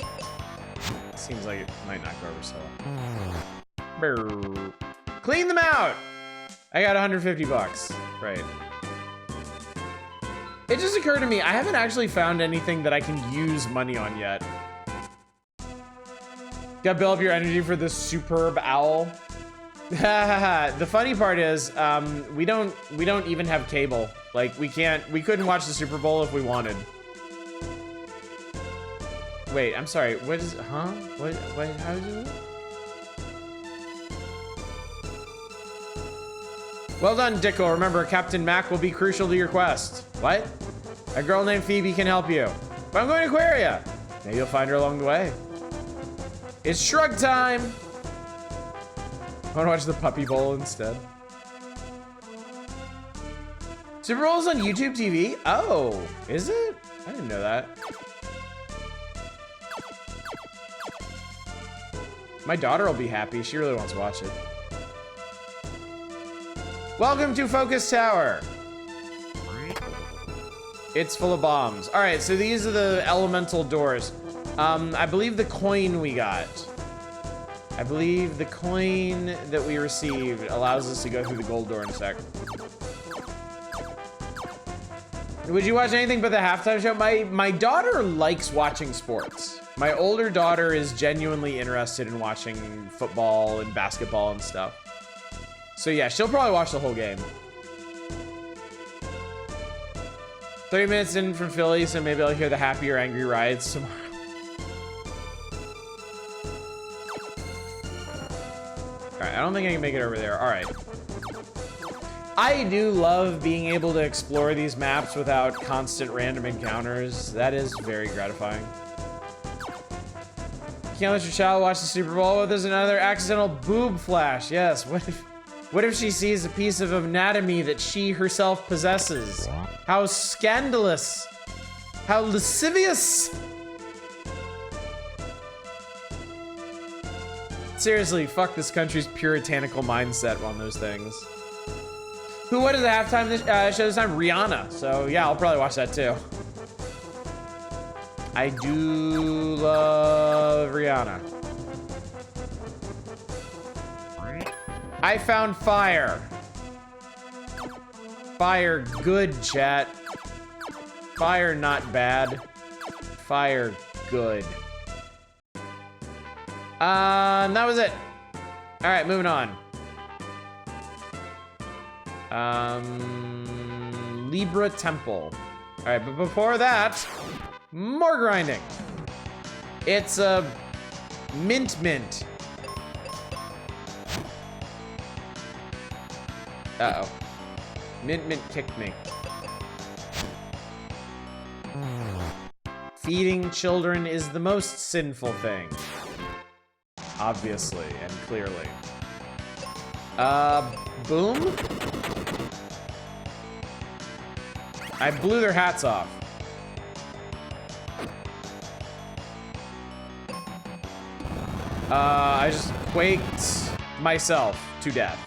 Seems like it might not go over so well. Brr. Clean them out! I got 150 bucks. Right. It just occurred to me, I haven't actually found anything that I can use money on yet. Gotta build up your energy for this superb owl. The funny part is, we don't even have cable. Like, we couldn't watch the Super Bowl if we wanted. Wait, I'm sorry, what is, huh? What, how is it? Well done, Dicko. Remember, Captain Mac will be crucial to your quest. What? A girl named Phoebe can help you. But I'm going to Aquaria. Maybe you'll find her along the way. It's shrug time. I want to watch the Puppy Bowl instead. Super Bowl's on YouTube TV? Oh, is it? I didn't know that. My daughter will be happy. She really wants to watch it. Welcome to Focus Tower. It's full of bombs. All right, so these are the elemental doors. I believe the coin we got. I believe the coin that we received allows us to go through the gold door in a sec. Would you watch anything but the halftime show? My daughter likes watching sports. My older daughter is genuinely interested in watching football and basketball and stuff. So yeah, she'll probably watch the whole game. 30 minutes in from Philly, so maybe I'll hear the happy or angry riots tomorrow. All right, I don't think I can make it over there. All right. I do love being able to explore these maps without constant random encounters. That is very gratifying. Can't let your child watch the Super Bowl. Well, there's another accidental boob flash. Yes, what if she sees a piece of anatomy that she herself possesses? How scandalous. How lascivious. Seriously, fuck this country's puritanical mindset on those things. What is the halftime show this time? Rihanna. So yeah, I'll probably watch that too. I do love Rihanna. I found fire. Fire good, chat. Fire not bad. Fire good. And that was it. All right, moving on. Libra Temple. All right, but before that, more grinding. It's a mint. Uh-oh. Mint kicked me. Feeding children is the most sinful thing. Obviously and clearly. Boom? I blew their hats off. I just quaked myself to death.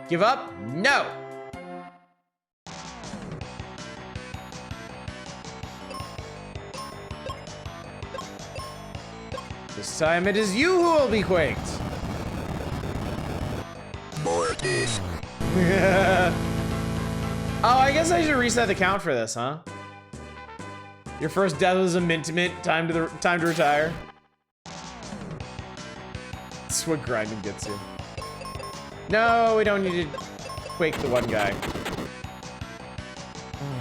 Give up? No! This time it is you who will be quaked. Mortis. Oh, I guess I should reset the count for this, huh? Your first death was a mint. Time to retire. That's what grinding gets you. No, we don't need to quake the one guy.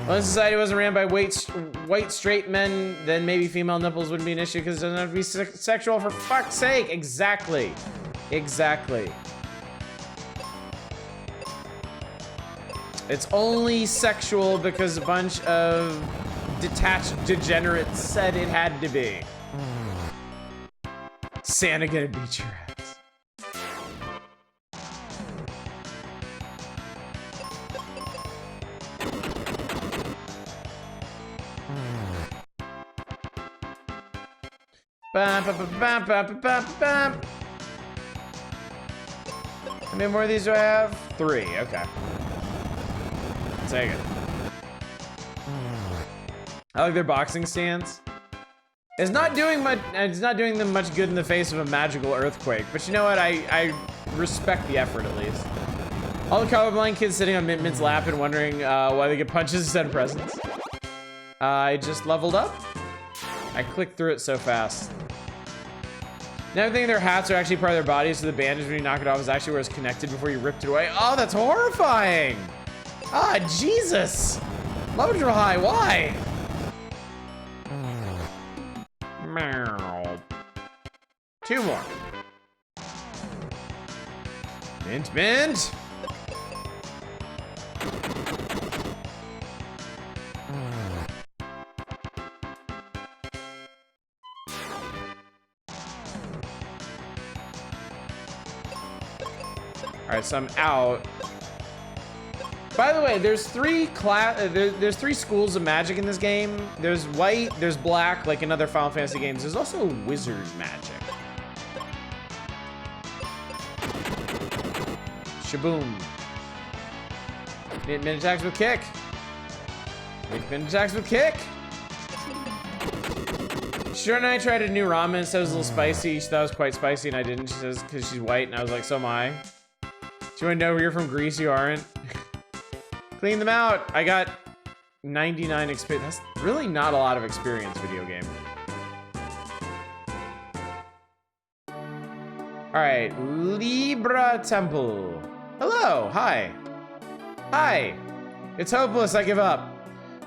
Well, if society wasn't ran by white straight men, then maybe female nipples wouldn't be an issue because it doesn't have to be sexual, for fuck's sake. Exactly. Exactly. It's only sexual because a bunch of detached degenerates said it had to be. Santa gonna beat your ass. How many more of these do I have? 3, okay. take it. I like their boxing stance. It's not doing much. It's not doing them much good in the face of a magical earthquake. But you know what? I respect the effort at least. All the colorblind kids sitting on Mint Mint's lap and wondering why they get punches instead of presents. I just leveled up. I clicked through it so fast. Now thinking their hats are actually part of their bodies, so the bandage when you knock it off is actually where it's connected before you ripped it away. Oh, that's horrifying! Ah, Jesus! Mojo High, why? Meow. 2 more. Mint, mint! All right, so I'm out. By the way, there's three schools of magic in this game. There's white, there's black, like in other Final Fantasy games. There's also wizard magic. Shaboom. Mint attacks with kick. Mint attacks with kick. Sure, and I tried a new ramen, so it was a little spicy. She thought it was quite spicy, and I didn't. She says, because she's white, and I was like, so am I. Do you want to know you're from Greece? You aren't. Clean them out. I got 99 experience. That's really not a lot of experience, video game. All right, Libra Temple. Hello, hi. Hi. It's hopeless, I give up.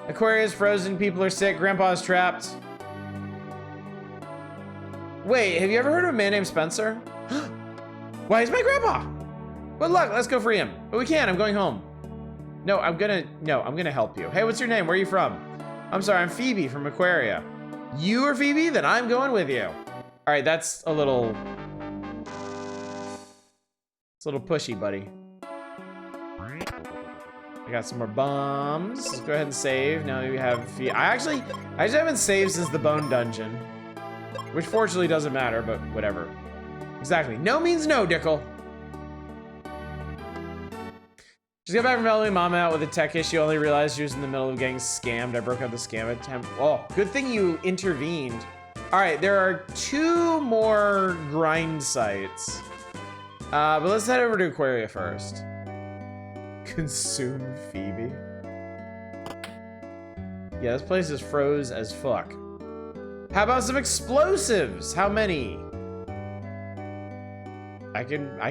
Aquarius frozen, people are sick, Grandpa's trapped. Wait, have you ever heard of a man named Spencer? Why is my grandpa? Good luck, let's go free him. But we can't, I'm going home. No, I'm gonna help you. Hey, what's your name? Where are you from? I'm sorry, I'm Phoebe from Aquaria. You are Phoebe? Then I'm going with you. All right, that's a little... It's a little pushy, buddy. I got some more bombs. Let's go ahead and save. Now we have Phoebe. I actually haven't saved since the Bone Dungeon. Which fortunately doesn't matter, but whatever. Exactly. No means no, Dickel. Just got back from helping Mama out with a tech issue. Only realized she was in the middle of getting scammed. I broke out the scam attempt. Oh, good thing you intervened. All right, there are 2 more grind sites. But let's head over to Aquaria first. Consume Phoebe. Yeah, this place is froze as fuck. How about some explosives? How many? I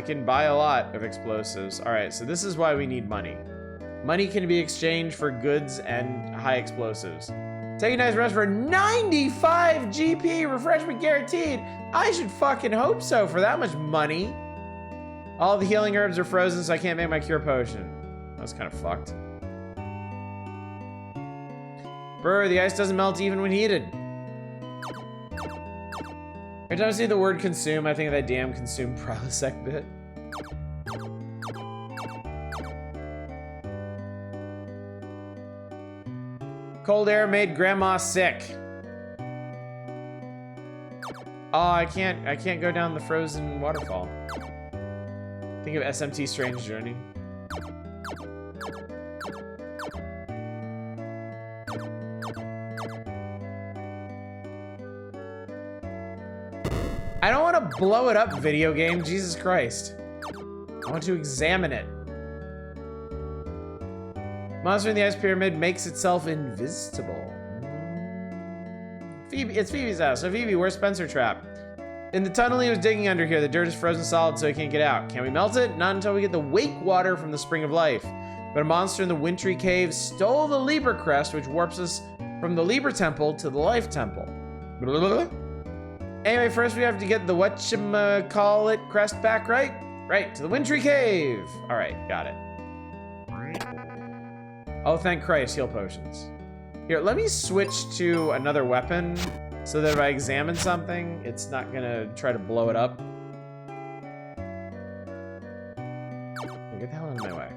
can buy a lot of explosives. All right, so this is why we need money. Money can be exchanged for goods and high explosives. Take a nice rest for 95 GP, refreshment guaranteed. I should fucking hope so for that much money. All the healing herbs are frozen, so I can't make my cure potion. That's kind of fucked. Brr, the ice doesn't melt even when heated. Every time I see the word consume, I think of that damn consume Prilosec bit. Cold air made grandma sick. Oh, I can't go down the frozen waterfall. Think of SMT Strange Journey. I don't want to blow it up, video game. Jesus Christ. I want to examine it. Monster in the Ice Pyramid makes itself invisible. Phoebe, it's Phoebe's house. So Phoebe, where's Spencer trapped? In the tunnel he was digging under here. The dirt is frozen solid, so he can't get out. Can we melt it? Not until we get the wake water from the Spring of Life. But a monster in the wintry cave stole the Libra crest, which warps us from the Libra Temple to the Life Temple. Blah, blah, blah. Anyway, first we have to get the whatchamacallit crest back, right? Right, to the wintry cave. All right, got it. Oh, thank Christ, heal potions. Here, let me switch to another weapon so that if I examine something, it's not gonna try to blow it up. Get the hell out of my way.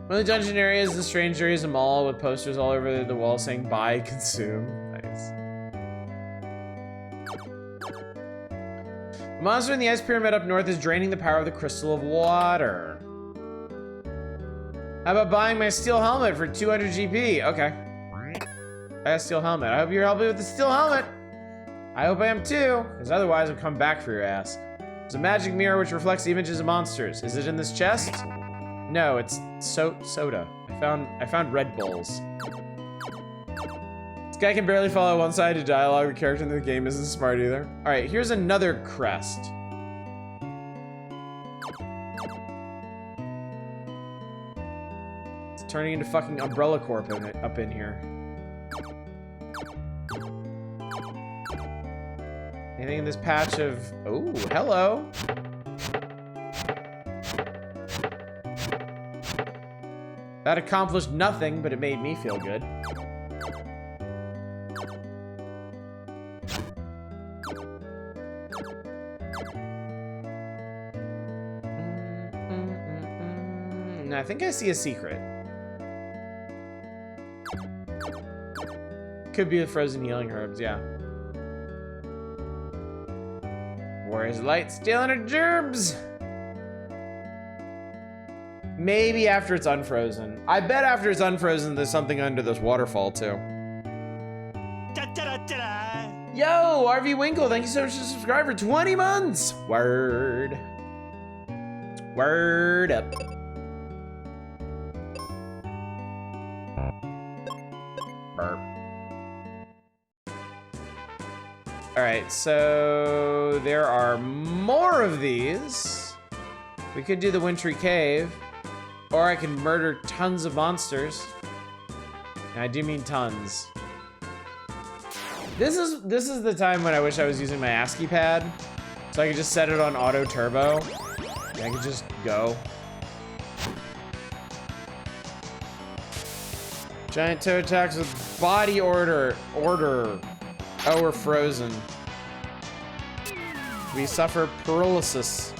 One of the dungeon areas, the strange area is a mall with posters all over the wall saying buy, consume. Nice. The monster in the ice pyramid up north is draining the power of the crystal of water. How about buying my steel helmet for 200 GP? Okay. I got a steel helmet. I hope you're helping with the steel helmet. I hope I am too, because otherwise I'll come back for your ass. There's a magic mirror which reflects the images of monsters. Is it in this chest? No, it's soda. I found Red Bulls. This guy can barely follow one-sided dialogue. The character in the game isn't smart either. All right, here's another crest. It's turning into fucking Umbrella Corp up in here. Anything in this patch of... Oh, hello. That accomplished nothing, but it made me feel good. I think I see a secret. Could be the frozen healing herbs, yeah. Warrior's Light stealing her gerbs. Maybe after it's unfrozen. I bet after it's unfrozen, there's something under this waterfall too. Yo, RV Winkle, thank you so much for subscribing for 20 months. Word. Word up. Burp. All right, so there are more of these. We could do the Wintry Cave, or I can murder tons of monsters. And I do mean tons. This is the time when I wish I was using my ASCII pad, so I could just set it on auto turbo, and I could just go. Giant toe attacks with body order. Oh, we're frozen. We suffer paralysis.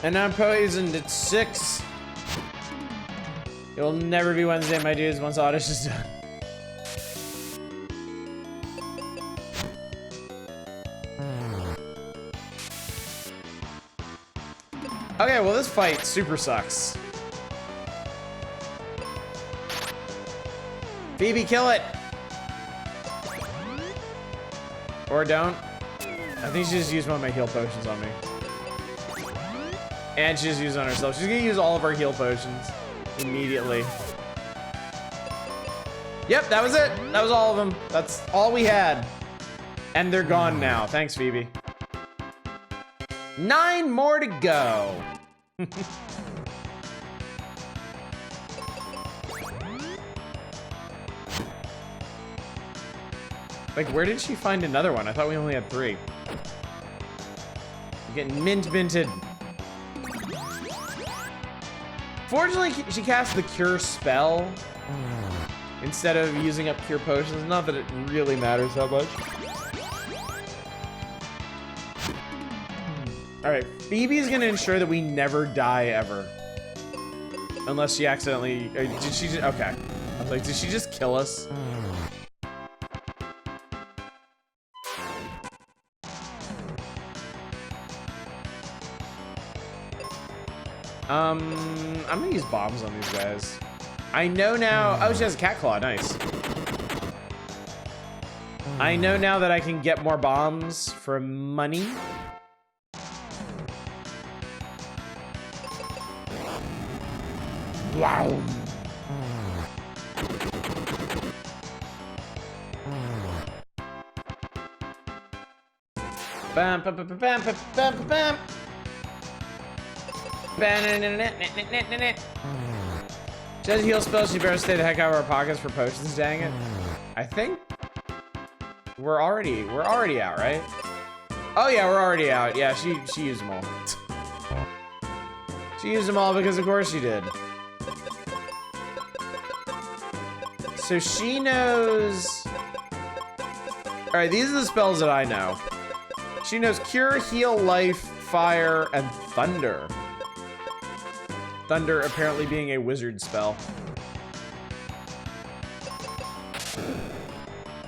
And I'm poisoned at 6. It will never be Wednesday, my dudes, once Oddish is done. Okay, well this fight super sucks. Phoebe, kill it! Or don't. I think she just used one of my heal potions on me. And she just used it on herself. She's gonna use all of our heal potions immediately. Yep, that was it. That was all of them. That's all we had. And they're gone now. Thanks, Phoebe. 9 more to go. Like, where did she find another one? I thought we only had 3. We're getting minted. Fortunately, she cast the cure spell instead of using up cure potions. Not that it really matters how much. All right, Phoebe's gonna ensure that we never die ever. Unless she accidentally, did she just, okay. I was like, did she just kill us? I'm gonna use bombs on these guys. I know now, oh, she has a cat claw, nice. I know now that I can get more bombs for money. Wow. Bam, bam, bam, bam, bam, bam, bam. She has a heal spell, she better stay the heck out of our pockets for potions, dang it. I think we're already out, right? Oh yeah, we're already out. Yeah, she used them all. She used them all because of course she did. So she knows... All right, these are the spells that I know. She knows Cure, Heal, Life, Fire, and Thunder. Thunder apparently being a wizard spell.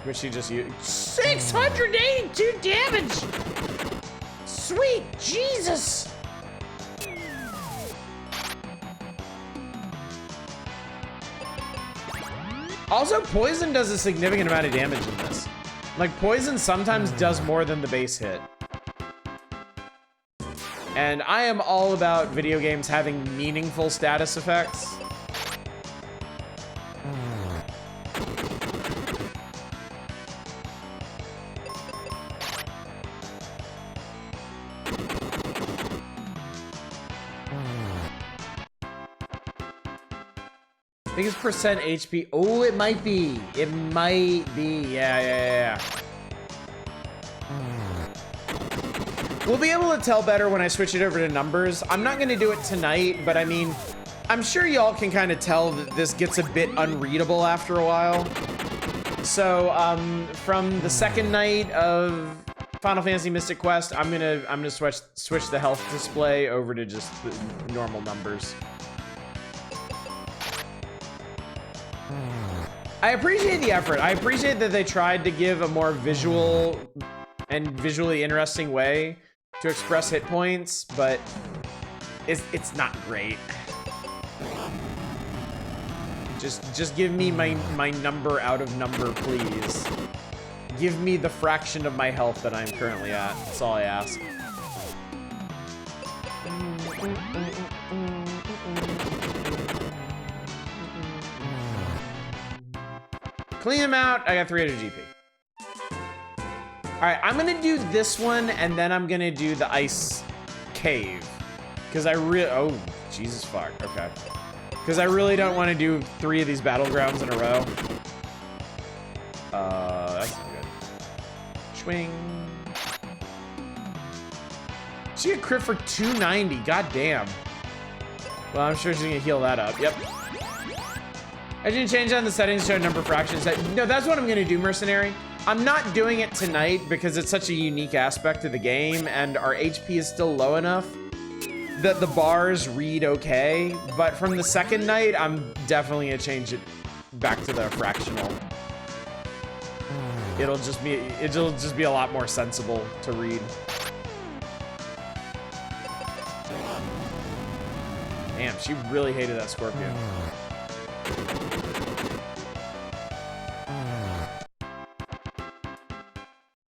Which she just used. 682 damage! Sweet Jesus! Also, poison does a significant amount of damage in this. Like, poison sometimes does more than the base hit. And I am all about video games having meaningful status effects. Biggest percent HP. Oh, it might be. It might be. Yeah. We'll be able to tell better when I switch it over to numbers. I'm not going to do it tonight, but I mean, I'm sure y'all can kind of tell that this gets a bit unreadable after a while. So, from the second night of Final Fantasy Mystic Quest, I'm gonna switch the health display over to just the normal numbers. I appreciate the effort. I appreciate that they tried to give a more visual and visually interesting way to express hit points, but it's not great. Just give me my number out of number, please. Give me the fraction of my health that I'm currently at. That's all I ask. Clean him out. I got 300 GP. All right, I'm gonna do this one, and then I'm gonna do the ice cave, because I oh, Jesus fuck. Okay, because I really don't want to do 3 of these battlegrounds in a row. That's not good. Swing. She got crit for 290. God damn. Well, I'm sure she's gonna heal that up. Yep. I didn't change on the settings to show number fractions. No, that's what I'm gonna do, Mercenary. I'm not doing it tonight because it's such a unique aspect of the game and our HP is still low enough that the bars read okay. But from the second night, I'm definitely gonna change it back to the fractional. It'll just be a lot more sensible to read. Damn, she really hated that Scorpion.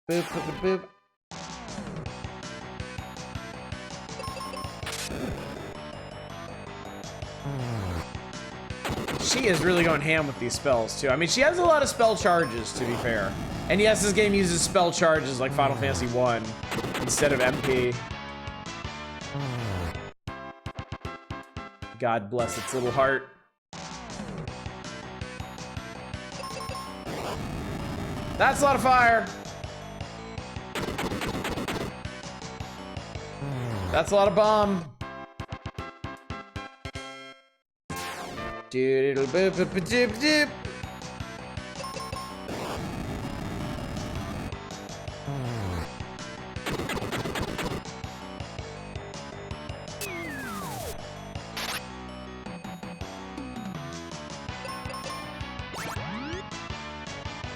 Boop, boop, boop, boop. She is really going ham with these spells, too. I mean, she has a lot of spell charges, to be fair. And yes, this game uses spell charges like Final Fantasy 1 instead of MP. God bless its little heart. That's a lot of fire. That's a lot of bomb. Doodle boop boop boop boop.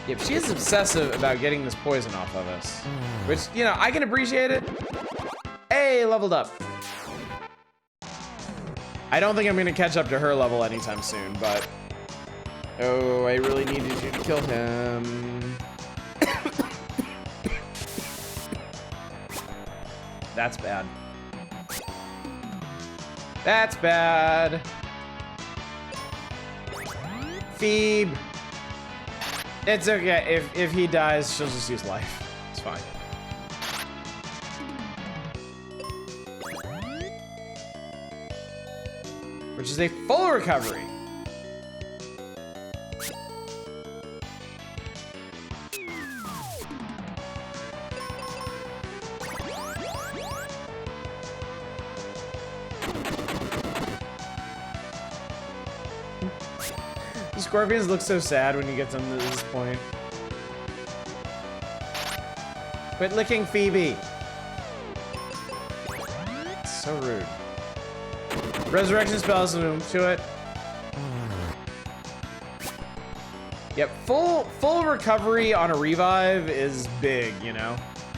Yep, she is obsessive about getting this poison off of us. Which, you know, I can appreciate it. Hey, leveled up. I don't think I'm gonna catch up to her level anytime soon, but... Oh, I really needed you to kill him. That's bad. That's bad. Phoebe. It's okay. If he dies, she'll just use life. It's fine. Which is a full recovery. The Scorpions look so sad when you get them to this point. Quit licking Phoebe. It's so rude. Resurrection spells, move to it. Yep, full recovery on a revive is big, you know?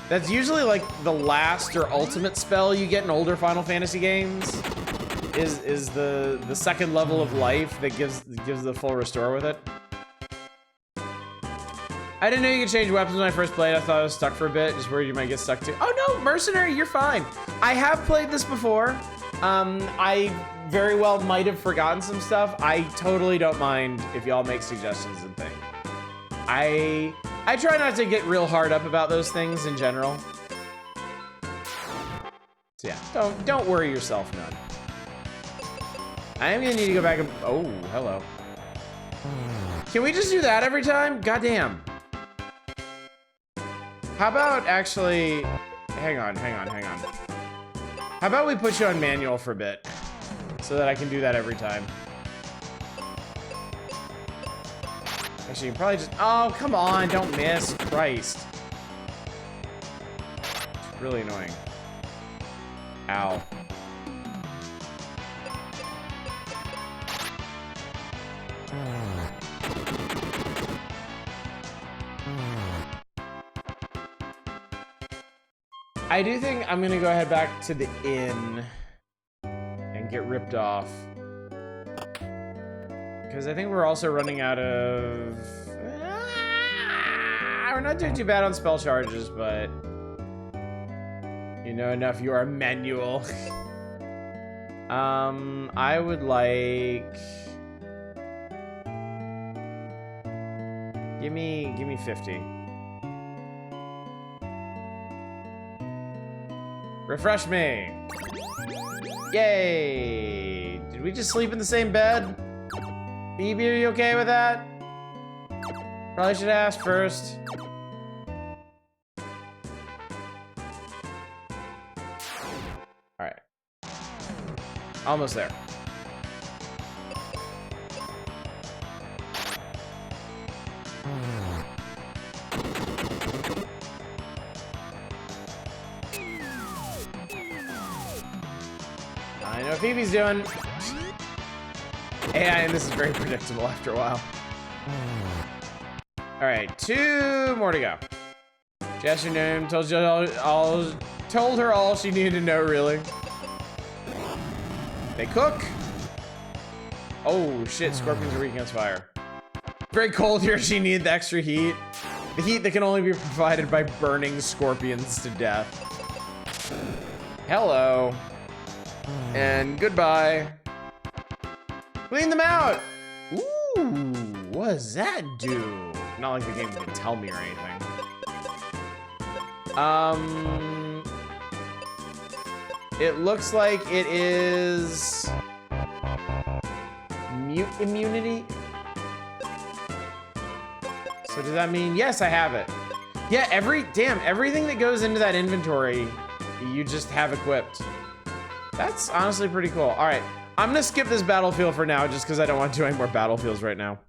That's usually like the last or ultimate spell you get in older Final Fantasy games. Is the second level of life that gives the full restore with it. I didn't know you could change weapons when I first played. I thought I was stuck for a bit, just worried you might get stuck too. Oh no, Mercenary, you're fine. I have played this before. I very well might have forgotten some stuff. I totally don't mind if y'all make suggestions and things. I try not to get real hard up about those things in general. So yeah, don't worry yourself none. I am gonna need to go back and, oh, hello. Can we just do that every time? Goddamn. How about actually, hang on. How about we put you on manual for a bit so that I can do that every time. Actually, you can probably just, oh, come on, don't miss, Christ. It's really annoying. Ow. I do think I'm gonna go ahead back to the inn and get ripped off. Because I think we're also running out of... we're not doing too bad on spell charges, but... you know enough, you are manual. I would like... Give me 50. Refresh me. Yay! Did we just sleep in the same bed? Phoebe, are you okay with that? Probably should ask first. Alright. Almost there. I know what Phoebe's doing. AI, and this is very predictable after a while. Alright, 2 more to go. She asked your name, told her all she needed to know, really. They cook. Oh shit, scorpions are weak against fire. Very cold here, she needed the extra heat. The heat that can only be provided by burning scorpions to death. Hello. And goodbye. Clean them out. Ooh, what does that do? Not like the game can tell me or anything. It looks like it is mute immunity. So does that mean, yes, I have it. Yeah, everything that goes into that inventory, you just have equipped. That's honestly pretty cool. All right, I'm gonna skip this battlefield for now just because I don't want to do any more battlefields right now.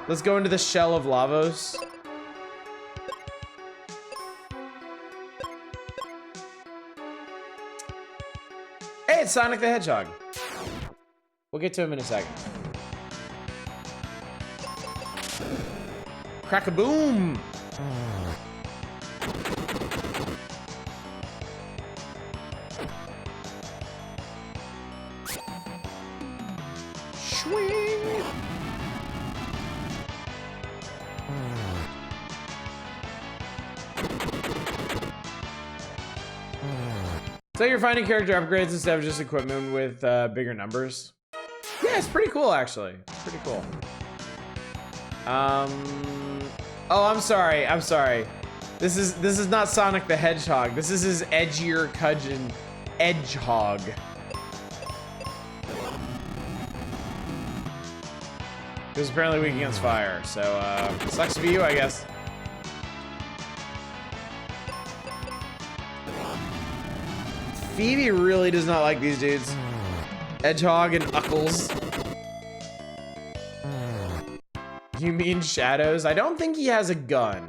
Let's go into the Shell of Lavos. Hey, it's Sonic the Hedgehog. We'll get to him in a second. Crack-a-boom! Swing! So you're finding character upgrades instead of just equipment with bigger numbers? Yeah, it's pretty cool actually. It's pretty cool. Oh, I'm sorry. This is not Sonic the Hedgehog. This is his edgier cousin, Edgehog. Who's apparently weak against fire, so sucks for you, I guess. Phoebe really does not like these dudes. Edgehog and Uckles. You mean Shadows? I don't think he has a gun.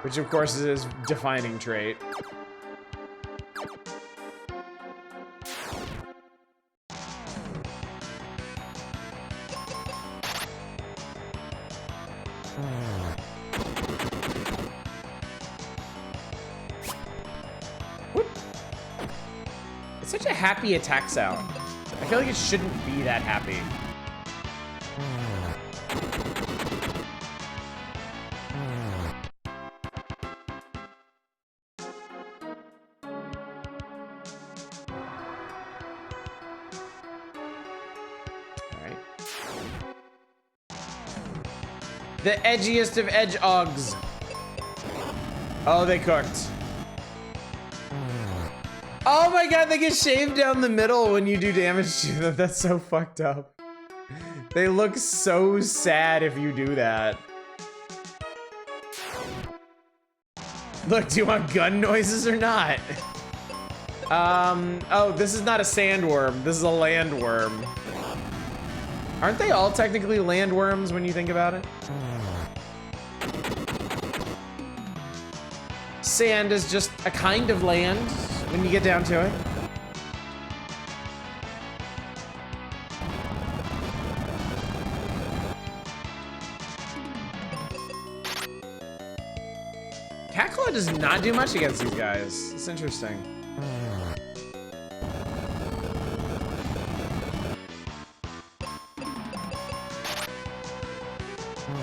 Which of course is his defining trait. Such a happy attack sound. I feel like it shouldn't be that happy. The edgiest of edgeogs. Oh, they cooked. Oh my god, they get shaved down the middle when you do damage to them. That's so fucked up. They look so sad if you do that. Look, do you want gun noises or not? Oh, this is not a sandworm. This is a landworm. Aren't they all technically landworms when you think about it? Sand is just a kind of land when you get down to it. Catclaw does not do much against these guys. It's interesting.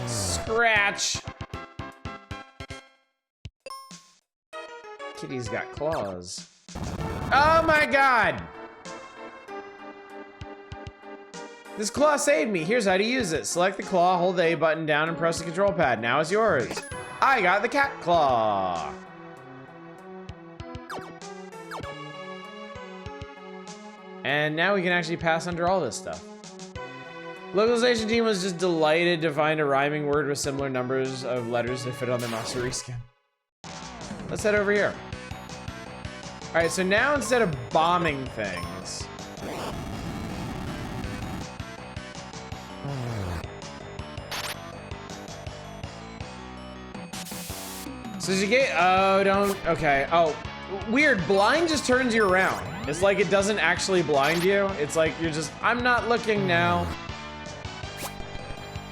Scratch. Kitty's got claws. Oh my god! This claw saved me. Here's how to use it. Select the claw, hold the A button down, and press the control pad. Now it's yours. I got the cat claw. And now we can actually pass under all this stuff. Localization team was just delighted to find a rhyming word with similar numbers of letters that fit on their Mastery skin. Let's head over here. All right, so now instead of bombing things, so as you get, oh, don't, okay. Oh, weird, blind just turns you around. It's like it doesn't actually blind you. It's like you're just, I'm not looking now.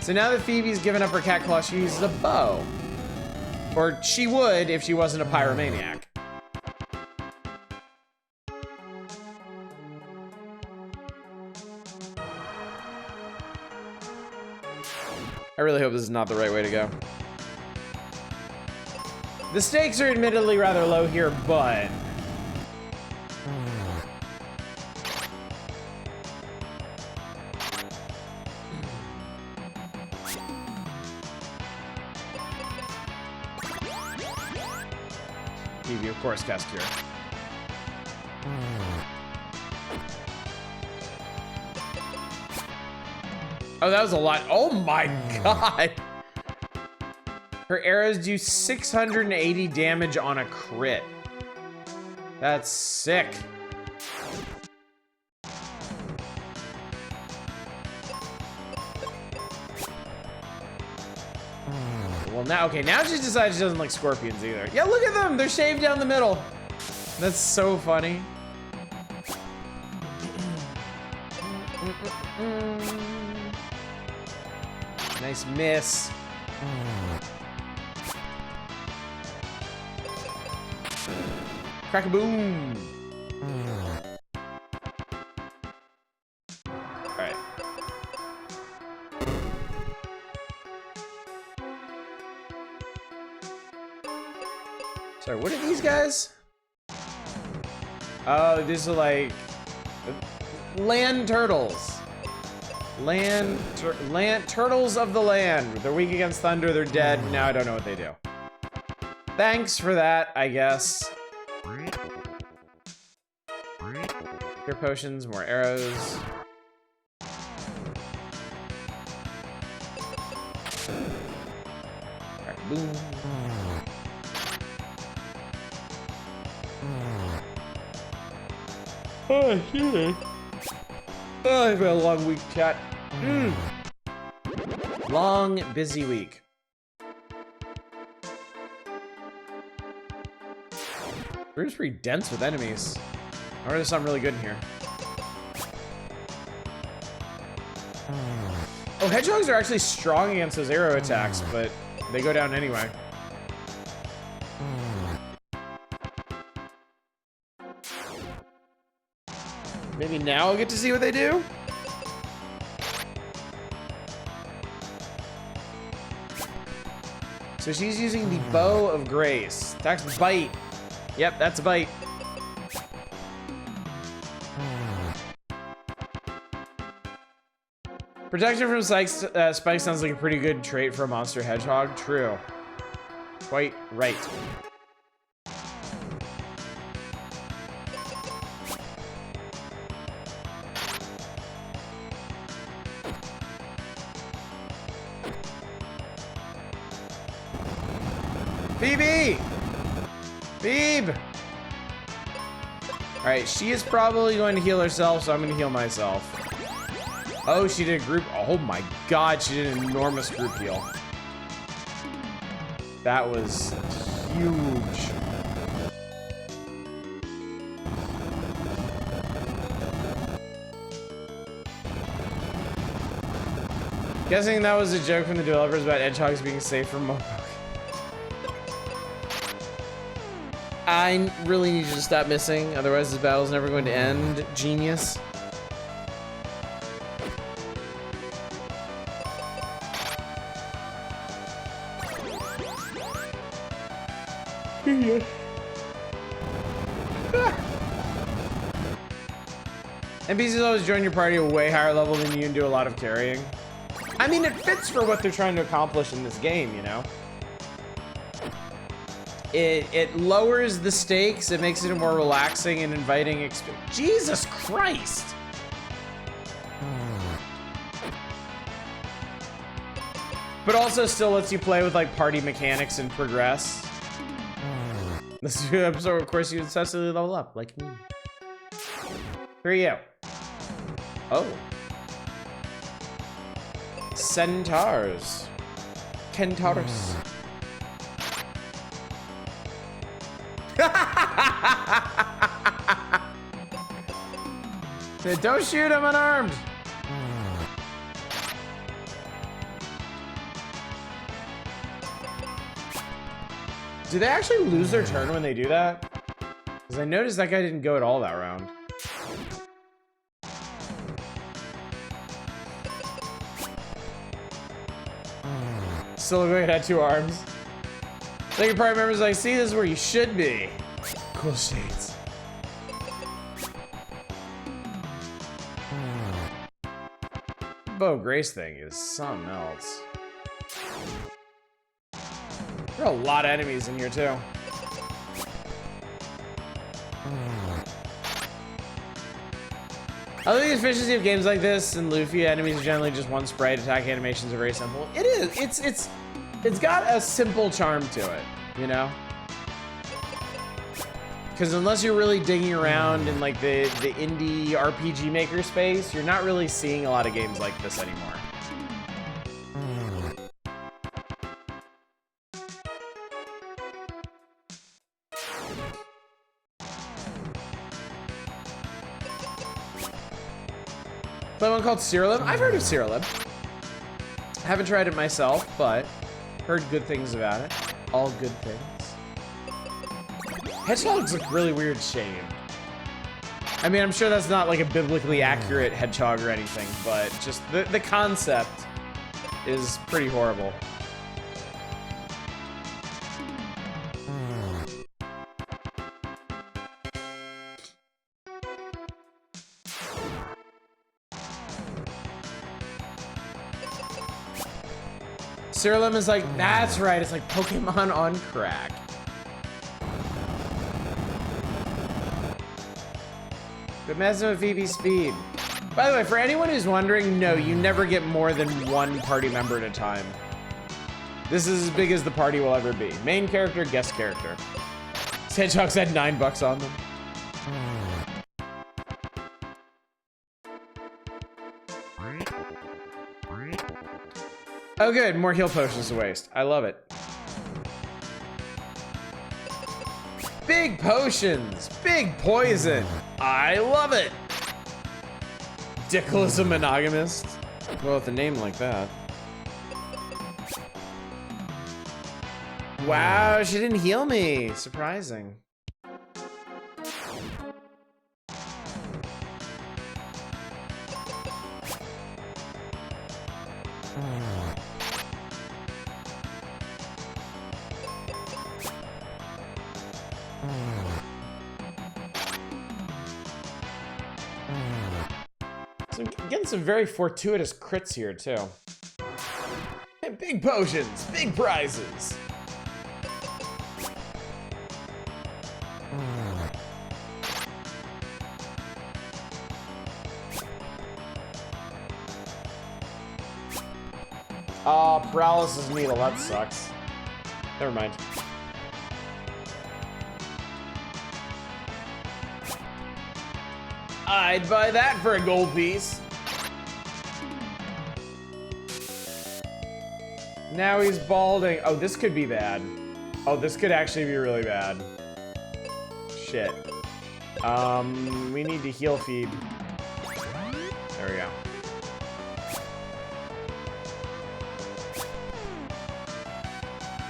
So now that Phoebe's given up her cat claw, she uses a bow. Or she would if she wasn't a pyromaniac. I really hope this is not the right way to go. The stakes are admittedly rather low here, but... Phoebe, of course, cast Cure. Oh, that was a lot. Oh my god. Her arrows do 680 damage on a crit. That's sick. Well, now, okay, now she decides she doesn't like scorpions either. Yeah, look at them. They're shaved down the middle. That's so funny. Nice miss. Crack-a-boom. All right. Sorry, what are these guys? Oh, these are like land turtles. Turtles of the land. They're weak against thunder. They're dead. Now I don't know what they do. Thanks for that, I guess. Cure potions, more arrows. Alright, boom. Oh, shit. Oh, I've had a long week, chat. Long, busy week. Room's pretty dense with enemies. I wonder there's something really good in here. Oh, hedgehogs are actually strong against those arrow attacks, but they go down anyway. Maybe now I'll get to see what they do? So she's using the Bow of Grace. Attacks bite. Yep, that's a bite. Protection from spikes sounds like a pretty good trait for a monster hedgehog. True. Quite right. Phoebe! Phoebe! Alright, she is probably going to heal herself, so I'm going to heal myself. Oh, she did a group. Oh my god, she did an enormous group heal. That was huge. Guessing that was a joke from the developers about hedgehogs being safe from Mopoke. I really need you to stop missing, otherwise this battle's never going to end. Genius. NPCs always join your party a way higher level than you and do a lot of carrying. I mean, it fits for what they're trying to accomplish in this game, you know? It lowers the stakes, it makes it a more relaxing and inviting experience. Jesus Christ! But also still lets you play with like party mechanics and progress. This episode, of course, you incessantly level up, like me. Who are you? Oh. Centaurs. Kentaurus. Don't shoot, I'm unarmed. Do they actually lose their turn when they do that? Because I noticed that guy didn't go at all that round. Still look like it had 2 arms. Like your party members like, see, this is where you should be. Cool shades. Bow Grace thing is something else. There are a lot of enemies in here too. I think the efficiency of games like this and Luffy enemies are generally just one sprite. Attack animations are very simple. It is. It's got a simple charm to it, you know? Because unless you're really digging around in like the indie RPG maker space, you're not really seeing a lot of games like this anymore. Play one called Cyrillum. I've heard of Cyrillum. Haven't tried it myself, but heard good things about it. All good things. Hedgehogs look really weird shaped. I mean, I'm sure that's not like a biblically accurate hedgehog or anything, but just the concept is pretty horrible. Cyrillum is like, that's right, it's like Pokemon on crack. But messing with Phoebe's speed. By the way, for anyone who's wondering, no, you never get more than 1 party member at a time. This is as big as the party will ever be. Main character, guest character. Hedgehogs had $9 on them. Oh good, more heal potions to waste. I love it. Big potions, big poison. I love it. Dickel is a monogamist. Well, with a name like that. Wow, she didn't heal me. Surprising. So I'm getting some very fortuitous crits here, too. And big potions, big prizes. Paralysis needle, that sucks. Never mind. I'd buy that for a gold piece. Now he's balding. Oh, this could be bad. Oh, this could actually be really bad. Shit. We need to heal feed. There we go.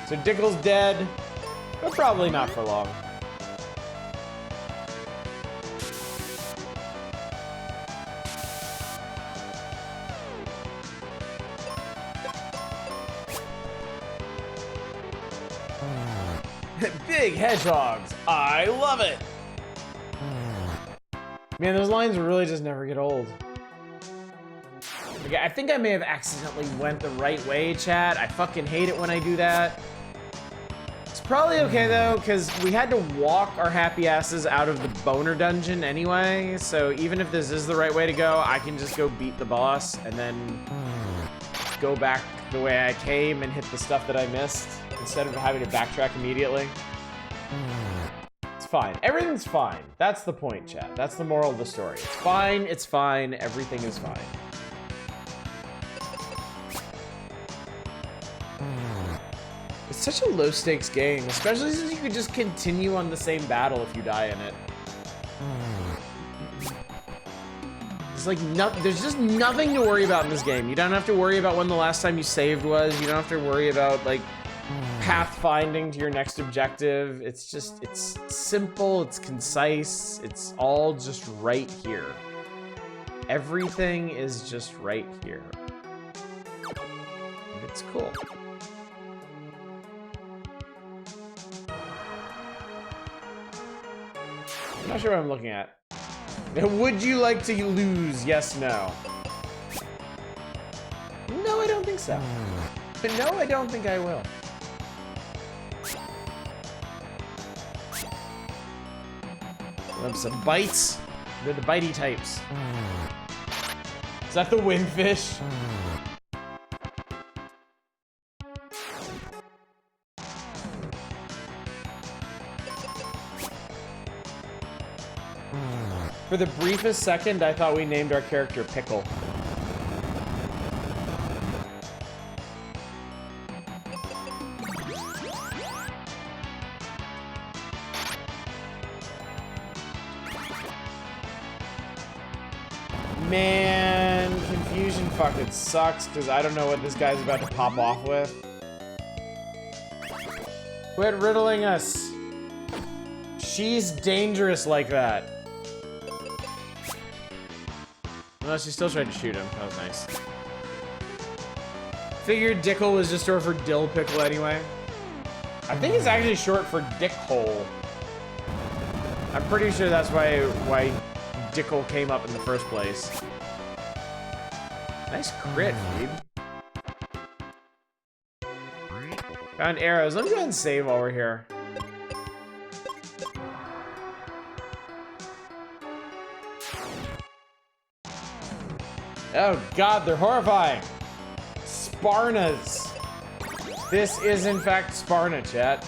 So Dickle's dead, but probably not for long. Big hedgehogs. I love it. Man, those lines really just never get old. Okay, I think I may have accidentally went the right way, chat. I fucking hate it when I do that. It's probably okay though, because we had to walk our happy asses out of the boner dungeon anyway. So even if this is the right way to go, I can just go beat the boss and then go back the way I came and hit the stuff that I missed instead of having to backtrack immediately. It's fine. Everything's fine. That's the point, chat. That's the moral of the story. It's fine. It's fine. Everything is fine. It's such a low stakes game, especially since you could just continue on the same battle if you die in it. It's like, there's just nothing to worry about in this game. You don't have to worry about when the last time you saved was. You don't have to worry about, like, pathfinding to your next objective. It's just, it's simple, it's concise, it's all just right here. Everything is just right here. And it's cool. I'm not sure what I'm looking at. Would you like to lose? Yes, no. No, I don't think so. No, I don't think I will. Some bites. They're the bitey types. Is that the windfish? For the briefest second, I thought we named our character Pickle. Man, confusion fucking sucks because I don't know what this guy's about to pop off with. Quit riddling us. She's dangerous like that. Well, she still tried to shoot him. That was nice. Figured Dickle was just short for Dill Pickle anyway. I think it's actually short for Dickhole. I'm pretty sure that's why Dickle came up in the first place. Nice crit, dude. Found arrows. Let me go ahead and save while we're here. Oh god, they're horrifying. Sparnas. This is in fact Sparna, chat.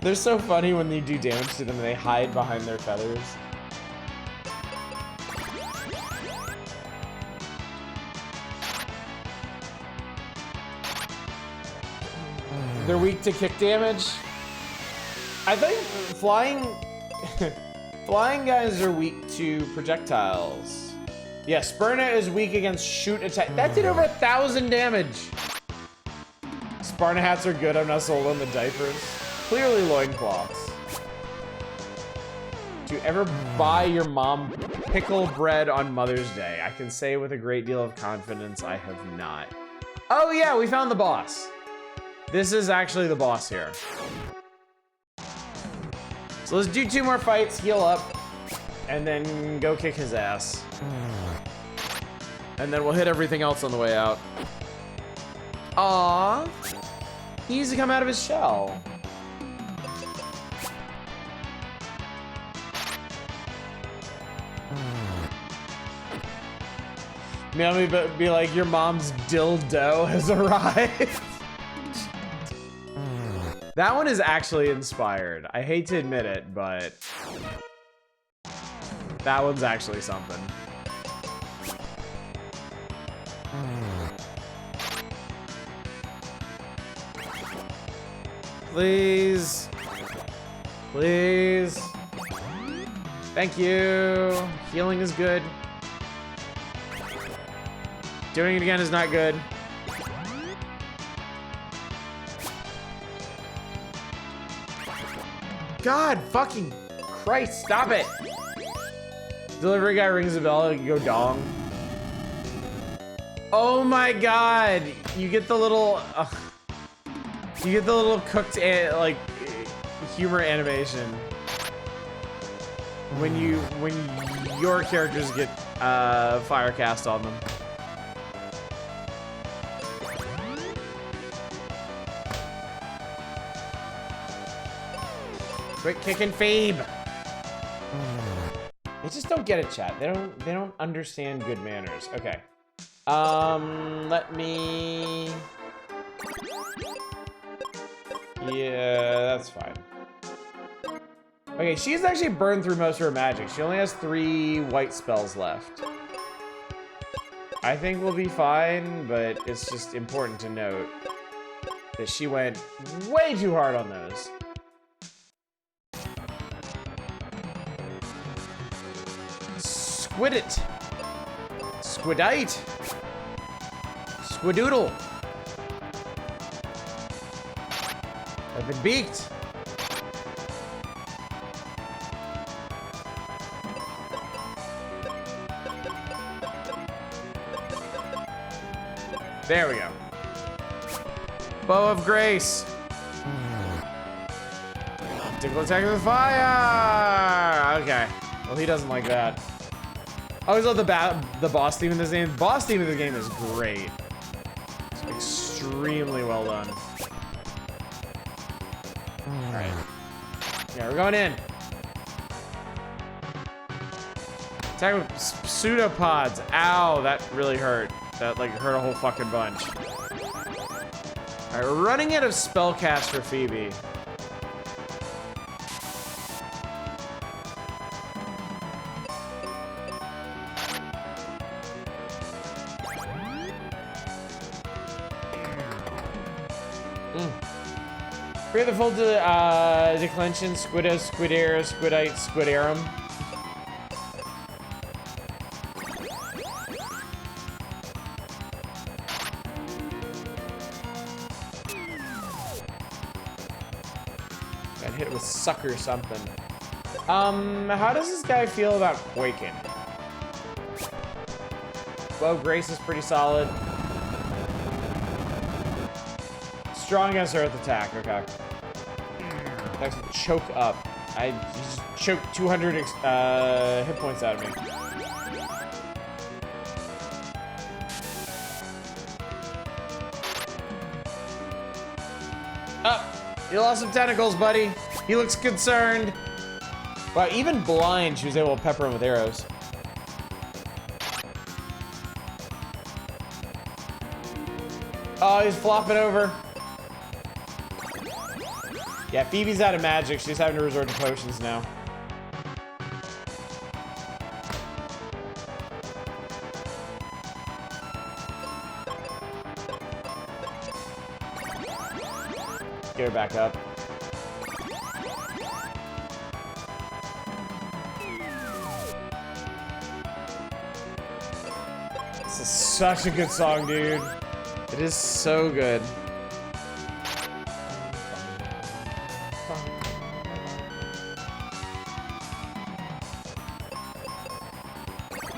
They're so funny when you do damage to them and they hide behind their feathers. They're weak to kick damage. I think flying flying guys are weak to projectiles. Yeah, Sparna is weak against shoot attack. That did over 1,000 damage. Sparna hats are good. I'm not sold on the diapers. Clearly loincloths. Do you ever buy your mom pickle bread on Mother's Day. I can say with a great deal of confidence I have not. Oh yeah, we found the boss. This is actually the boss here. So let's do 2 more fights, heal up, and then go kick his ass. And then we'll hit everything else on the way out. Aww. He needs to come out of his shell. Maybe be like, your mom's dildo has arrived. That one is actually inspired. I hate to admit it, but that one's actually something. Please. Please. Thank you. Healing is good. Doing it again is not good. God fucking Christ, stop it. Delivery guy rings a bell, you go dong. Oh my God. You get the little, you get the little cooked, like, humor animation. When your characters get, fire cast on them. Quick kicking Phoebe. They just don't get it, chat. They don't understand good manners. Okay. Let me. Yeah, that's fine. Okay, she's actually burned through most of her magic. She only has 3 white spells left. I think we'll be fine, but it's just important to note that she went way too hard on those. Squid it. Squidite. Squidoodle. I've been beaked. There we go. Bow of Grace. Tickle attack with fire. Okay. Well, he doesn't like that. I always love the boss theme in this game. The boss theme of the game is great. It's extremely well done. Alright. Yeah, we're going in. Attack with pseudopods. Ow, that really hurt. That like hurt a whole fucking bunch. Alright, we're running out of spellcast for Phoebe. Create the full declension, Squiddo, Squidare, Squidite, Squidarum. Got hit with sucker something. How does this guy feel about Quaking? Well, Grace is pretty solid. Strong against Earth attack, okay. Next, choke up. I just choked 200 hit points out of me. You lost some tentacles, buddy. He looks concerned. Wow, even blind, she was able to pepper him with arrows. Oh, he's flopping over. Yeah, Phoebe's out of magic. She's having to resort to potions now. Get her back up. This is such a good song, dude. It is so good.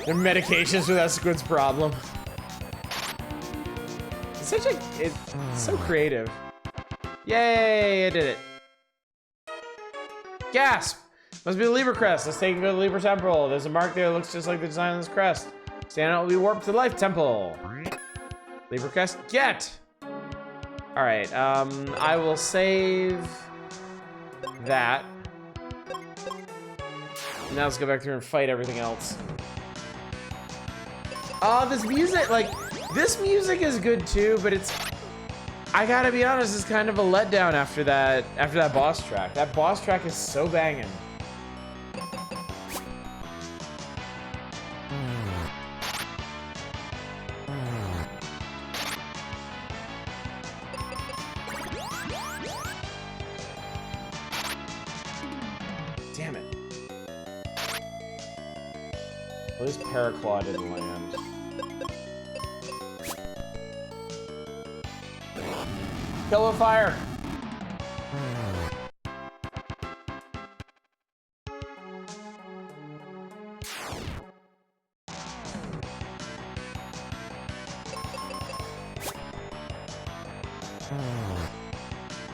Their medications for that squid's problem. It's so creative. Yay, I did it. Gasp! Must be the Libra crest. Let's take it to the Libra temple. There's a mark there that looks just like the design on this crest. Stand out will be warped to the life temple. Libra crest, get! Alright, I will save that. Now let's go back through and fight everything else. Oh, this music, like, this music is good too, but it's, I gotta be honest, it's kind of a letdown after that boss track. That boss track is so banging. Damn it. Well, this Paraclaw didn't land. Kill with fire!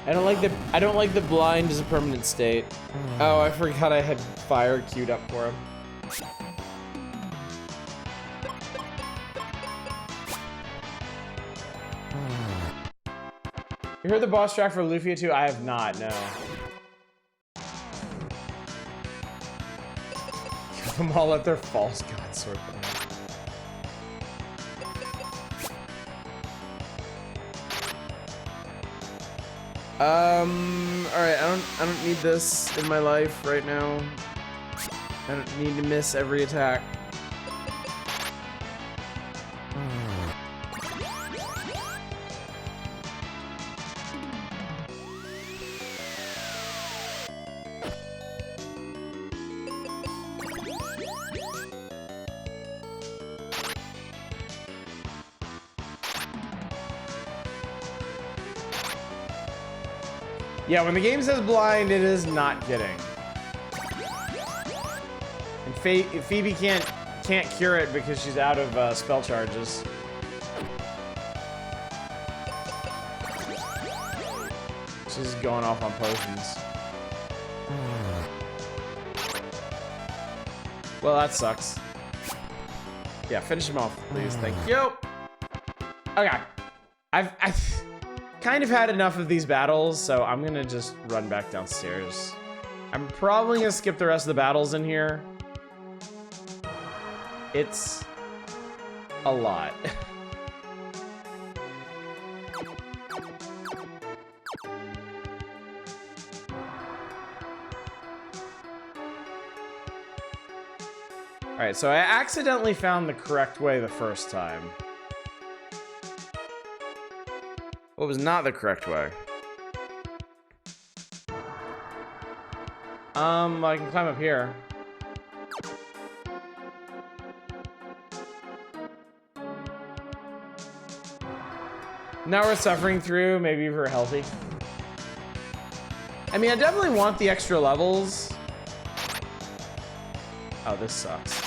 I don't like the blind as a permanent state. Oh, I forgot I had fire queued up for him. You heard the boss track for Lufia 2? I have not, no. Kill them all at their false god sword. Alright, I don't need this in my life right now. I don't need to miss every attack. Yeah, when the game says blind, it is not kidding. And Phoebe can't cure it because she's out of spell charges. She's going off on potions. Well, that sucks. Yeah, finish him off, please. Thank you. Okay. I've kind of had enough of these battles, so I'm gonna just run back downstairs. I'm probably gonna skip the rest of the battles in here. It's a lot. Alright, so I accidentally found the correct way the first time. What was not the correct way? I can climb up here. Now we're suffering through, maybe if we're healthy. I mean, I definitely want the extra levels. Oh, this sucks.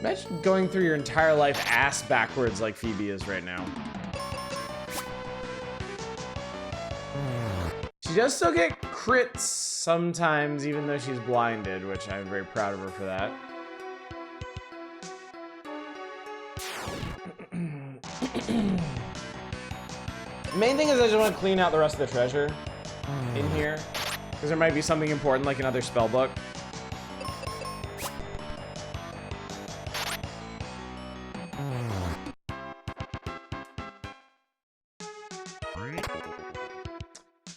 Imagine going through your entire life ass backwards like Phoebe is right now. She does still get crits sometimes, even though she's blinded, which I'm very proud of her for that. The main thing is I just want to clean out the rest of the treasure in here, because there might be something important like another spell book.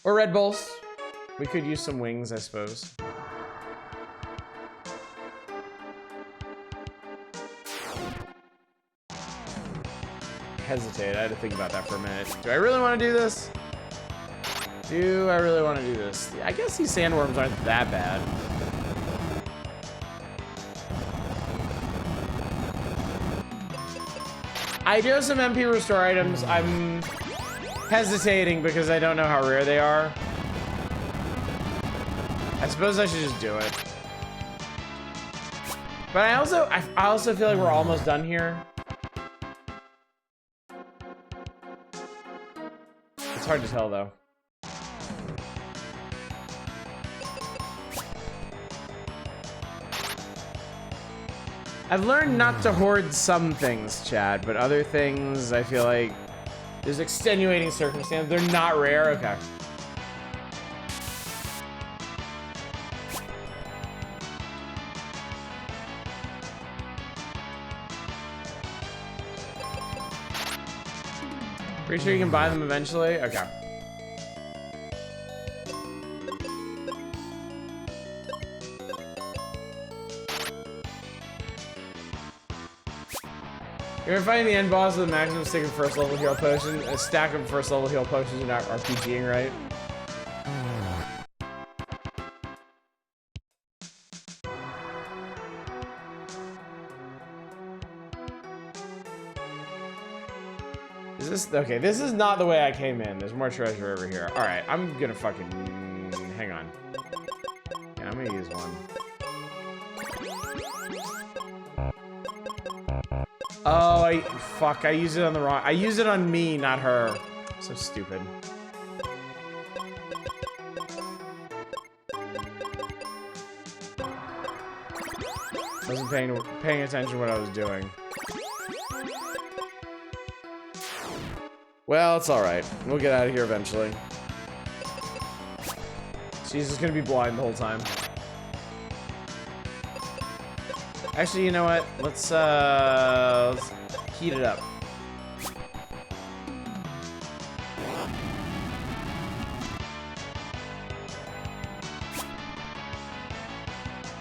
Or Red Bulls. We could use some wings, I suppose. hesitate. I had to think about that for a minute. Do I really want to do this? Do I really want to do this? I guess these sandworms aren't that bad. I do have some MP restore items. I'm hesitating because I don't know how rare they are. I suppose I should just do it. But I also feel like we're almost done here. It's hard to tell though. I've learned not to hoard some things, Chad, but other things I feel like there's extenuating circumstances. They're not rare. Okay. Pretty sure you can buy them eventually? Okay. You ever find the end boss with a maximum stick of first level heal potion? A stack of first level heal potions are not RPGing, right? Is this okay? This is not the way I came in. There's more treasure over here. All right, I'm gonna fucking hang on. Yeah, I'm gonna use one. Oh, I used it on the wrong. I used it on me, not her. So stupid. Wasn't paying attention to what I was doing. Well, it's all right. We'll get out of here eventually. She's just gonna be blind the whole time. Actually, you know what? Let's heat it up.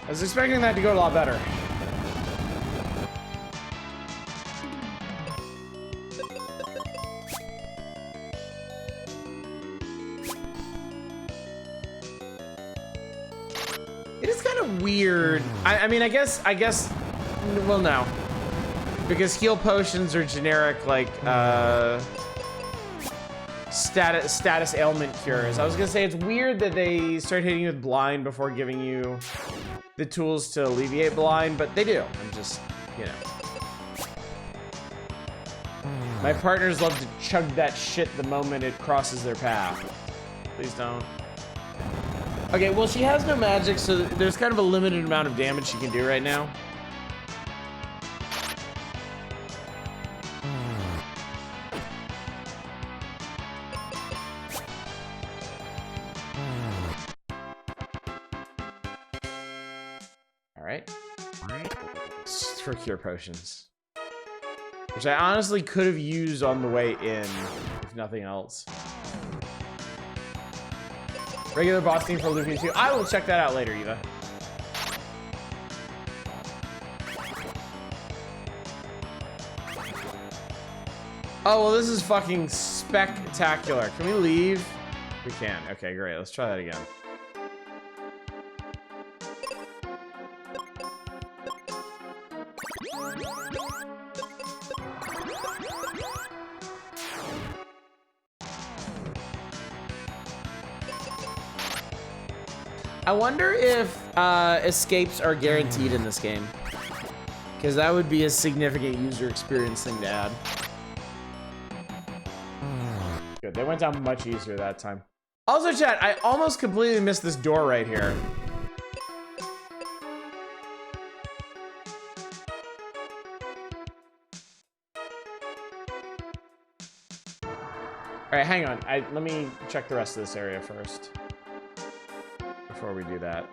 I was expecting that to go a lot better. It is kind of weird. I mean, I guess, well, no. Because heal potions are generic, like, status ailment cures. I was gonna say, it's weird that they start hitting you with blind before giving you the tools to alleviate blind, but they do. I'm just, you know. My partners love to chug that shit the moment it crosses their path. Please don't. Okay, well, she has no magic, so there's kind of a limited amount of damage she can do right now. All right. For cure potions. Which I honestly could have used on the way in, if nothing else. Regular boss theme for Luffy 2. I will check that out later, Eva. Oh, well, this is fucking spectacular. Can we leave? We can. Okay, great. Let's try that again. I wonder if escapes are guaranteed in this game. Because that would be a significant user experience thing to add. Good, they went down much easier that time. Also, chat, I almost completely missed this door right here. All right, hang on. Let me check the rest of this area first. Before we do that.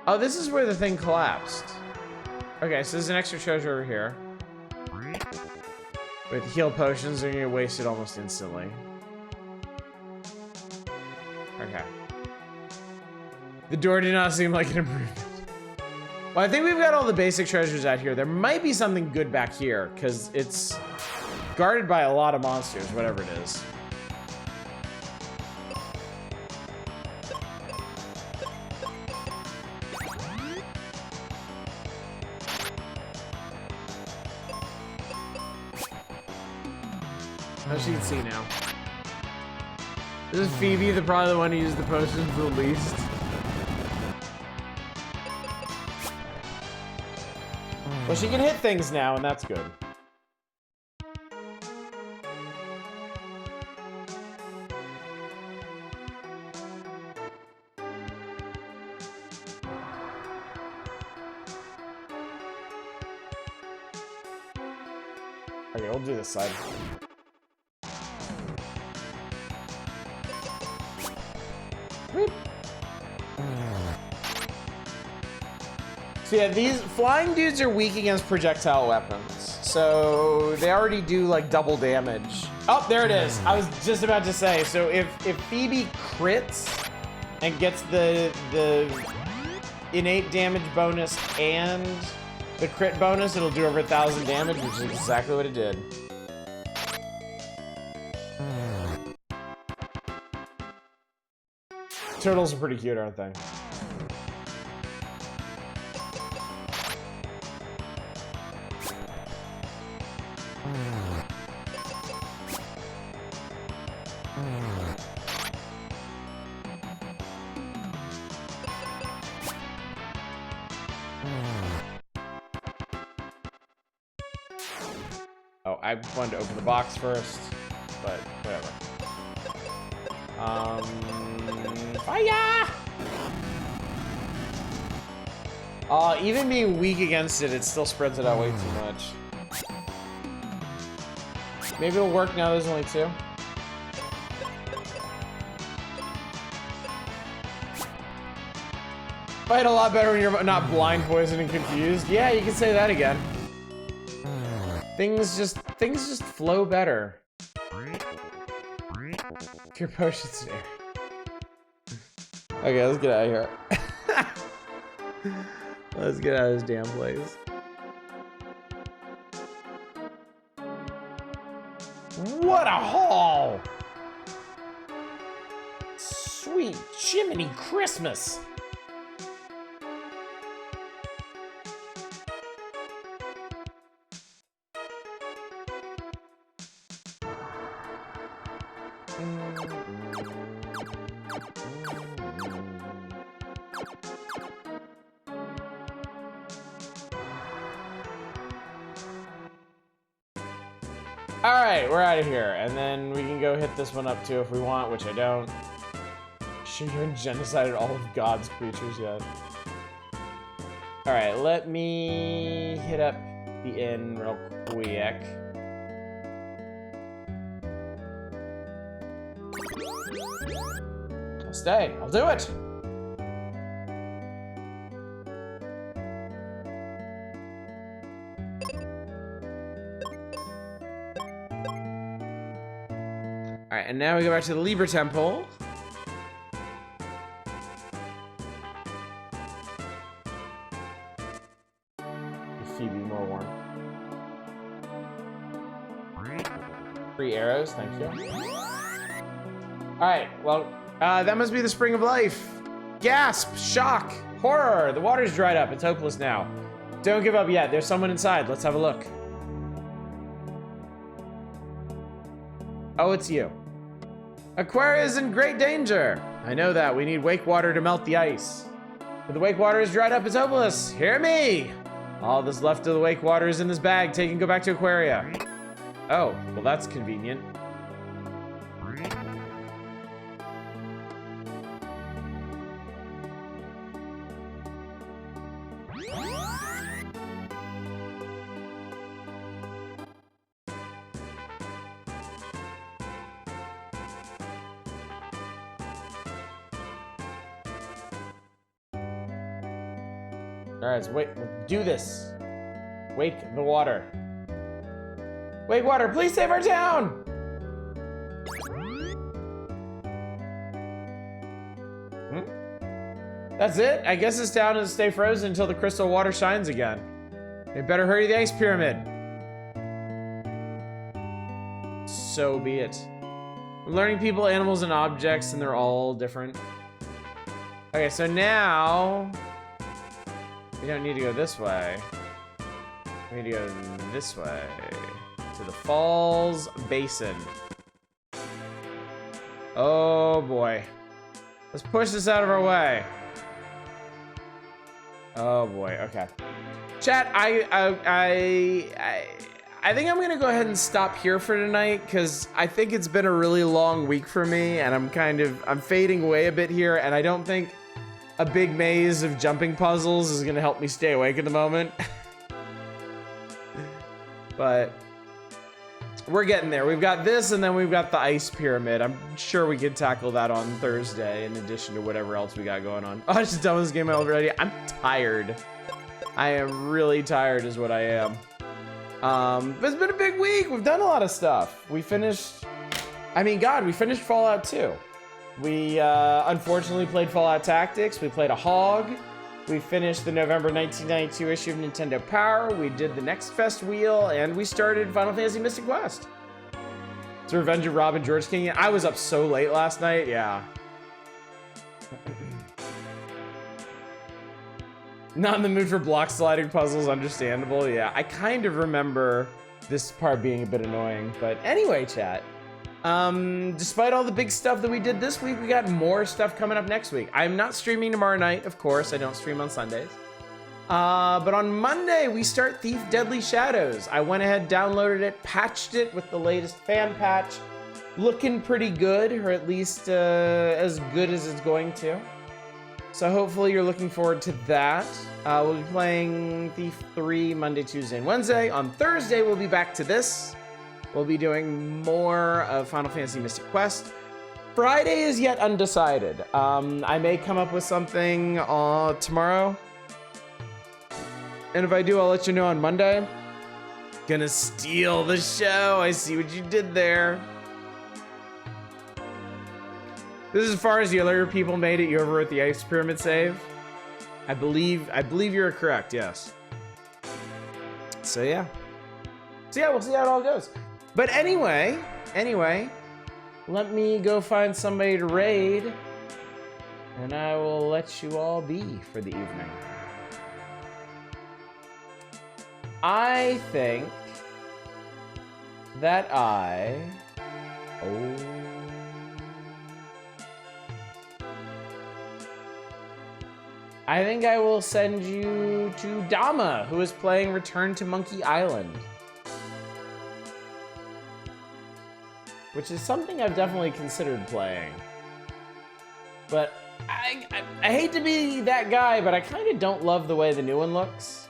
Oh, this is where the thing collapsed. Okay, so there's an extra treasure over here. With heal potions, they're gonna get wasted almost instantly. Okay. The door did not seem like an improvement. Well, I think we've got all the basic treasures out here. There might be something good back here, because it's guarded by a lot of monsters, whatever it is. Oh, she can see now. This is Phoebe, probably the one who used the potions the least. Well, she can hit things now, and that's good. Okay, we'll do this side. Whoop. So yeah, these flying dudes are weak against projectile weapons. So they already do like double damage. Oh, there it is. I was just about to say, so if Phoebe crits and gets the innate damage bonus and the crit bonus, it'll do over 1,000 damage, which is exactly what it did. Turtles are pretty cute, aren't they? Oh, I wanted to open the box first, but whatever. Fire! Even being weak against it, it still spreads it out way too much. Maybe it'll work now there's only 2. Fight a lot better when you're not blind, poisoned, and confused. Yeah, you can say that again. Things just flow better. Pure potions there. Okay, let's get out of here. Let's get out of this damn place. What a haul! Sweet Jiminy Christmas! Alright, we're out of here. And then we can go hit this one up too if we want, which I don't. Sure, you haven't genocided all of God's creatures yet. Alright, let me hit up the inn real quick. I'll stay. I'll do it! Alright, and now we go back to the Liber Temple. Phoebe more warm. 3 arrows, thank you. Alright, well, that must be the Spring of Life. Gasp! Shock! Horror! The water's dried up. It's hopeless now. Don't give up yet. There's someone inside. Let's have a look. Oh, it's you. Aquaria is in great danger. I know that. We need wake water to melt the ice. But the wake water is dried up. It's hopeless. Hear me! All that's left of the wake water is in this bag. Take and go back to Aquaria. Oh, well that's convenient. Alright, so wait, do this. Wake the water. Wake water, please save our town! That's it? I guess this town is stay frozen until the crystal water shines again. They better hurry the ice pyramid. So be it. We're learning people, animals, and objects, and they're all different. Okay, so now we don't need to go this way. We need to go this way to the Falls Basin. Oh boy. Let's push this out of our way. Oh boy, okay. Chat, I think I'm gonna go ahead and stop here for tonight because I think it's been a really long week for me and I'm fading away a bit here, and I don't think a big maze of jumping puzzles is gonna help me stay awake at the moment. But we're getting there. We've got this, and then we've got the ice pyramid. I'm sure we can tackle that on Thursday in addition to whatever else we got going on. Oh, I just done this game already. I'm tired. I am really tired is what I am. But it's been a big week. We've done a lot of stuff. We finished Fallout 2. We unfortunately played Fallout Tactics. We played a hog. We finished the November 1992 issue of Nintendo Power. We did the Next Fest wheel, and we started Final Fantasy Mystic Quest. It's Revenge of Rob and George King. I was up so late last night, yeah. Not in the mood for block sliding puzzles, understandable. Yeah, I kind of remember this part being a bit annoying, but anyway, chat. Despite all the big stuff that we did this week, we got more stuff coming up next week. I'm not streaming tomorrow night, of course. I don't stream on Sundays. But on Monday, we start Thief Deadly Shadows. I went ahead, downloaded it, patched it with the latest fan patch. Looking pretty good, or at least as good as it's going to. So hopefully you're looking forward to that. We'll be playing Thief 3 Monday, Tuesday, and Wednesday. On Thursday, we'll be back to this. We'll be doing more of Final Fantasy Mystic Quest. Friday is yet undecided. I may come up with something tomorrow. And if I do, I'll let you know on Monday. Gonna steal the show. I see what you did there. This is as far as the other people made it. You over at the Ice Pyramid save? I believe you're correct, yes. So yeah, we'll see how it all goes. But anyway, let me go find somebody to raid, and I will let you all be for the evening. I think that I will send you to Dama, who is playing Return to Monkey Island. Which is something I've definitely considered playing. But I hate to be that guy, but I kind of don't love the way the new one looks.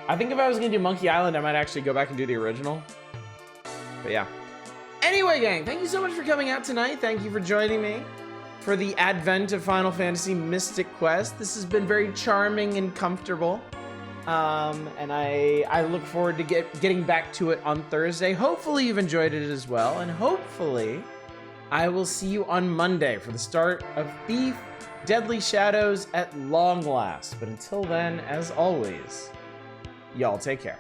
I think if I was gonna do Monkey Island, I might actually go back and do the original. But yeah. Anyway, gang, thank you so much for coming out tonight. Thank you for joining me for the advent of Final Fantasy Mystic Quest. This has been very charming and comfortable. And I look forward to getting back to it on Thursday. Hopefully you've enjoyed it as well, and hopefully I will see you on Monday for the start of Thief Deadly Shadows at long last. But until then, as always, y'all take care.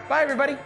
Bye, everybody.